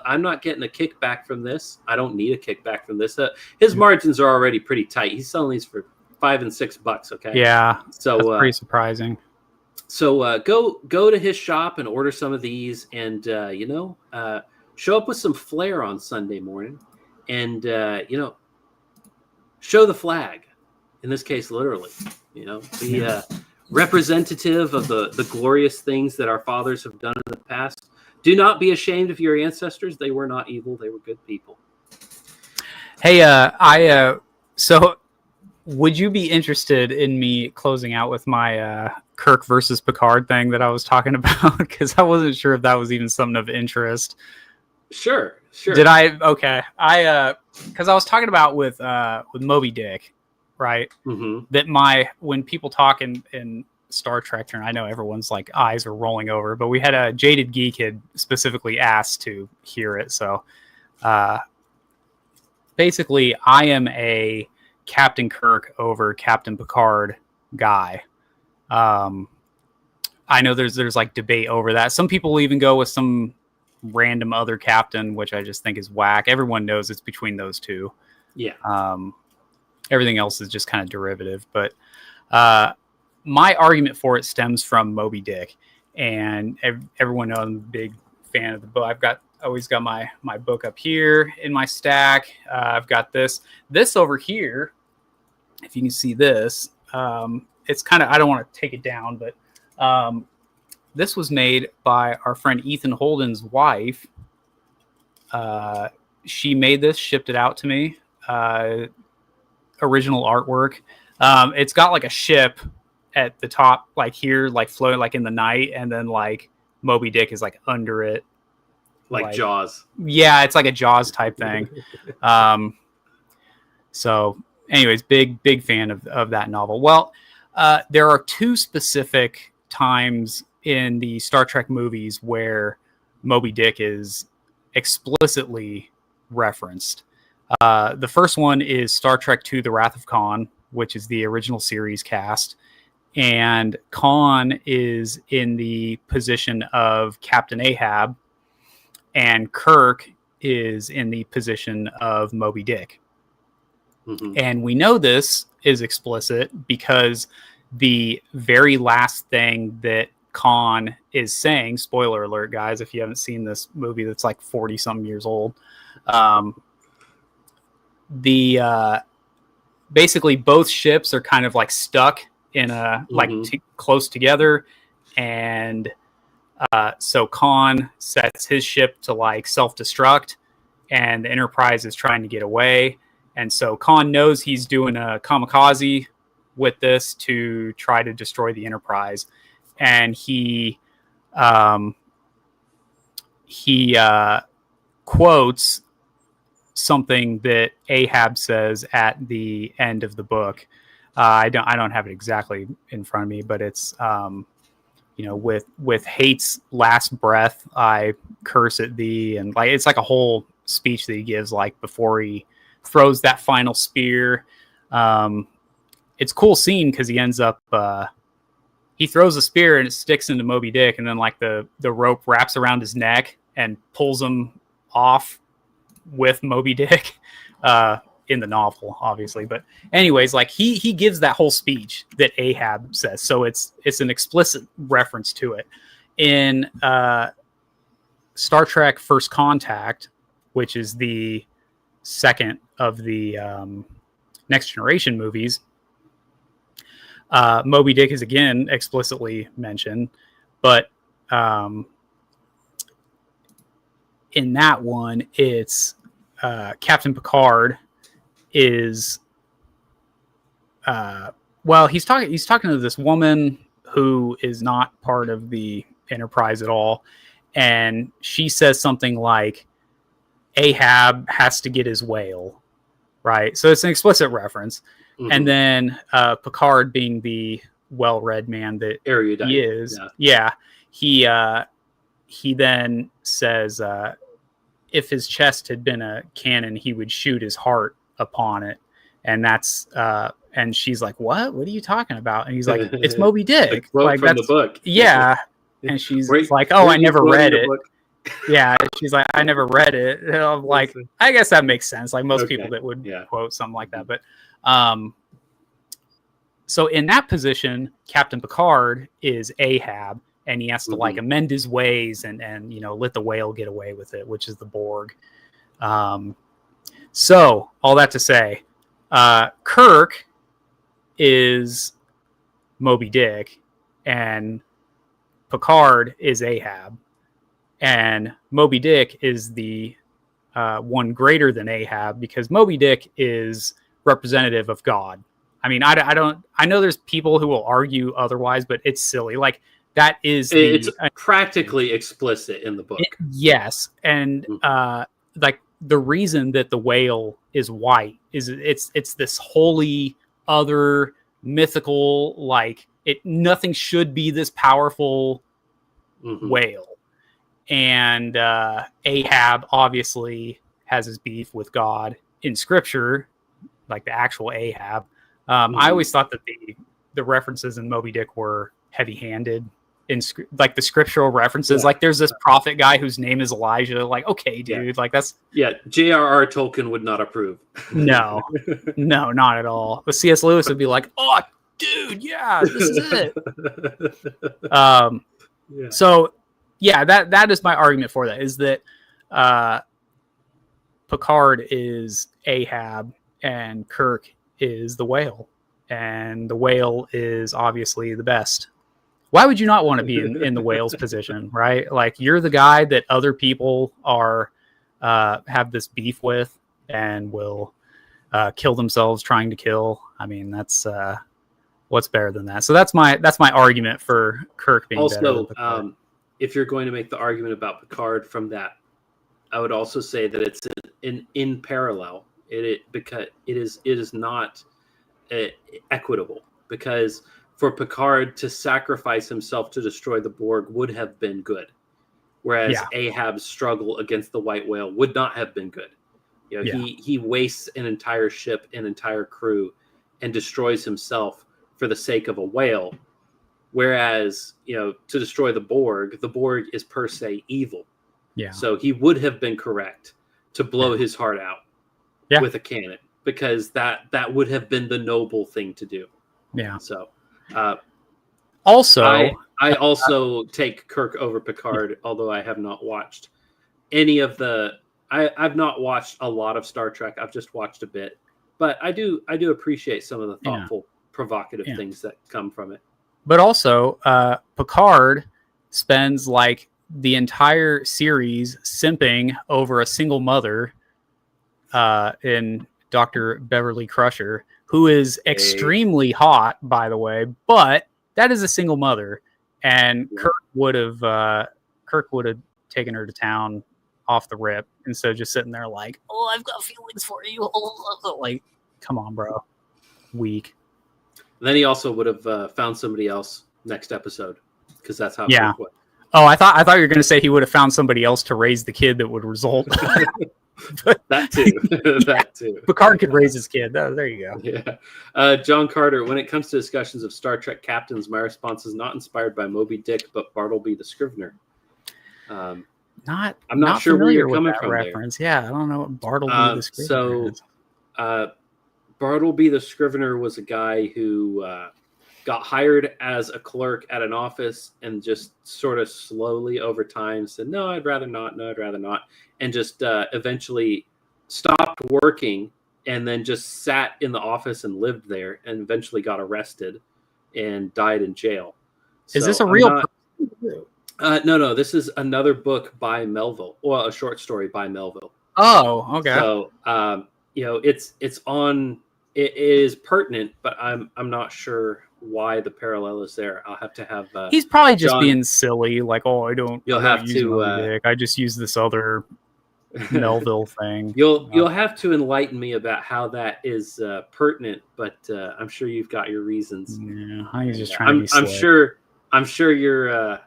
I'm not getting a kickback from this. I don't need a kickback from this. His margins are already pretty tight. He's selling these for $5 and $6. Okay. Yeah. So that's pretty surprising. So go to his shop and order some of these, and show up with some flair on Sunday morning, and show the flag. In this case, literally. Be representative of the glorious things that our fathers have done in the past. Do not be ashamed of your ancestors. They were not evil. They were good people. Hey, so would you be interested in me closing out with my Kirk versus Picard thing that I was talking about? Because I wasn't sure if that was even something of interest. Sure. Did I? Okay. Because I was talking about with Moby Dick, right? Mm-hmm. That when people talk in Star Trek, and I know everyone's like eyes are rolling over, but we had a Jaded Geek had specifically asked to hear it. So basically, I am a Captain Kirk over Captain Picard guy. I know there's like debate over that. Some people even go with some random other captain, which I just think is whack. Everyone knows it's between those two. Yeah. Everything else is just kind of derivative. But my argument for it stems from Moby Dick, and everyone knows I'm a big fan of the book. I've always got my book up here in my stack. I've got this over here. If you can see this, it's kind of, I don't want to take it down, but this was made by our friend Ethan Holden's wife. She made this, shipped it out to me. Original artwork. It's got like a ship at the top, like here, like floating like in the night, and then like Moby Dick is like under it. Like Jaws. Yeah, it's like a Jaws type thing. So anyways, big fan of that novel. Well, there are two specific times in the Star Trek movies where Moby Dick is explicitly referenced. The first one is Star Trek II, The Wrath of Khan, which is the original series cast. And Khan is in the position of Captain Ahab, and Kirk is in the position of Moby Dick. Mm-hmm. And we know this is explicit because the very last thing that Khan is saying, spoiler alert, guys, if you haven't seen this movie that's like 40 something years old, basically both ships are kind of like stuck in a close together, and so Khan sets his ship to like self-destruct, and the Enterprise is trying to get away, and so Khan knows he's doing a kamikaze with this to try to destroy the Enterprise, and he quotes something that Ahab says at the end of the book. I don't have it exactly in front of me, but it's with hate's last breath I curse at thee, and like it's like a whole speech that he gives like before he throws that final spear. It's a cool scene because he ends up he throws a spear and it sticks into Moby Dick, and then like the rope wraps around his neck and pulls him off with Moby Dick in the novel, obviously. But anyways, like he gives that whole speech that Ahab says, so it's an explicit reference to it in Star Trek First Contact, which is the second of the Next Generation movies. Moby Dick is again explicitly mentioned, but in that one, it's Captain Picard is he's talking to this woman who is not part of the Enterprise at all, and she says something like Ahab has to get his whale, right? So it's an explicit reference. Mm-hmm. And then Picard, being the well-read man that erudite he is, he then says if his chest had been a cannon, he would shoot his heart upon it. And that's and she's like, what are you talking about? And he's like, it's Moby Dick, like from the book. Yeah. And she's like, oh, I never read it. Yeah, she's like, I never read it. And I'm like, I guess that makes sense. Like most people that would quote something like that. But so in that position, Captain Picard is Ahab, and he has to like amend his ways and let the whale get away with it, which is the Borg. So all that to say, Kirk is Moby Dick, and Picard is Ahab, and Moby Dick is the one greater than Ahab, because Moby Dick is representative of God. I mean, I know there's people who will argue otherwise, but it's silly. Like that is it's practically explicit in the book. Yes, and like the reason that the whale is white is it's this holy other mythical, like nothing should be this powerful whale. And Ahab obviously has his beef with God in scripture, like the actual Ahab. I always thought that the references in Moby Dick were heavy-handed in like the scriptural references. Like there's this prophet guy whose name is Elijah. Like, okay, dude, like that's J.R.R. Tolkien would not approve. No, not at all. But C.S. Lewis would be like, oh, dude, yeah, this is it. So yeah, that is my argument for that, is that Picard is Ahab and Kirk is the whale, and the whale is obviously the best. Why would you not want to be in the whale's position, right? Like you're the guy that other people are have this beef with and will kill themselves trying to kill. I mean, that's what's better than that. So that's my argument for Kirk being better than Picard. If you're going to make the argument about Picard from that, I would also say that it's in parallel. Because it is not equitable, because for Picard to sacrifice himself to destroy the Borg would have been good, whereas Ahab's struggle against the white whale would not have been good. He wastes an entire ship, an entire crew, and destroys himself for the sake of a whale. Whereas, to destroy the Borg is per se evil. Yeah. So he would have been correct to blow his heart out with a cannon, because that would have been the noble thing to do. Yeah. So also, I also take Kirk over Picard, although I have not watched any of the. I've not watched a lot of Star Trek. I've just watched a bit, but I do appreciate some of the thoughtful, provocative things that come from it. But also, Picard spends like the entire series simping over a single mother in Dr. Beverly Crusher, who is extremely hot, by the way, but that is a single mother. And Kirk would have taken her to town off the rip. And so just sitting there like, oh, I've got feelings for you. Like, come on, bro. Weak. Then he also would have found somebody else next episode, because that's how Kirk went. Oh, I thought you were going to say he would have found somebody else to raise the kid that would result. That too. That too. Picard could raise his kid. Oh, there you go. Yeah. John Carter, when it comes to discussions of Star Trek captains, my response is not inspired by Moby Dick, but Bartleby the Scrivener. I'm not sure where you're coming from reference. There. Yeah, I don't know what Bartleby the Scrivener is. Bartleby the Scrivener was a guy who got hired as a clerk at an office and just sort of slowly over time said, no, I'd rather not. No, I'd rather not. And just eventually stopped working and then just sat in the office and lived there and eventually got arrested and died in jail. Is this a real No. This is another book by Melville. Well, a short story by Melville. Oh, okay. So, it is pertinent, but I'm not sure why the parallel is there. I'll have to have. He's probably just being silly. Like, oh, I don't use to. Moby Dick. I just use this other Melville thing. You'll have to enlighten me about how that is pertinent, but I'm sure you've got your reasons. Yeah, he's just trying to be slick. I'm sure you're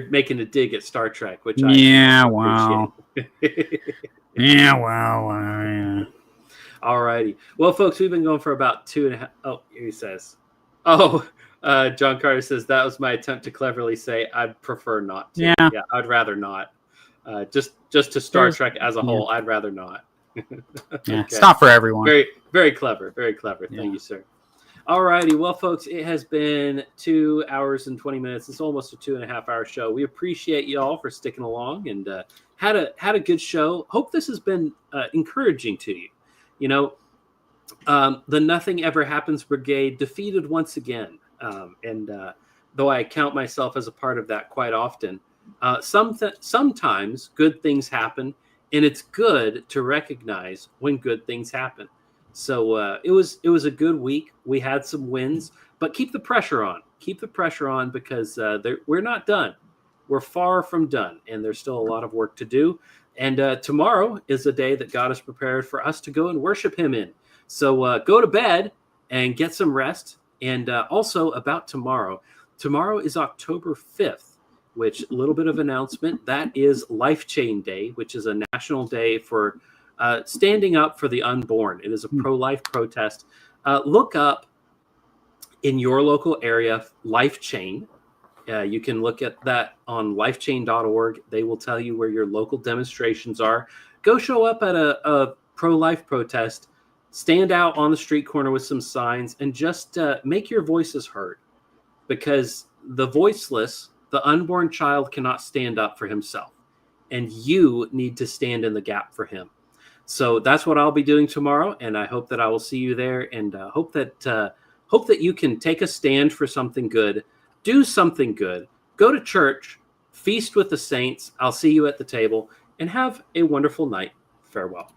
making a dig at Star Trek, which I appreciate. Yeah. All righty. Well, folks, we've been going for about 2.5. Oh, he says. Oh, John Carter says that was my attempt to cleverly say I'd prefer not to. Yeah, I'd rather not. Just to Star Trek as a whole, I'd rather not. Okay. It's not for everyone. Very, very clever. Very clever. Thank you, sir. All righty. Well, folks, it has been 2 hours and 20 minutes. It's almost a 2.5-hour show. We appreciate you all for sticking along and had a good show. Hope this has been encouraging to you. You know, the Nothing Ever Happens Brigade defeated once again. And though I count myself as a part of that quite often, sometimes good things happen, and it's good to recognize when good things happen. So it was a good week. We had some wins, but keep the pressure on. Keep the pressure on because we're not done. We're far from done, and there's still a lot of work to do. And tomorrow is a day that God has prepared for us to go and worship him in. So go to bed and get some rest. And also about tomorrow. Tomorrow is October 5th, which a little bit of announcement. That is Life Chain Day, which is a national day for standing up for the unborn. It is a pro-life protest. Look up in your local area, Life Chain. You can look at that on lifechain.org. They will tell you where your local demonstrations are. Go show up at a pro-life protest. Stand out on the street corner with some signs and just make your voices heard. Because the voiceless, the unborn child cannot stand up for himself. And you need to stand in the gap for him. So that's what I'll be doing tomorrow. And I hope that I will see you there. And hope that you can take a stand for something good. Do something good. Go to church. Feast with the saints. I'll see you at the table. And have a wonderful night. Farewell.